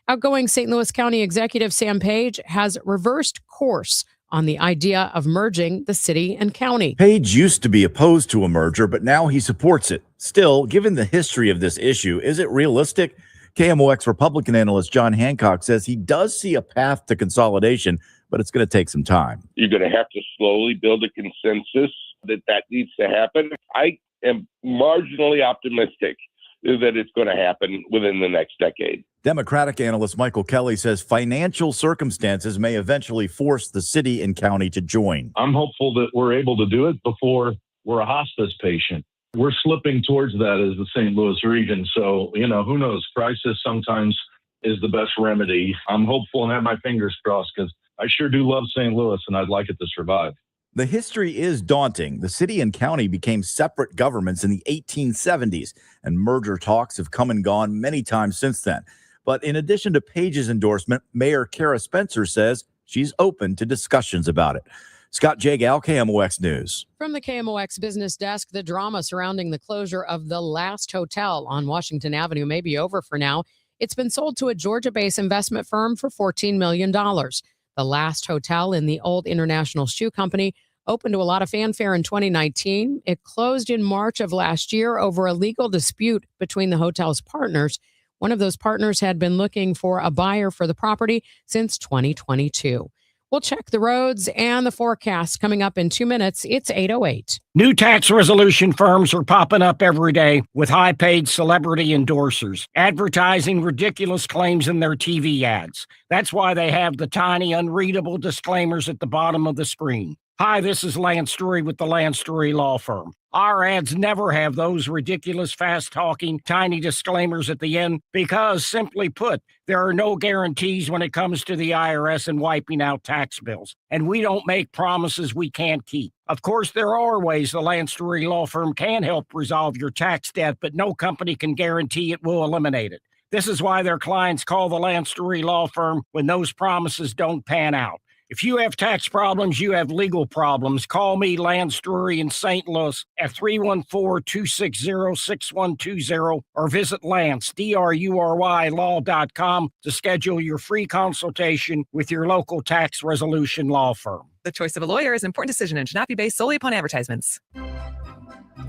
Outgoing St. Louis County Executive Sam Page has reversed course on the idea of merging the city and county. Page used to be opposed to a merger, but now he supports it. Still, given the history of this issue, is it realistic? KMOX Republican analyst John Hancock says he does see a path to consolidation, but it's going to take some time. You're going to have to slowly build a consensus that needs to happen. I am marginally optimistic that it's going to happen within the next decade. Democratic analyst Michael Kelly says financial circumstances may eventually force the city and county to join. I'm hopeful that we're able to do it before we're a hospice patient. We're slipping towards that as the St. Louis region. So, who knows? Crisis sometimes is the best remedy. I'm hopeful and have my fingers crossed because I sure do love St. Louis and I'd like it to survive. The history is daunting. The city and county became separate governments in the 1870s, and merger talks have come and gone many times since then. But in addition to Page's endorsement, Mayor Kara Spencer says she's open to discussions about it. Scott Jagal, KMOX News. From the KMOX business desk, the drama surrounding the closure of the last hotel on Washington Avenue may be over for now. It's been sold to a Georgia-based investment firm for $14 million. The last hotel in the old International Shoe Company opened to a lot of fanfare in 2019. It closed in March of last year over a legal dispute between the hotel's partners. One of those partners had been looking for a buyer for the property since 2022. We'll check the roads and the forecast coming up in 2 minutes. It's 8:08. New tax resolution firms are popping up every day with high-paid celebrity endorsers, advertising ridiculous claims in their TV ads. That's why they have the tiny, unreadable disclaimers at the bottom of the screen. Hi, this is Lance Drury with the Lance Drury Law Firm. Our ads never have those ridiculous, fast-talking, tiny disclaimers at the end because, simply put, there are no guarantees when it comes to the IRS and wiping out tax bills. And we don't make promises we can't keep. Of course, there are ways the Lance Drury Law Firm can help resolve your tax debt, but no company can guarantee it will eliminate it. This is why their clients call the Lance Drury Law Firm when those promises don't pan out. If you have tax problems, you have legal problems. Call me, Lance Drury in St. Louis at 314-260-6120 or visit Lance, D-R-U-R-Y, law.com to schedule your free consultation with your local tax resolution law firm. The choice of a lawyer is an important decision and should not be based solely upon advertisements.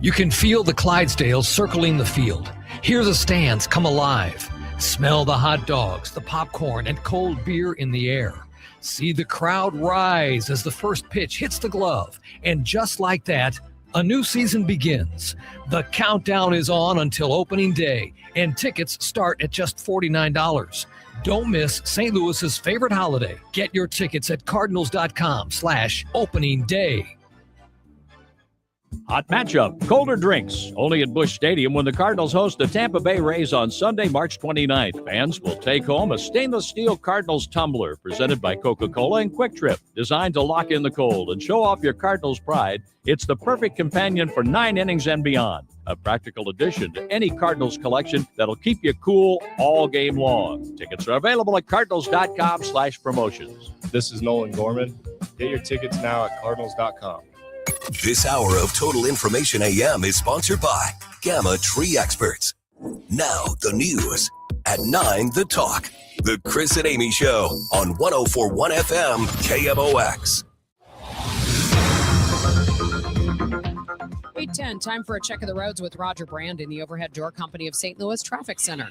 You can feel the Clydesdales circling the field. Hear the stands come alive. Smell the hot dogs, the popcorn, and cold beer in the air. See the crowd rise as the first pitch hits the glove. And just like that, a new season begins. The countdown is on until opening day, and tickets start at just $49. Don't miss St. Louis's favorite holiday. Get your tickets at cardinals.com/opening day. Hot matchup, colder drinks, only at Busch Stadium when the Cardinals host the Tampa Bay Rays on Sunday, March 29th. Fans will take home a stainless steel Cardinals tumbler presented by Coca-Cola and Quick Trip, designed to lock in the cold and show off your Cardinals pride. It's the perfect companion for 9 innings and beyond. A practical addition to any Cardinals collection that'll keep you cool all game long. Tickets are available at cardinals.com/promotions. This is Nolan Gorman. Get your tickets now at cardinals.com. This hour of Total Information AM is sponsored by Gamma Tree Experts. Now the news at 9, The Talk. The Chris and Amy Show on 104.1 FM KMOX. 8:10, time for a check of the roads with Roger Brand in the Overhead Door Company of St. Louis Traffic Center.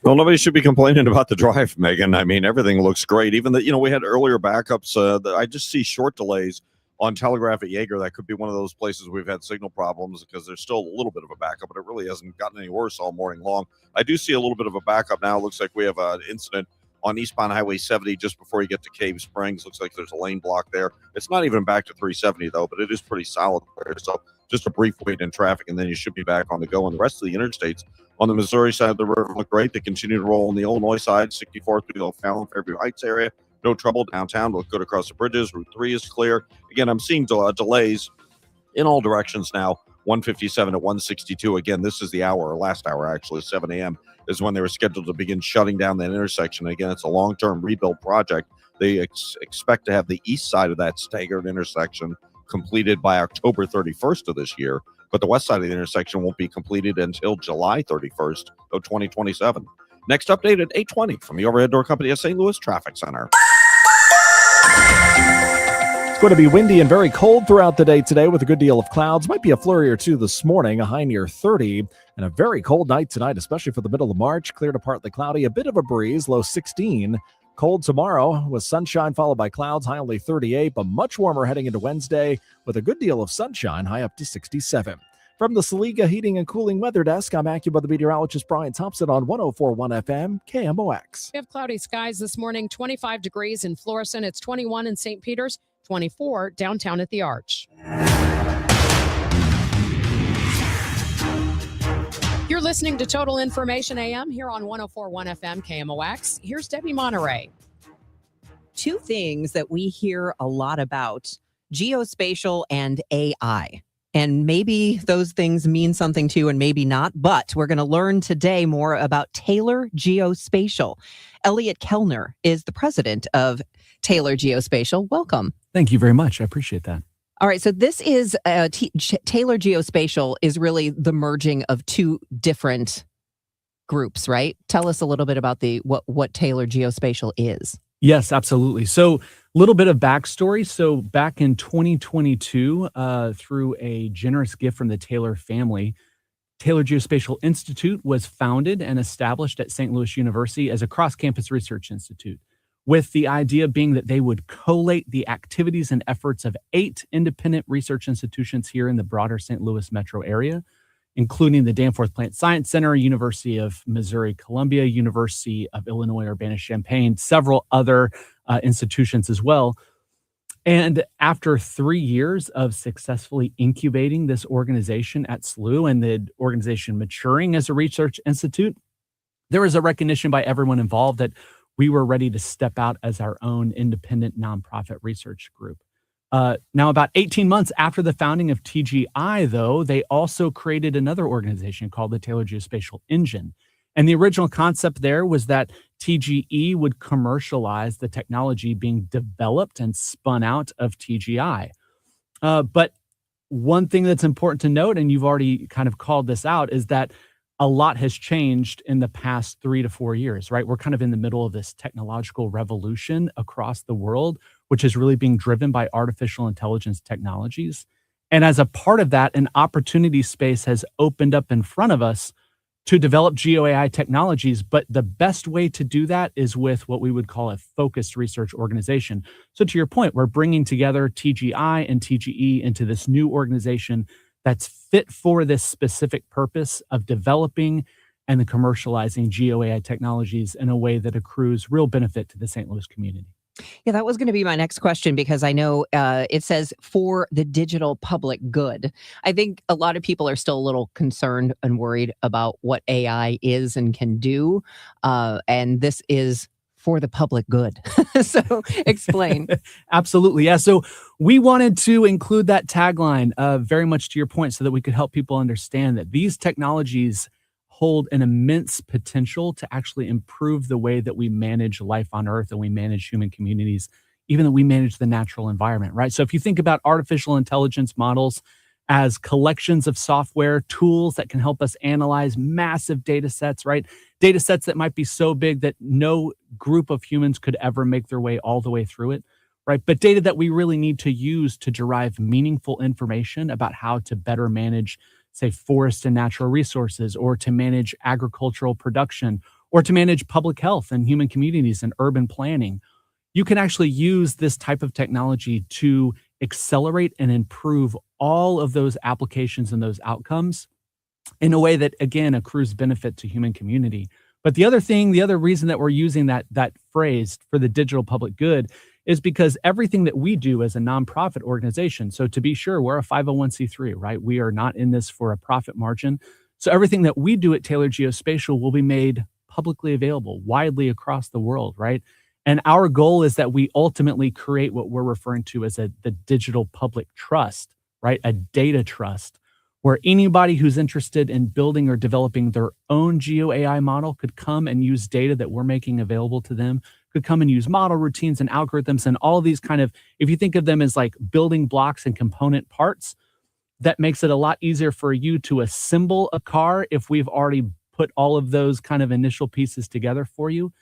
Well, nobody should be complaining about the drive, Megan. I mean, everything looks great. Even that, we had earlier backups. I just see short delays on Telegraph at Yeager. That could be one of those places we've had signal problems because there's still a little bit of a backup, but it really hasn't gotten any worse all morning long. I do see a little bit of a backup now. It looks like we have an incident on eastbound Highway 70 just before you get to Cave Springs. Looks like there's a lane block there. It's not even back to 370, though, but it is pretty solid there. So just a brief wait in traffic, and then you should be back on the go. And the rest of the interstates on the Missouri side of the river look great. They continue to roll on the Illinois side, 64 through the O'Fallon, Fairview Heights area. No trouble downtown. Look good across the bridges. Route 3 is clear. Again, I'm seeing delays in all directions now. 157 to 162. Again, this is the hour, or last hour actually, 7 a.m. is when they were scheduled to begin shutting down that intersection. Again, it's a long-term rebuild project. They expect to have the east side of that staggered intersection completed by October 31st of this year, but the west side of the intersection won't be completed until July 31st of 2027. Next update at 8:20 from the Overhead Door Company at St. Louis Traffic Center. It's going to be windy and very cold throughout the day today with a good deal of clouds. Might be a flurry or two this morning, a high near 30, and a very cold night tonight, especially for the middle of March. Clear to partly cloudy, a bit of a breeze, low 16. Cold tomorrow with sunshine followed by clouds, high only 38, but much warmer heading into Wednesday with a good deal of sunshine, high up to 67. From the Saliga Heating and Cooling Weather Desk, I'm AccuWeather meteorologist Brian Thompson on 104.1 FM KMOX. We have cloudy skies this morning, 25 degrees in Florissant. It's 21 in St. Peters, 24 downtown at the Arch. You're listening to Total Information AM here on 104.1 FM KMOX. Here's Debbie Monterrey. Two things that we hear a lot about: geospatial and AI. And maybe those things mean something to you and maybe not, but we're going to learn today more about Taylor Geospatial. Elliot Kellner is the president of Taylor Geospatial. Welcome. Thank you very much. I appreciate that. All right, so this is Taylor Geospatial is really the merging of two different groups, right? Tell us a little bit about what Taylor Geospatial is. Yes, absolutely. So a little bit of backstory. So back in 2022, through a generous gift from the Taylor family, Taylor Geospatial Institute was founded and established at St. Louis University as a cross-campus research institute, with the idea being that they would collate the activities and efforts of 8 independent research institutions here in the broader St. Louis metro area, including the Danforth Plant Science Center, University of Missouri Columbia, University of Illinois Urbana-Champaign, several other institutions as well. And after 3 years of successfully incubating this organization at SLU and the organization maturing as a research institute, there was a recognition by everyone involved that we were ready to step out as our own independent nonprofit research group. Now, about 18 months after the founding of TGI, though, they also created another organization called the Taylor Geospatial Engine. And the original concept there was that TGE would commercialize the technology being developed and spun out of TGI. But one thing that's important to note, and you've already kind of called this out, is that a lot has changed in the past 3 to 4 years, right? We're kind of in the middle of this technological revolution across the world, which is really being driven by artificial intelligence technologies. And as a part of that, an opportunity space has opened up in front of us to develop GeoAI technologies. But the best way to do that is with what we would call a focused research organization. So to your point, we're bringing together TGI and TGE into this new organization that's fit for this specific purpose of developing and commercializing GeoAI technologies in a way that accrues real benefit to the St. Louis community. Yeah, that was going to be my next question, because I know it says for the digital public good. I think a lot of people are still a little concerned and worried about what AI is and can do. And this is for the public good. So explain. Absolutely. Yeah. So we wanted to include that tagline very much to your point so that we could help people understand that these technologies hold an immense potential to actually improve the way that we manage life on Earth and we manage human communities, even that we manage the natural environment, right? So if you think about artificial intelligence models as collections of software tools that can help us analyze massive data sets, right? Data sets that might be so big that no group of humans could ever make their way all the way through it, right? But data that we really need to use to derive meaningful information about how to better manage, say, forest and natural resources, or to manage agricultural production, or to manage public health and human communities and urban planning. You can actually use this type of technology to accelerate and improve all of those applications and those outcomes in a way that, again, accrues benefit to human community. But the other reason that we're using that phrase for the digital public good is because everything that we do as a nonprofit organization, so to be sure, we're a 501c3, right? We are not in this for a profit margin. So everything that we do at Taylor Geospatial will be made publicly available widely across the world, right? And our goal is that we ultimately create what we're referring to as the digital public trust, right? A data trust, where anybody who's interested in building or developing their own GeoAI model could come and use data that we're making available to them, could come and use model routines and algorithms and all of these kind of, if you think of them as like building blocks and component parts, that makes it a lot easier for you to assemble a car if we've already put all of those kind of initial pieces together for you.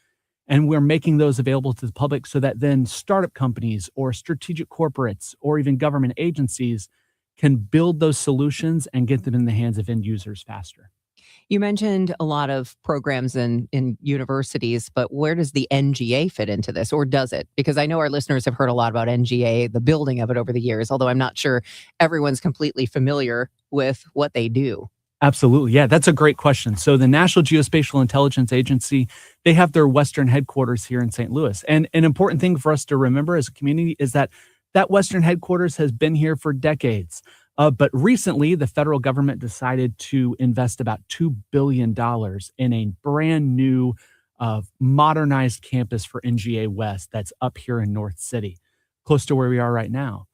And we're making those available to the public so that then startup companies or strategic corporates or even government agencies can build those solutions and get them in the hands of end users faster. You mentioned a lot of programs in universities, but where does the NGA fit into this, or does it? Because I know our listeners have heard a lot about NGA, the building of it over the years, although I'm not sure everyone's completely familiar with what they do. Absolutely. Yeah, that's a great question. So the National Geospatial Intelligence Agency, they have their Western headquarters here in St. Louis. And an important thing for us to remember as a community is that Western headquarters has been here for decades. But recently, the federal government decided to invest about $2 billion in a brand new modernized campus for NGA West that's up here in North City, close to where we are right now.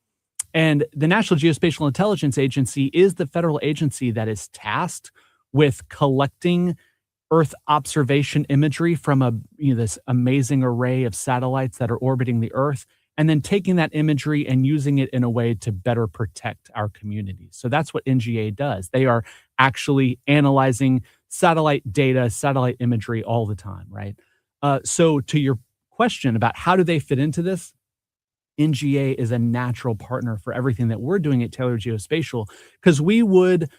And the National Geospatial Intelligence Agency is the federal agency that is tasked with collecting Earth observation imagery from this amazing array of satellites that are orbiting the Earth, and then taking that imagery and using it in a way to better protect our communities. So that's what NGA does. They are actually analyzing satellite data, satellite imagery all the time, right? So to your question about how do they fit into this, NGA is a natural partner for everything that we're doing at Taylor Geospatial, because we would,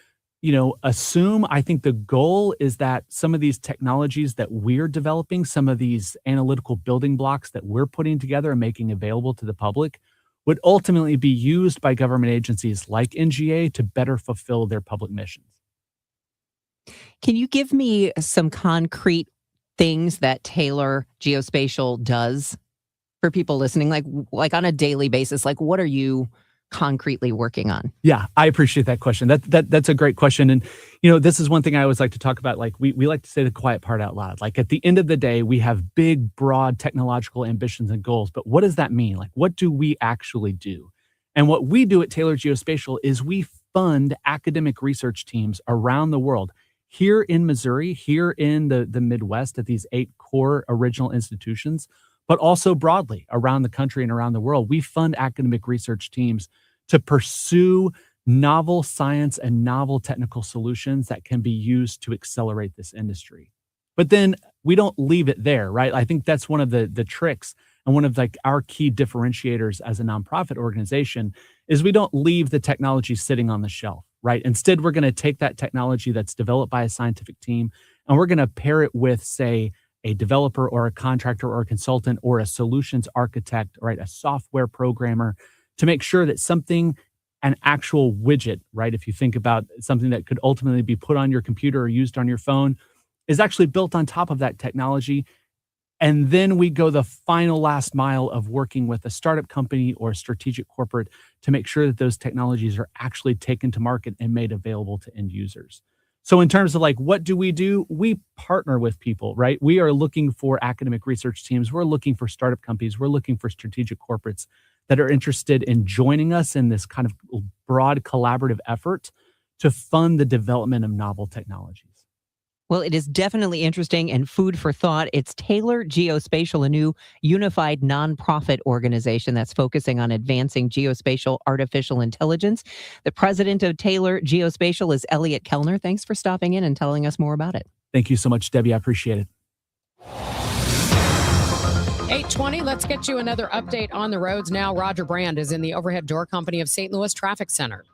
assume, I think the goal is that some of these technologies that we're developing, some of these analytical building blocks that we're putting together and making available to the public would ultimately be used by government agencies like NGA to better fulfill their public missions. Can you give me some concrete things that Taylor Geospatial does for people listening, like on a daily basis? Like, what are you concretely working on? Yeah, I appreciate that question. That's a great question. And, this is one thing I always like to talk about. Like, we like to say the quiet part out loud. Like, at the end of the day, we have big, broad technological ambitions and goals. But what does that mean? Like, what do we actually do? And what we do at Taylor Geospatial is we fund academic research teams around the world. Here in Missouri, here in the Midwest, at these 8 core original institutions, but also broadly around the country and around the world. We fund academic research teams to pursue novel science and novel technical solutions that can be used to accelerate this industry. But then we don't leave it there, right? I think that's one of the tricks and one of our key differentiators as a nonprofit organization is we don't leave the technology sitting on the shelf, right? Instead, we're going to take that technology that's developed by a scientific team and we're going to pair it with, say, a developer or a contractor or a consultant or a solutions architect, right? A software programmer to make sure that an actual widget, right? If you think about something that could ultimately be put on your computer or used on your phone, is actually built on top of that technology. And then we go the final last mile of working with a startup company or a strategic corporate to make sure that those technologies are actually taken to market and made available to end users. So in terms of what do? We partner with people, right? We are looking for academic research teams. We're looking for startup companies. We're looking for strategic corporates that are interested in joining us in this kind of broad collaborative effort to fund the development of novel technologies. Well, it is definitely interesting and food for thought. It's Taylor Geospatial, a new unified nonprofit organization that's focusing on advancing geospatial artificial intelligence. The president of Taylor Geospatial is Elliot Kellner. Thanks for stopping in and telling us more about it. Thank you so much, Debbie. I appreciate it. 8:20, let's get you another update on the roads now. Roger Brand is in the Overhead Door Company of St. Louis Traffic Center.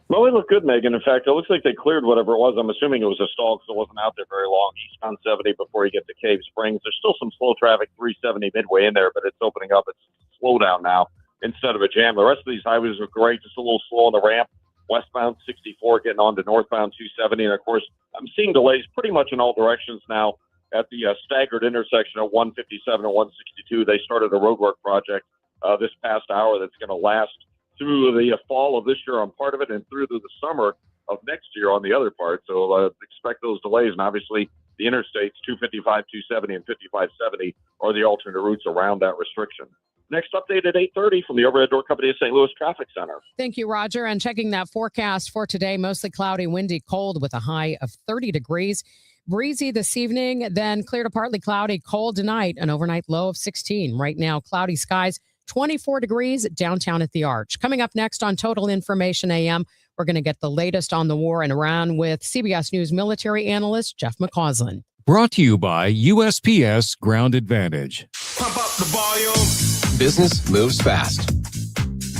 Well, it looked good, Megan. In fact, it looks like they cleared whatever it was. I'm assuming it was a stall because it wasn't out there very long. Eastbound 70 before you get to Cave Springs. There's still some slow traffic, 370 midway in there, but it's opening up. It's slow down now instead of a jam. The rest of these highways are great, just a little slow on the ramp. Westbound 64 getting on to northbound 270. And, of course, I'm seeing delays pretty much in all directions now at the staggered intersection of 157 and 162. They started a roadwork project this past hour that's going to last through the fall of this year on part of it and through to the summer of next year on the other part. So expect those delays. And obviously the interstates 255, 270, and 5570 are the alternate routes around that restriction. Next update at 8:30 from the Overhead Door Company of St. Louis Traffic Center. Thank you, Roger. And checking that forecast for today, mostly cloudy, windy, cold with a high of 30 degrees. Breezy this evening, then clear to partly cloudy, cold tonight, an overnight low of 16. Right now, cloudy skies, 24 degrees downtown at the Arch. Coming up next on Total Information AM, we're going to get the latest on the war in Iran with CBS News military analyst Jeff McCausland. Brought to you by USPS Ground Advantage. Pump up the volume. Business moves fast.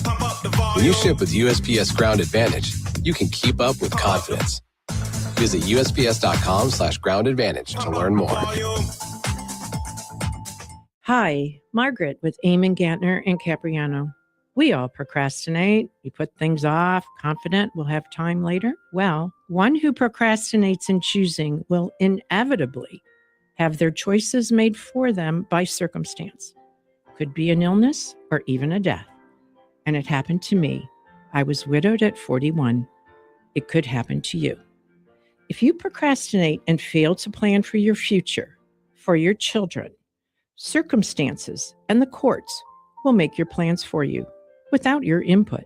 Pump up the volume. When you ship with USPS Ground Advantage, you can keep up with confidence. Visit USPS.com/Ground Advantage to learn more. Hi, Margaret with Eamon Gantner and Capriano. We all procrastinate. We put things off, confident we'll have time later. Well, one who procrastinates in choosing will inevitably have their choices made for them by circumstance. Could be an illness or even a death. And it happened to me. I was widowed at 41. It could happen to you. If you procrastinate and fail to plan for your future, for your children, circumstances and the courts will make your plans for you without your input.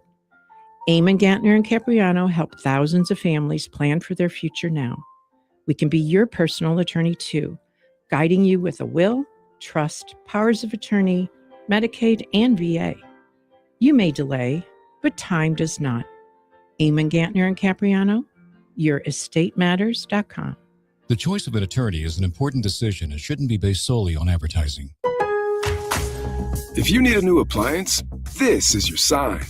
Eamon Gantner and Capriano help thousands of families plan for their future now. We can be your personal attorney too, guiding you with a will, trust, powers of attorney, Medicaid, and VA. You may delay, but time does not. Eamon Gantner and Capriano, yourestateMatters.com. The choice of an attorney is an important decision and shouldn't be based solely on advertising. If you need a new appliance, this is your sign.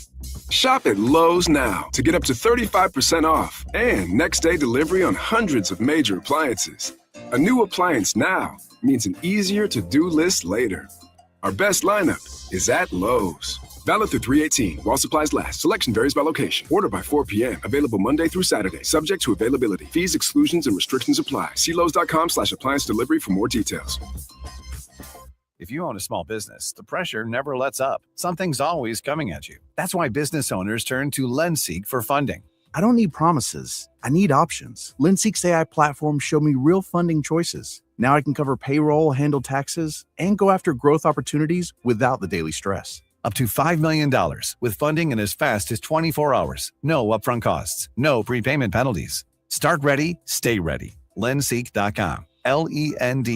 Shop at Lowe's now to get up to 35% off and next-day delivery on hundreds of major appliances. A new appliance now means an easier-to-do list later. Our best lineup is at Lowe's. Valid through 3/18 while supplies last. Selection varies by location. Order by 4 p.m. Available Monday through Saturday. Subject to availability. Fees, exclusions, and restrictions apply. See Lowe's.com/appliance delivery for more details. If you own a small business, the pressure never lets up. Something's always coming at you. That's why business owners turn to Lynch for funding. I don't need promises. I need options. Lynch's AI platform showed me real funding choices. Now I can cover payroll, handle taxes, and go after growth opportunities without the daily stress. Up to $5 million with funding in as fast as 24 hours. No upfront costs. No prepayment penalties. Start ready, stay ready. Lenseek.com. LENDSEEK.com.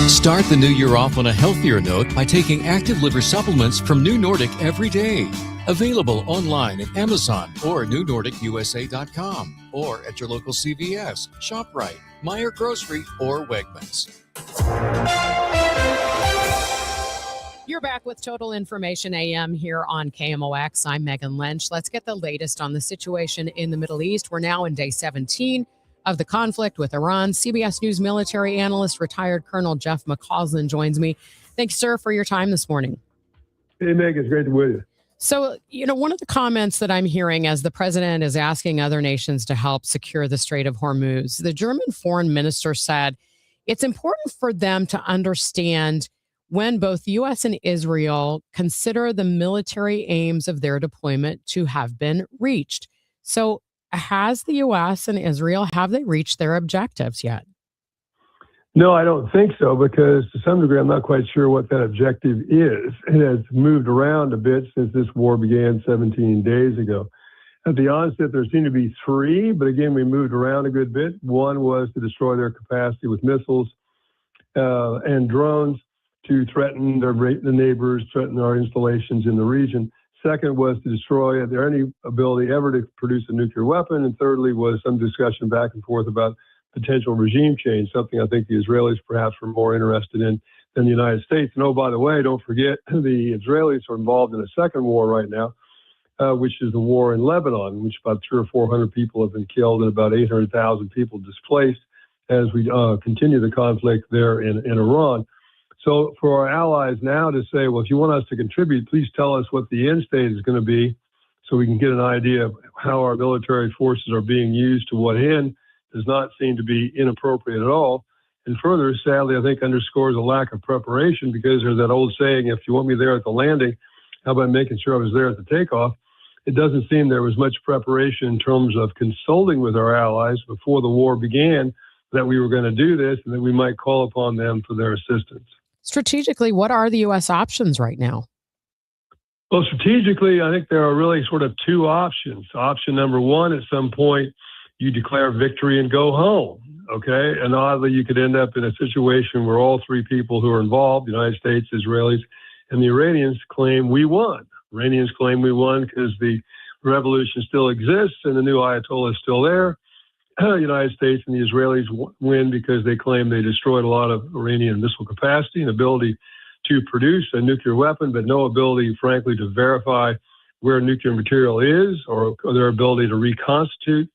Start the new year off on a healthier note by taking active liver supplements from New Nordic every day. Available online at Amazon or NewNordicUSA.com or at your local CVS, ShopRite, Meijer Grocery, or Wegmans. You're back with Total Information AM here on KMOX. I'm Megan Lynch. Let's get the latest on the situation in the Middle East. We're now in day 17 of the conflict with Iran. CBS News military analyst, retired Colonel Jeff McCausland joins me. Thanks, sir, for your time this morning. Hey, Meg, it's great to be with you. So, one of the comments that I'm hearing as the president is asking other nations to help secure the Strait of Hormuz, the German foreign minister said it's important for them to understand when both U.S. and Israel consider the military aims of their deployment to have been reached. So, has the U.S. and Israel, have they reached their objectives yet? No, I don't think so, because to some degree, I'm not quite sure what that objective is. It has moved around a bit since this war began 17 days ago. At the onset, there seemed to be three, but again, we moved around a good bit. One was to destroy their capacity with missiles and drones to threaten the neighbors, threaten our installations in the region. Second was to destroy their any ability ever to produce a nuclear weapon. And thirdly was some discussion back and forth about potential regime change, something I think the Israelis perhaps were more interested in than the United States. And oh, by the way, don't forget, the Israelis are involved in a second war right now, which is the war in Lebanon, in which about 300 or 400 people have been killed and about 800,000 people displaced as we continue the conflict there in Iran. So for our allies now to say, well, if you want us to contribute, please tell us what the end state is going to be so we can get an idea of how our military forces are being used to what end, does not seem to be inappropriate at all. And further, sadly, I think underscores a lack of preparation, because there's that old saying, if you want me there at the landing, how about making sure I was there at the takeoff? It doesn't seem there was much preparation in terms of consulting with our allies before the war began that we were going to do this and that we might call upon them for their assistance. Strategically, what are the U.S. options right now? Well, strategically, I think there are really sort of two options. Option number one, at some point, you declare victory and go home, okay? And oddly, you could end up in a situation where all three people who are involved, the United States, Israelis, and the Iranians, claim we won. Iranians claim we won because the revolution still exists and the new Ayatollah is still there. The United States and the Israelis win because they claim they destroyed a lot of Iranian missile capacity and ability to produce a nuclear weapon, but no ability, frankly, to verify where nuclear material is or their ability to reconstitute.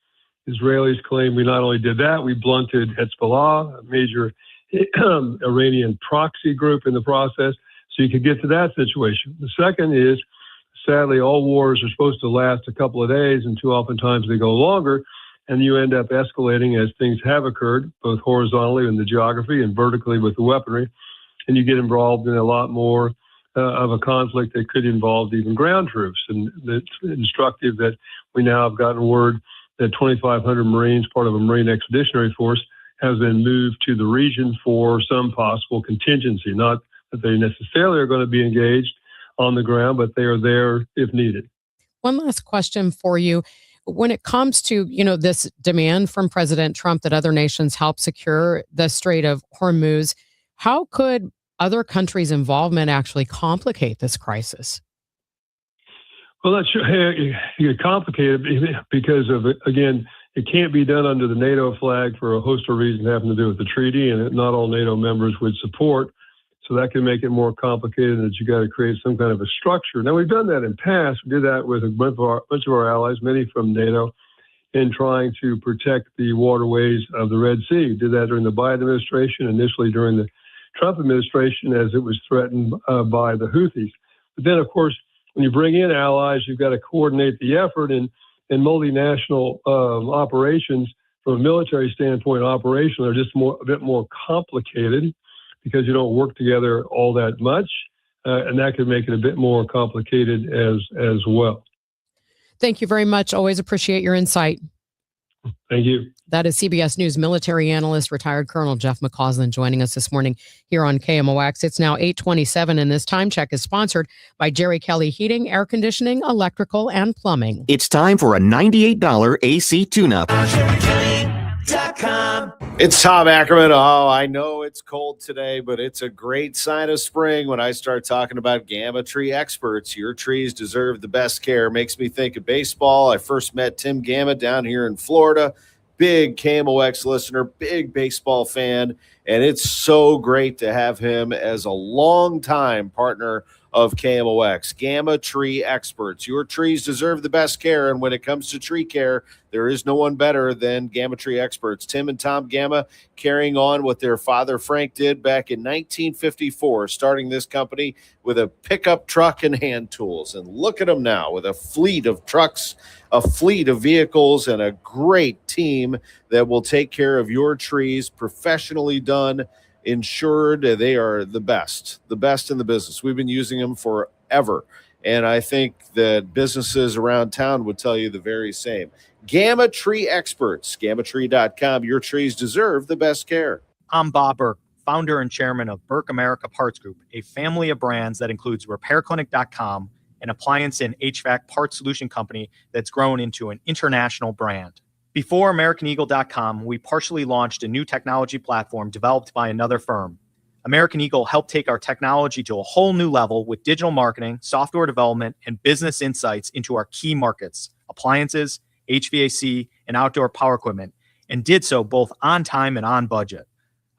Israelis claim we not only did that, we blunted Hezbollah, a major Iranian proxy group in the process, so you could get to that situation. The second is, sadly, all wars are supposed to last a couple of days, and too oftentimes they go longer, and you end up escalating as things have occurred, both horizontally in the geography and vertically with the weaponry, and you get involved in a lot more of a conflict that could involve even ground troops. And it's instructive that we now have gotten word that 2,500 Marines, part of a Marine Expeditionary Force, has been moved to the region for some possible contingency. Not that they necessarily are going to be engaged on the ground, but they are there if needed. One last question for you. When it comes to, this demand from President Trump that other nations help secure the Strait of Hormuz, how could other countries' involvement actually complicate this crisis? Well, that's get complicated because of, again, it can't be done under the NATO flag for a host of reasons having to do with the treaty, and not all NATO members would support. So that can make it more complicated, that you got to create some kind of a structure. Now, we've done that in the past. We did that with a bunch of our allies, many from NATO, in trying to protect the waterways of the Red Sea. We did that during the Biden administration, initially during the Trump administration, as it was threatened by the Houthis. But then, of course, when you bring in allies, you've got to coordinate the effort, and multinational operations, from a military standpoint, operational are just a bit more complicated, because you don't work together all that much, and that could make it a bit more complicated as well. Thank you very much. Always appreciate your insight. Thank you. That is CBS News military analyst, retired Colonel Jeff McCausland, joining us this morning here on KMOX. It's now 8:27, and this time check is sponsored by Jerry Kelly Heating, Air Conditioning, Electrical, and Plumbing. It's time for a $98 AC tune-up. It's Tom Ackerman. Oh, I know it's cold today, but it's a great sign of spring when I start talking about Gamma Tree Experts. Your trees deserve the best care. Makes me think of baseball. I first met Tim Gamma down here in Florida. Big KMOX listener, big baseball fan, and it's so great to have him as a longtime partner of KMOX. Gamma Tree Experts. Your trees deserve the best care, and when it comes to tree care, there is no one better than Gamma Tree Experts. Tim and Tom Gamma carrying on what their father Frank did back in 1954, starting this company with a pickup truck and hand tools. And look at them now with a fleet of trucks, a fleet of vehicles, and a great team that will take care of your trees, professionally done, insured. They are the best in the business. We've been using them forever. And I think that businesses around town would tell you the very same. Gamma Tree Experts, gammatree.com. Your trees deserve the best care. I'm Bob Burke, founder and chairman of Burke America Parts Group, a family of brands that includes RepairClinic.com, an appliance and HVAC parts solution company that's grown into an international brand. Before AmericanEagle.com, we partially launched a new technology platform developed by another firm. American Eagle helped take our technology to a whole new level with digital marketing, software development, and business insights into our key markets, appliances, HVAC, and outdoor power equipment, and did so both on time and on budget.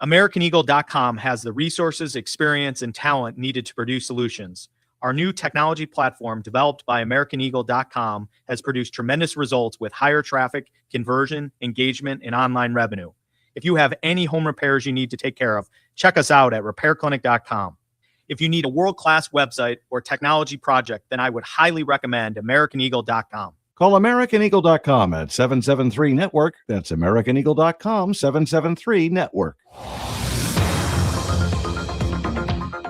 AmericanEagle.com has the resources, experience, and talent needed to produce solutions. Our new technology platform, developed by AmericanEagle.com, has produced tremendous results with higher traffic, conversion, engagement, and online revenue. If you have any home repairs you need to take care of, check us out at RepairClinic.com. If you need a world-class website or technology project, then I would highly recommend AmericanEagle.com. Call AmericanEagle.com at 773-NETWORK. That's AmericanEagle.com, 773-NETWORK.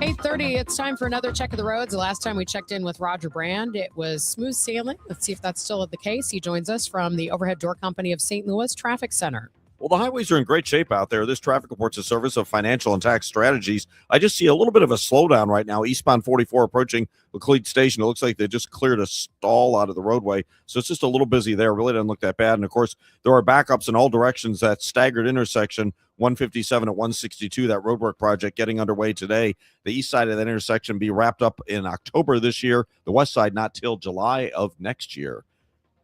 8:30, it's time for another check of the roads. The last time we checked in with Roger Brand, it was smooth sailing. Let's see if that's still the case. He joins us from the Overhead Door Company of St. Louis Traffic Center. Well, the highways are in great shape out there. This traffic report's a service of Financial and Tax Strategies. I just see a little bit of a slowdown right now. Eastbound 44 approaching Laclede Station. It looks like they just cleared a stall out of the roadway. So it's just a little busy there. Really doesn't look that bad. And, of course, there are backups in all directions. That staggered intersection, 157 at 162, that roadwork project getting underway today. The east side of that intersection be wrapped up in October this year. The west side not till July of next year.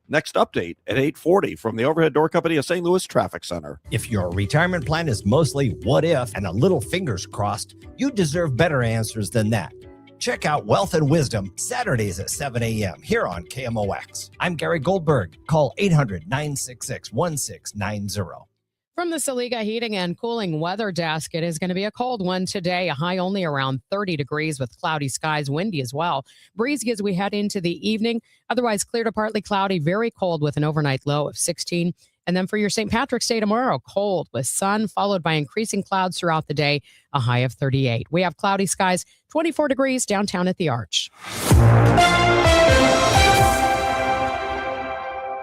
Next update at 8:40 from the Overhead Door Company of St. Louis Traffic Center. If your retirement plan is mostly what if and a little fingers crossed, you deserve better answers than that. Check out Wealth and Wisdom Saturdays at 7 a.m. here on KMOX. I'm Gary Goldberg. Call 800-966-1690. From the Saliga Heating and Cooling Weather Desk, it is going to be a cold one today, a high only around 30 degrees with cloudy skies, windy as well. Breezy as we head into the evening, otherwise clear to partly cloudy, very cold with an overnight low of 16. And then for your St. Patrick's Day tomorrow, cold with sun followed by increasing clouds throughout the day, a high of 38. We have cloudy skies, 24 degrees downtown at the Arch.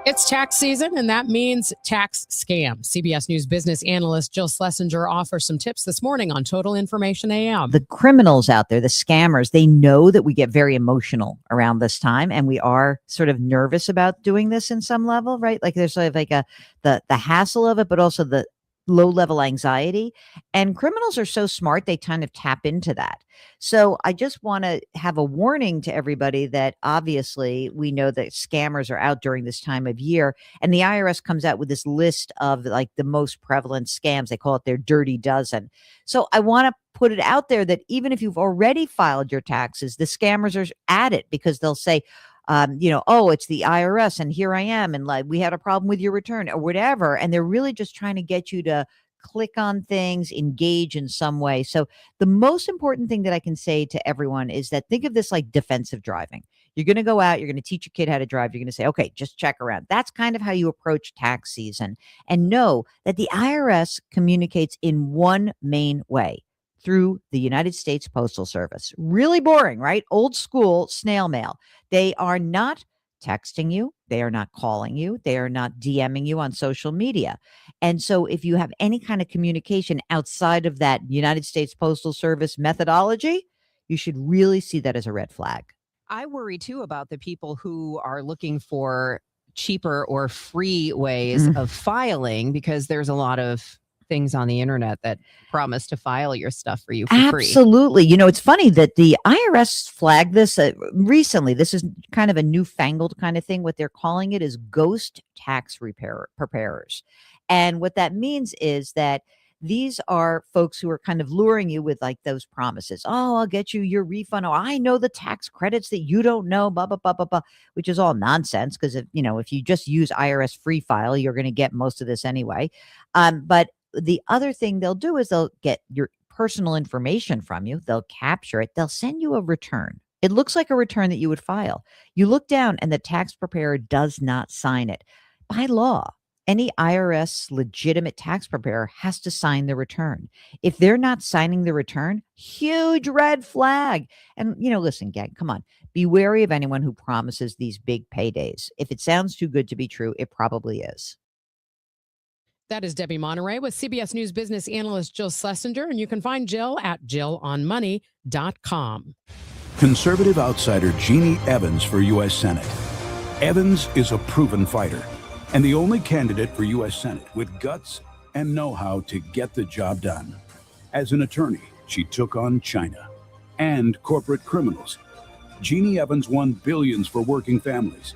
It's tax season, and that means tax scams. CBS News business analyst Jill Schlesinger offers some tips this morning on Total Information AM. The criminals out there, the scammers, they know that we get very emotional around this time, and we are sort of nervous about doing this in some level, right? Like there's sort of like the hassle of it, but also the low level anxiety. And criminals are so smart, they kind of tap into that. So I just want to have a warning to everybody that obviously we know that scammers are out during this time of year, and the IRS comes out with this list of like the most prevalent scams. They call it their dirty dozen. So I want to put it out there that even if you've already filed your taxes, the scammers are at it because they'll say, oh, it's the IRS and here I am. And like, we had a problem with your return or whatever. And they're really just trying to get you to click on things, engage in some way. So the most important thing that I can say to everyone is that think of this like defensive driving. You're going to go out, you're going to teach your kid how to drive. You're going to say, okay, just check around. That's kind of how you approach tax season. And know that the IRS communicates in one main way, through the United States Postal Service. Really boring, right? Old school snail mail. They are not texting you. They are not calling you. They are not DMing you on social media. And so if you have any kind of communication outside of that United States Postal Service methodology, you should really see that as a red flag. I worry too about the people who are looking for cheaper or free ways of filing, because there's a lot of things on the internet that promise to file your stuff for you for free. Absolutely. You know, it's funny that the IRS flagged this recently. This is kind of a newfangled kind of thing. What they're calling it is ghost tax preparers. And what that means is that these are folks who are kind of luring you with like those promises. Oh, I'll get you your refund. Oh, I know the tax credits that you don't know, blah, blah, blah, blah, blah, which is all nonsense. Because if you just use IRS free file, you're going to get most of this anyway. But the other thing they'll do is they'll get your personal information from you. They'll capture it. They'll send you a return. It looks like a return that you would file. You look down and the tax preparer does not sign it. By law, any IRS legitimate tax preparer has to sign the return. If they're not signing the return, huge red flag. And, listen, gang, come on. Be wary of anyone who promises these big paydays. If it sounds too good to be true, it probably is. That is Debbie Monterrey with CBS News business analyst Jill Schlesinger, and you can find Jill at jillonmoney.com. Conservative outsider Jeannie Evans for U.S. Senate. Evans is a proven fighter and the only candidate for U.S. Senate with guts and know-how to get the job done. As an attorney, she took on China and corporate criminals. Jeannie Evans won billions for working families.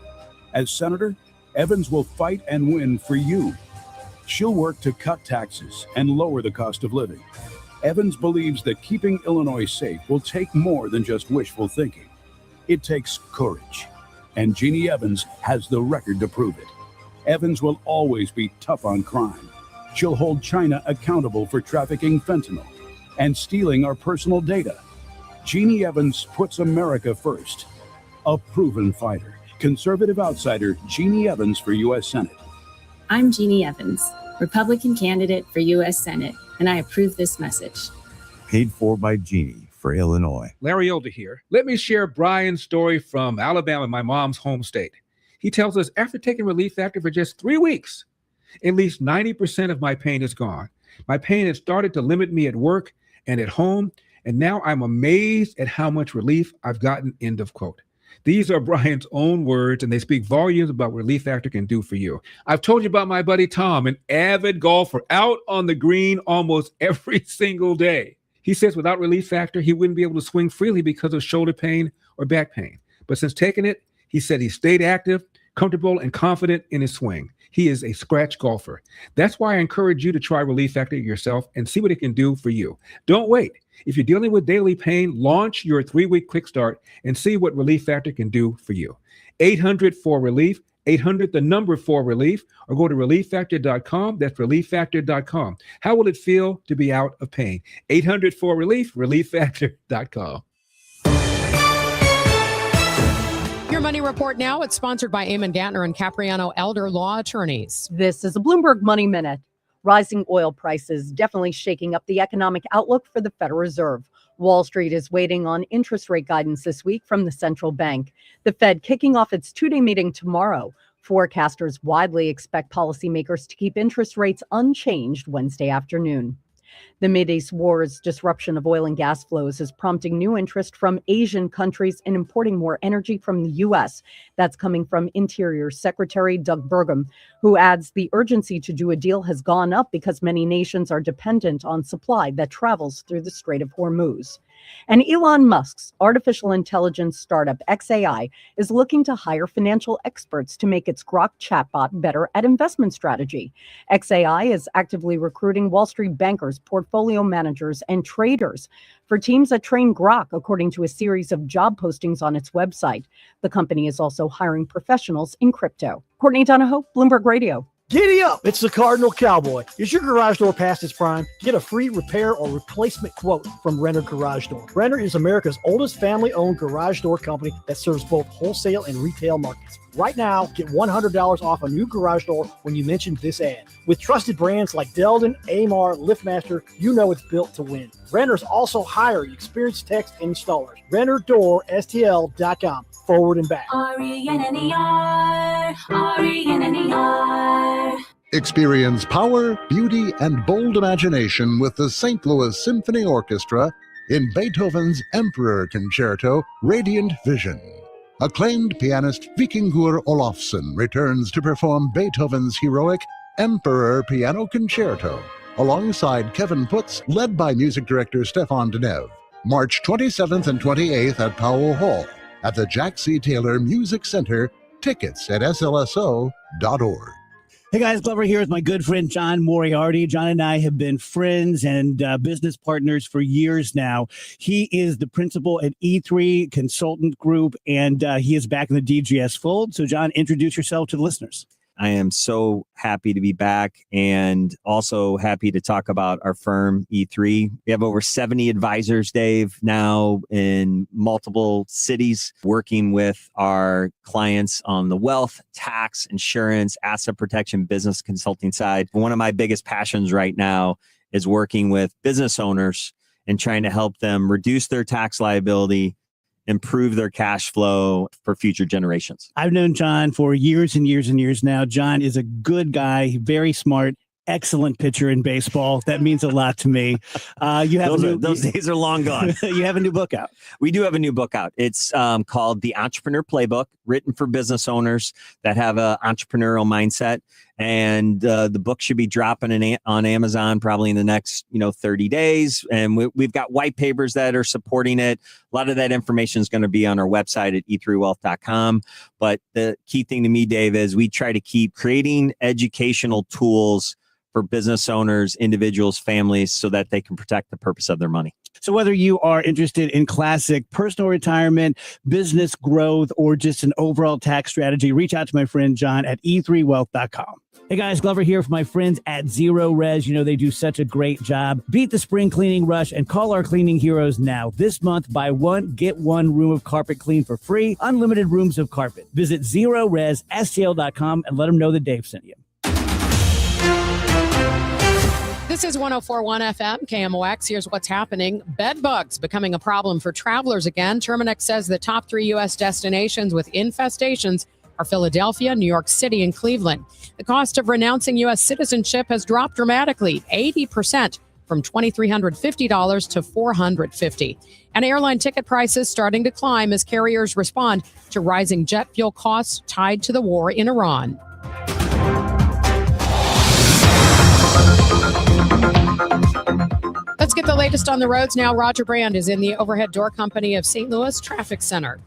As senator, Evans will fight and win for you. She'll work to cut taxes and lower the cost of living. Evans believes that keeping Illinois safe will take more than just wishful thinking. It takes courage, and Jeannie Evans has the record to prove it. Evans will always be tough on crime. She'll hold China accountable for trafficking fentanyl and stealing our personal data. Jeannie Evans puts America first. A proven fighter. Conservative outsider Jeannie Evans for U.S. Senate. I'm Jeannie Evans, Republican candidate for U.S. Senate, and I approve this message. Paid for by Jeannie for Illinois. Larry Older here. Let me share Brian's story from Alabama, my mom's home state. He tells us after taking Relief Factor for just 3 weeks, at least 90% of my pain is gone. My pain has started to limit me at work and at home, and now I'm amazed at how much relief I've gotten, end of quote. These are Brian's own words, and they speak volumes about what Relief Factor can do for you. I've told you about my buddy Tom, an avid golfer, out on the green almost every single day. He says without Relief Factor, he wouldn't be able to swing freely because of shoulder pain or back pain. But since taking it, he said he stayed active, comfortable, and confident in his swing. He is a scratch golfer. That's why I encourage you to try Relief Factor yourself and see what it can do for you. Don't wait. If you're dealing with daily pain, launch your 3-week quick start and see what Relief Factor can do for you. 800-4RELIEF, 800-4RELIEF, or go to relieffactor.com. That's relieffactor.com. How will it feel to be out of pain? 800-4RELIEF, relieffactor.com. Your Money Report now. It's sponsored by Eamon Gantner and Capriano Elder Law Attorneys. This is a Bloomberg Money Minute. Rising oil prices definitely shaking up the economic outlook for the Federal Reserve. Wall Street is waiting on interest rate guidance this week from the central bank. The Fed kicking off its two-day meeting tomorrow. Forecasters widely expect policymakers to keep interest rates unchanged Wednesday afternoon. The Mideast war's disruption of oil and gas flows is prompting new interest from Asian countries in importing more energy from the U.S. That's coming from Interior Secretary Doug Burgum, who adds the urgency to do a deal has gone up because many nations are dependent on supply that travels through the Strait of Hormuz. And Elon Musk's artificial intelligence startup XAI is looking to hire financial experts to make its Grok chatbot better at investment strategy. XAI is actively recruiting Wall Street bankers, portfolio managers, and traders for teams that train Grok, according to a series of job postings on its website. The company is also hiring professionals in crypto. Courtney Donahoe, Bloomberg Radio. Giddy up! It's the Cardinal Cowboy. Is your garage door past its prime? Get a free repair or replacement quote from Renner Garage Door. Renner is America's oldest family-owned garage door company that serves both wholesale and retail markets. Right now, get $100 off a new garage door when you mention this ad. With trusted brands like Delden, Amar, LiftMaster, you know it's built to win. Renner's also hiring experienced techs and installers. RennerDoorSTL.com. Forward and back. RENNER, RENNER. Experience power, beauty, and bold imagination with the St. Louis Symphony Orchestra in Beethoven's Emperor Concerto, Radiant Vision. Acclaimed pianist Vikingur Olofsson returns to perform Beethoven's heroic Emperor Piano Concerto alongside Kevin Putz, led by music director Stefan Denev. March 27th and 28th at Powell Hall at the Jack C. Taylor Music Center. Tickets at slso.org. Hey guys, Glover here with my good friend John Moriarty. John and I have been friends and business partners for years now. He is the principal at E3 Consultant Group, and he is back in the DGS fold. So John, introduce yourself to the listeners. I am so happy to be back and also happy to talk about our firm, E3. We have over 70 advisors, Dave, now in multiple cities, working with our clients on the wealth, tax, insurance, asset protection, business consulting side. One of my biggest passions right now is working with business owners and trying to help them reduce their tax liability, improve their cash flow for future generations. I've known John for years and years and years now. John is a good guy, very smart, excellent pitcher in baseball. That means a lot to me. You have those days are long gone. You have a new book out. We do have a new book out. It's called The Entrepreneur Playbook, written for business owners that have an entrepreneurial mindset. And the book should be dropping on Amazon probably in the next 30 days. And we've got white papers that are supporting it. A lot of that information is going to be on our website at e3wealth.com. But the key thing to me, Dave, is we try to keep creating educational tools for business owners, individuals, families, so that they can protect the purpose of their money. So whether you are interested in classic personal retirement, business growth, or just an overall tax strategy, reach out to my friend John at e3wealth.com. Hey guys, Glover here for my friends at Zero Res. You know, they do such a great job. Beat the spring cleaning rush and call our cleaning heroes now. This month, buy one, get one room of carpet clean for free. Unlimited rooms of carpet. Visit ZeroResSTL.com and let them know that Dave sent you. This is 104.1 FM, KMOX. Here's what's happening. Bed bugs becoming a problem for travelers again. Terminix says the top 3 U.S. destinations with infestations are Philadelphia, New York City, and Cleveland. The cost of renouncing U.S. citizenship has dropped dramatically, 80%, from $2,350 to $450. And airline ticket prices starting to climb as carriers respond to rising jet fuel costs tied to the war in Iran. Let's get the latest on the roads now. Roger Brand is in the Overhead Door Company of St. Louis Traffic Center.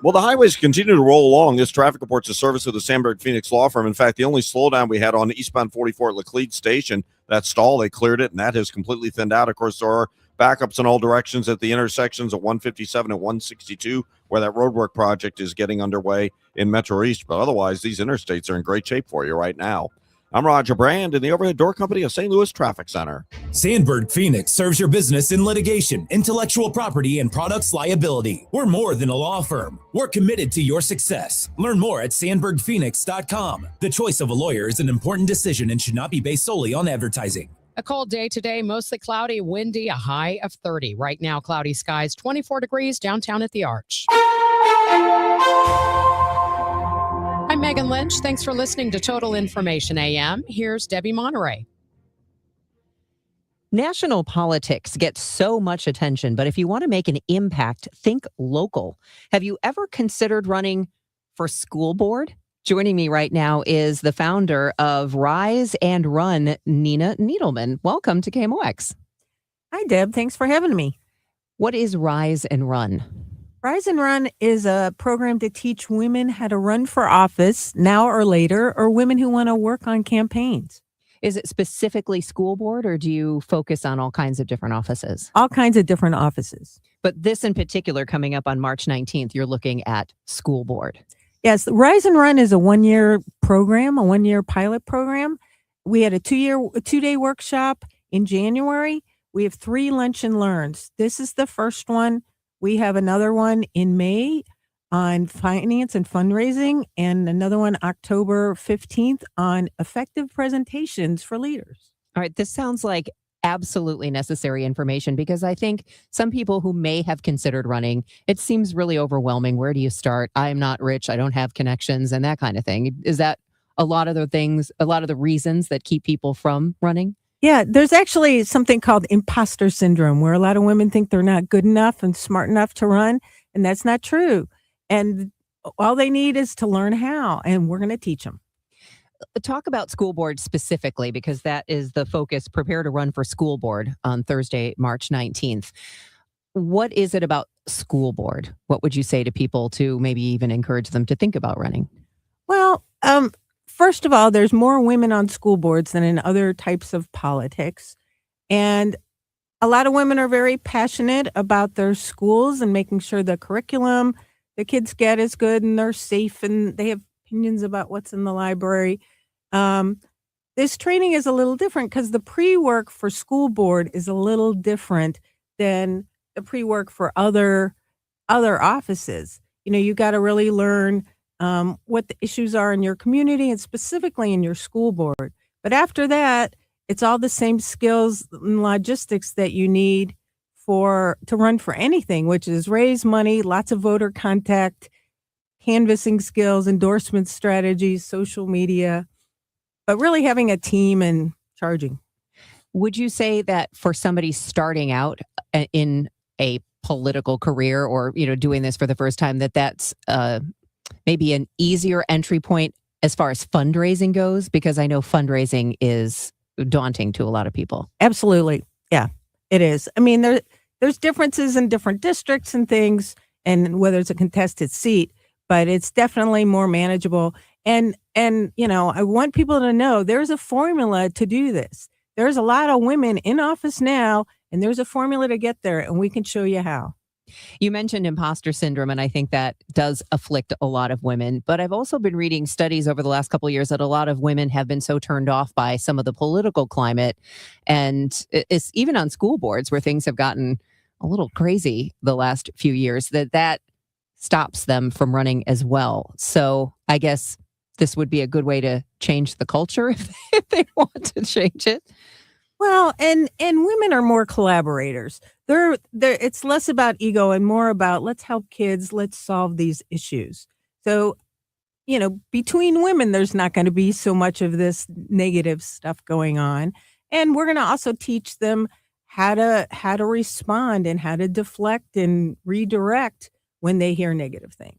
Well, the highways continue to roll along. This traffic report's a service of the Sandberg Phoenix Law Firm. In fact, the only slowdown we had on eastbound 44 at Laclede Station, that stall, they cleared it, and that has completely thinned out. Of course, there are backups in all directions at the intersections at 157 and 162, where that roadwork project is getting underway in Metro East. But otherwise, these interstates are in great shape for you right now. I'm Roger Brand in the Overhead Door Company of St. Louis Traffic Center. Sandberg Phoenix serves your business in litigation, intellectual property, and products liability. We're more than a law firm. We're committed to your success. Learn more at sandbergphoenix.com. The choice of a lawyer is an important decision and should not be based solely on advertising. A cold day today, mostly cloudy, windy, a high of 30. Right now, cloudy skies, 24 degrees downtown at the Arch. I'm Megan. Megan Lynch. Thanks for listening to Total Information AM. Here's Debbie Monterrey. National politics get so much attention, but if you want to make an impact, think local. Have you ever considered running for school board? Joining me right now is the founder of Rise and Run, Nina Needleman. Welcome to KMOX. Hi, Deb. Thanks for having me. What is Rise and Run? Rise and Run is a program to teach women how to run for office now or later, or women who want to work on campaigns. Is it specifically school board, or do you focus on all kinds of different offices? All kinds of different offices. But this in particular, coming up on March 19th, you're looking at school board. Yes, Rise and Run is a one-year program, a one-year pilot program. We had a two-day workshop in January. We have 3 lunch and learns. This is the first one. We have another one in May on finance and fundraising, and another one October 15th on effective presentations for leaders. All right, this sounds like absolutely necessary information, because I think some people who may have considered running, it seems really overwhelming. Where do you start? I'm not rich, I don't have connections, and that kind of thing. Is that a lot of the reasons that keep people from running? Yeah, there's actually something called imposter syndrome, where a lot of women think they're not good enough and smart enough to run, and that's not true. And all they need is to learn how, and we're going to teach them. Talk about school board specifically, because that is the focus. Prepare to run for school board on Thursday, March 19th. What is it about school board? What would you say to people to maybe even encourage them to think about running? Well, first of all, there's more women on school boards than in other types of politics. And a lot of women are very passionate about their schools and making sure the curriculum the kids get is good and they're safe and they have opinions about what's in the library. This training is a little different because the pre-work for school board is a little different than the pre-work for other offices. You know, you got to really learn what the issues are in your community and specifically in your school board. But after that, it's all the same skills and logistics that you need to run for anything, which is raise money, lots of voter contact, canvassing skills, endorsement strategies, social media, but really having a team and charging. Would you say that for somebody starting out in a political career, or doing this for the first time, that's maybe an easier entry point as far as fundraising goes? Because I know fundraising is daunting to a lot of people. Absolutely. Yeah, it is. I mean, there's differences in different districts and things, and whether it's a contested seat, but it's definitely more manageable. And I want people to know there's a formula to do this. There's a lot of women in office now, and there's a formula to get there, and we can show you how. You mentioned imposter syndrome, and I think that does afflict a lot of women. But I've also been reading studies over the last couple of years that a lot of women have been so turned off by some of the political climate. And it's even on school boards where things have gotten a little crazy the last few years, that stops them from running as well. So I guess this would be a good way to change the culture if they want to change it. Well, and women are more collaborators. It's less about ego and more about let's help kids, let's solve these issues. So, between women, there's not going to be so much of this negative stuff going on. And we're going to also teach them how to respond and how to deflect and redirect when they hear negative things.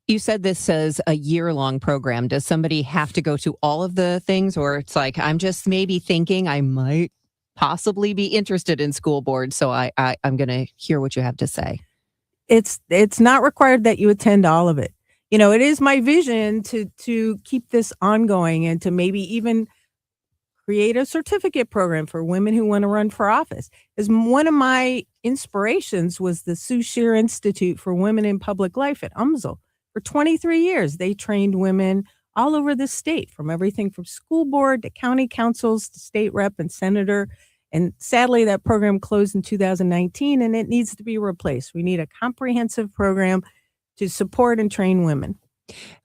You said this is a year-long program. Does somebody have to go to all of the things, or it's like, I'm just maybe thinking I might possibly be interested in school board, so I'm going to hear what you have to say? It's not required that you attend all of it. It is my vision to keep this ongoing and to maybe even create a certificate program for women who want to run for office. As one of my inspirations was the Sue Shear Institute for Women in Public Life at UMSL. For 23 years, they trained women all over the state, from everything from school board to county councils to state rep and senator. And sadly, that program closed in 2019, and it needs to be replaced. We need a comprehensive program to support and train women.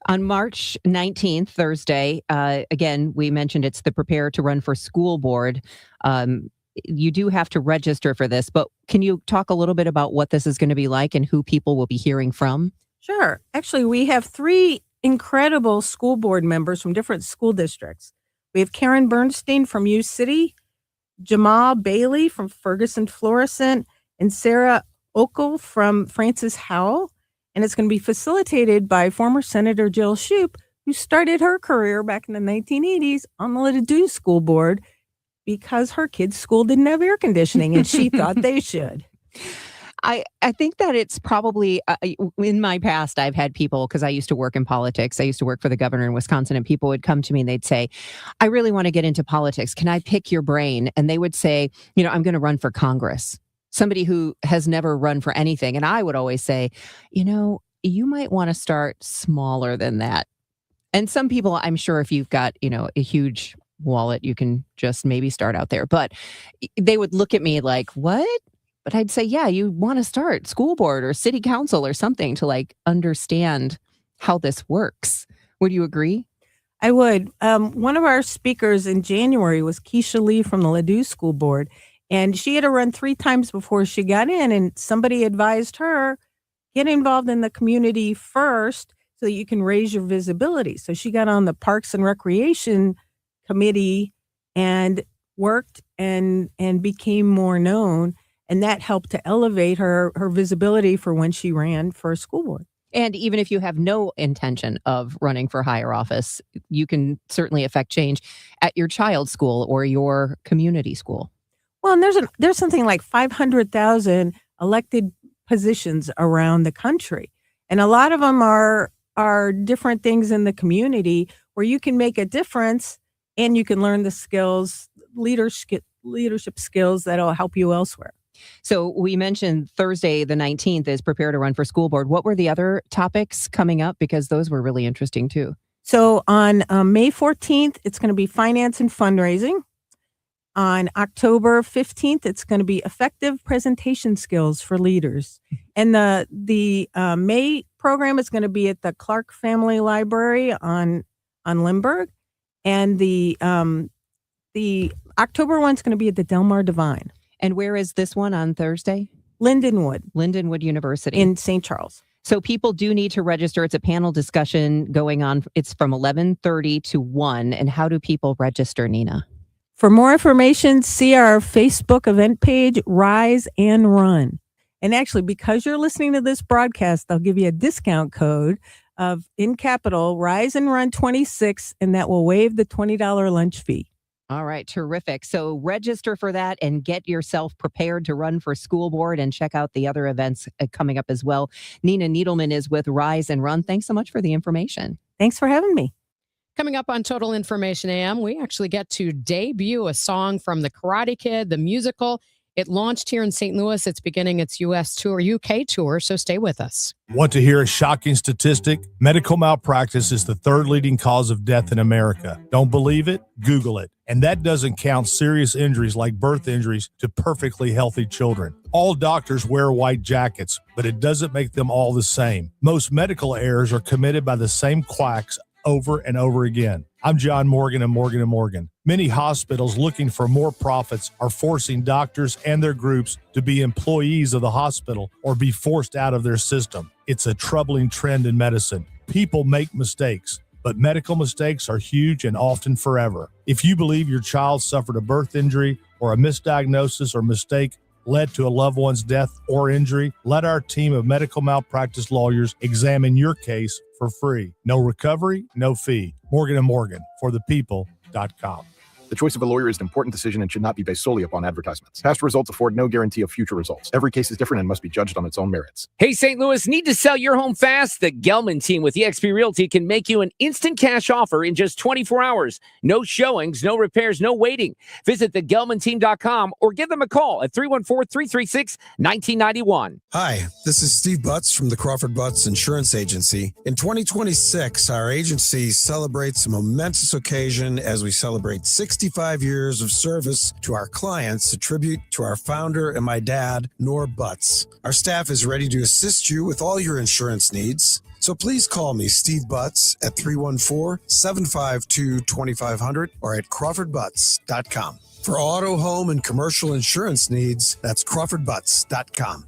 On March 19th, Thursday, again, we mentioned it's the Prepare to Run for School Board. You do have to register for this, but can you talk a little bit about what this is going to be like and who people will be hearing from? Sure. Actually, we have 3 incredible school board members from different school districts. We have Karen Bernstein from U City, Jamal Bailey from Ferguson Florissant, and Sarah Okel from Francis Howell. And it's going to be facilitated by former Senator Jill Shoup, who started her career back in the 1980s on the Ladue School Board because her kids' school didn't have air conditioning and she thought they should. I think that it's probably in my past, I've had people, because I used to work in politics. I used to work for the governor in Wisconsin, and people would come to me and they'd say, I really want to get into politics. Can I pick your brain? And they would say, I'm going to run for Congress. Somebody who has never run for anything. And I would always say, you might want to start smaller than that. And some people, I'm sure if you've got, a huge wallet, you can just maybe start out there. But they would look at me like, what? But I'd say, yeah, you want to start school board or city council or something to understand how this works. Would you agree? I would. One of our speakers in January was Keisha Lee from the Ladue School Board, and she had to run 3 times before she got in, and somebody advised her, get involved in the community first so that you can raise your visibility. So she got on the Parks and Recreation Committee and worked and became more known. And that helped to elevate her visibility for when she ran for a school board. And even if you have no intention of running for higher office, you can certainly affect change at your child's school or your community school. Well, and there's something like 500,000 elected positions around the country. And a lot of them are different things in the community where you can make a difference and you can learn the skills, leadership skills that'll help you elsewhere. So we mentioned Thursday, the 19th is Prepare to Run for School Board. What were the other topics coming up? Because those were really interesting too. So on May 14th, it's going to be finance and fundraising. On October 15th, it's going to be effective presentation skills for leaders. And the May program is going to be at the Clark Family Library on Lindbergh. And the October one's going to be at the Del Mar Divine. And where is this one on Thursday? Lindenwood University. In St. Charles. So people do need to register. It's a panel discussion going on. It's from 11:30 to 1. And how do people register, Nina? For more information, see our Facebook event page, Rise and Run. And actually, because you're listening to this broadcast, I'll give you a discount code of, in capital, Rise and Run 26, and that will waive the $20 lunch fee. All right, terrific. So register for that and get yourself prepared to run for school board and check out the other events coming up as well. Nina Needleman is with Rise and Run. Thanks so much for the information. Thanks for having me. Coming up on Total Information AM, we actually get to debut a song from The Karate Kid, the musical. It launched here in St. Louis. It's beginning its UK tour, so stay with us. Want to hear a shocking statistic? Medical malpractice is the 3rd leading cause of death in America. Don't believe it? Google it. And that doesn't count serious injuries like birth injuries to perfectly healthy children. All doctors wear white jackets, but it doesn't make them all the same. Most medical errors are committed by the same quacks over and over again. I'm John Morgan of Morgan & Morgan. Many hospitals looking for more profits are forcing doctors and their groups to be employees of the hospital or be forced out of their system. It's a troubling trend in medicine. People make mistakes, but medical mistakes are huge and often forever. If you believe your child suffered a birth injury or a misdiagnosis or mistake led to a loved one's death or injury, let our team of medical malpractice lawyers examine your case for free. No recovery, no fee. Morgan & Morgan, for the people.com. The choice of a lawyer is an important decision and should not be based solely upon advertisements. Past results afford no guarantee of future results. Every case is different and must be judged on its own merits. Hey, St. Louis, need to sell your home fast? The Gelman team with eXp Realty can make you an instant cash offer in just 24 hours. No showings, no repairs, no waiting. Visit thegelmanteam.com or give them a call at 314-336-1991. Hi, this is Steve Butts from the Crawford Butts Insurance Agency. In 2026, our agency celebrates a momentous occasion as we celebrate 65 years of service to our clients, a tribute to our founder and my dad, Nor Butts. Our staff is ready to assist you with all your insurance needs. So please call me, Steve Butts, at 314-752-2500 or at crawfordbutts.com. For auto, home, and commercial insurance needs, that's crawfordbutts.com.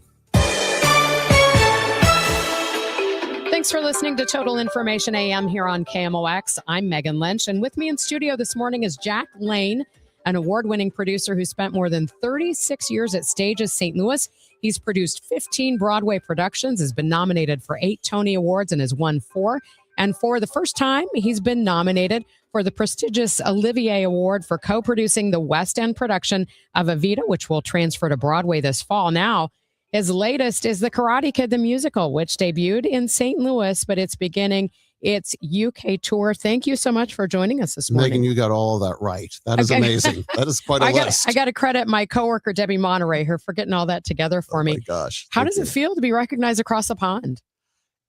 Thanks Thanks for listening to Total Information AM here on KMOX. I'm Megan Lynch, and with me in studio this morning is Jack Lane, an award-winning producer who spent more than 36 years at Stages St. Louis. He's produced 15 Broadway productions, has been nominated for 8 Tony Awards, and has won 4. And for the first time, he's been nominated for the prestigious Olivier Award for co-producing the West End production of Evita, which will transfer to Broadway this fall. Now, his latest is The Karate Kid, the musical, which debuted in St. Louis, but it's beginning its UK tour. Thank you so much for joining us this morning. Megan, you got all of that right. That is amazing. That is quite a list. I got to credit my coworker, Debbie Monterrey, for getting all that together for me. Oh, my gosh. How does it feel to be recognized across the pond?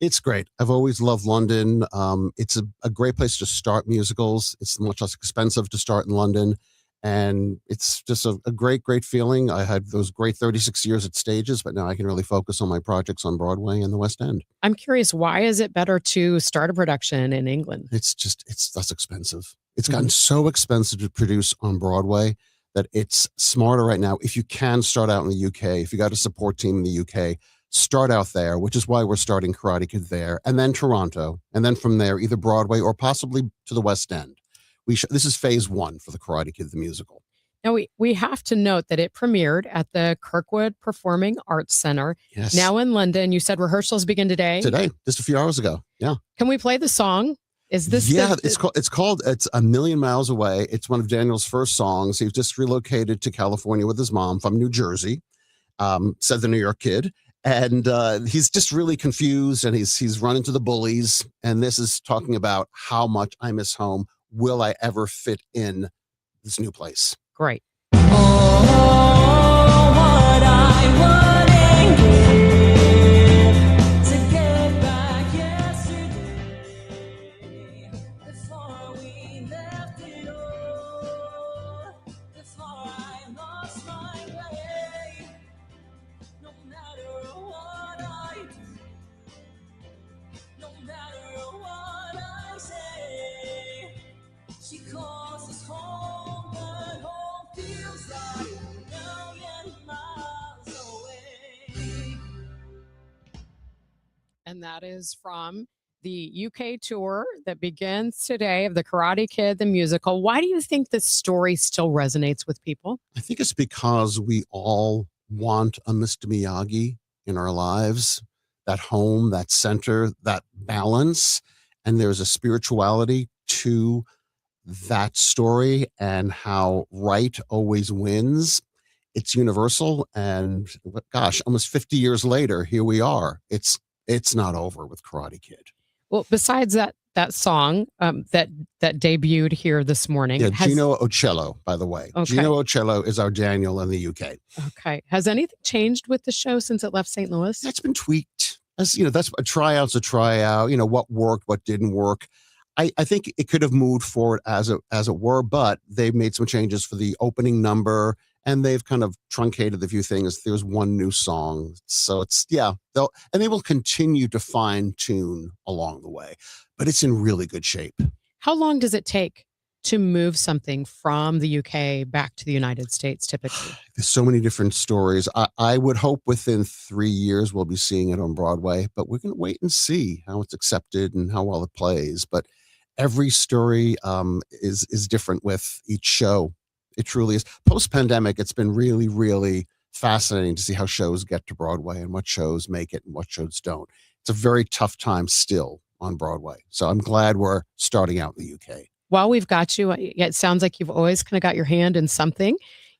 It's great. I've always loved London. It's a great place to start musicals. It's much less expensive to start in London. And it's just a great, great feeling. I had those great 36 years at Stages, but now I can really focus on my projects on Broadway and the West End. I'm curious, why is it better to start a production in England? It's less expensive. It's gotten so expensive to produce on Broadway that it's smarter right now. If you can start out in the UK, if you got a support team in the UK, start out there, which is why we're starting Karate Kid there, and then Toronto, and then from there, either Broadway or possibly to the West End. This is phase 1 for the Karate Kid, the musical. Now, we have to note that it premiered at the Kirkwood Performing Arts Center. Yes. Now in London. You said rehearsals begin today? Today, just a few hours ago. Yeah. Can we play the song? Is this? Yeah, it's called It's a Million Miles Away. It's one of Daniel's first songs. He just relocated to California with his mom from New Jersey, said the New York kid. And he's just really confused, and he's run into the bullies. And this is talking about how much I miss home. Will I ever fit in this new place? Great. And that is from the UK tour that begins today of The Karate Kid, the musical. Why do you think this story still resonates with people? I think it's because we all want a Mr. Miyagi in our lives, that home, that center, that balance. And there's a spirituality to that story and how right always wins. It's universal. And gosh, almost 50 years later, here we are. It's not over with Karate Kid. Well, besides that song that debuted here this morning. Yeah, Gino Ocello, by the way. Okay. Gino Ocello is our Daniel in the UK. Okay. Has anything changed with the show since it left St. Louis? That's been tweaked. As you know, that's a tryout's a tryout. You know, what worked, what didn't work. I think it could have moved forward as it were, but they've made some changes for the opening number. And they've kind of truncated a few things. There's one new song. So they will continue to fine tune along the way, but it's in really good shape. How long does it take to move something from the UK back to the United States typically? There's so many different stories. I would hope within 3 years we'll be seeing it on Broadway, but we're going to wait and see how it's accepted and how well it plays. But every story is different with each show. It truly is. Post-pandemic, it's been really, really fascinating to see how shows get to Broadway and what shows make it and what shows don't. It's a very tough time still on Broadway. So I'm glad we're starting out in the UK. While we've got you, it sounds like you've always kind of got your hand in something.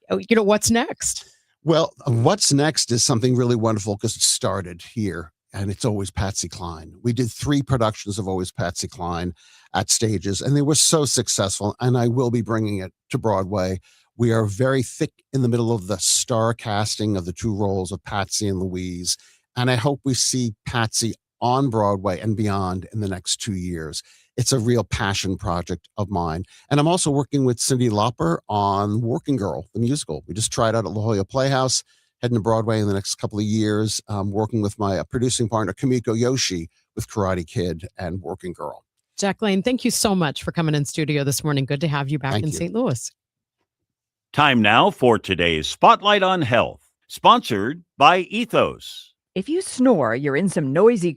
What's next? Well, what's next is something really wonderful because it started here. And it's Always Patsy Cline. We did 3 productions of Always Patsy Cline at Stages, and they were so successful. And I will be bringing it to Broadway. We are very thick in the middle of the star casting of the 2 roles of Patsy and Louise. And I hope we see Patsy on Broadway and beyond in the next 2 years. It's a real passion project of mine. And I'm also working with Cyndi Lauper on Working Girl, the musical. We just tried out at La Jolla Playhouse. Heading to Broadway in the next couple of years, working with my producing partner, Kamiko Yoshi, with Karate Kid and Working Girl. Jack Lane, thank you so much for coming in studio this morning. Good to have you back in St. Louis. Time now for today's Spotlight on Health, sponsored by Ethos. If you snore, you're in some noisy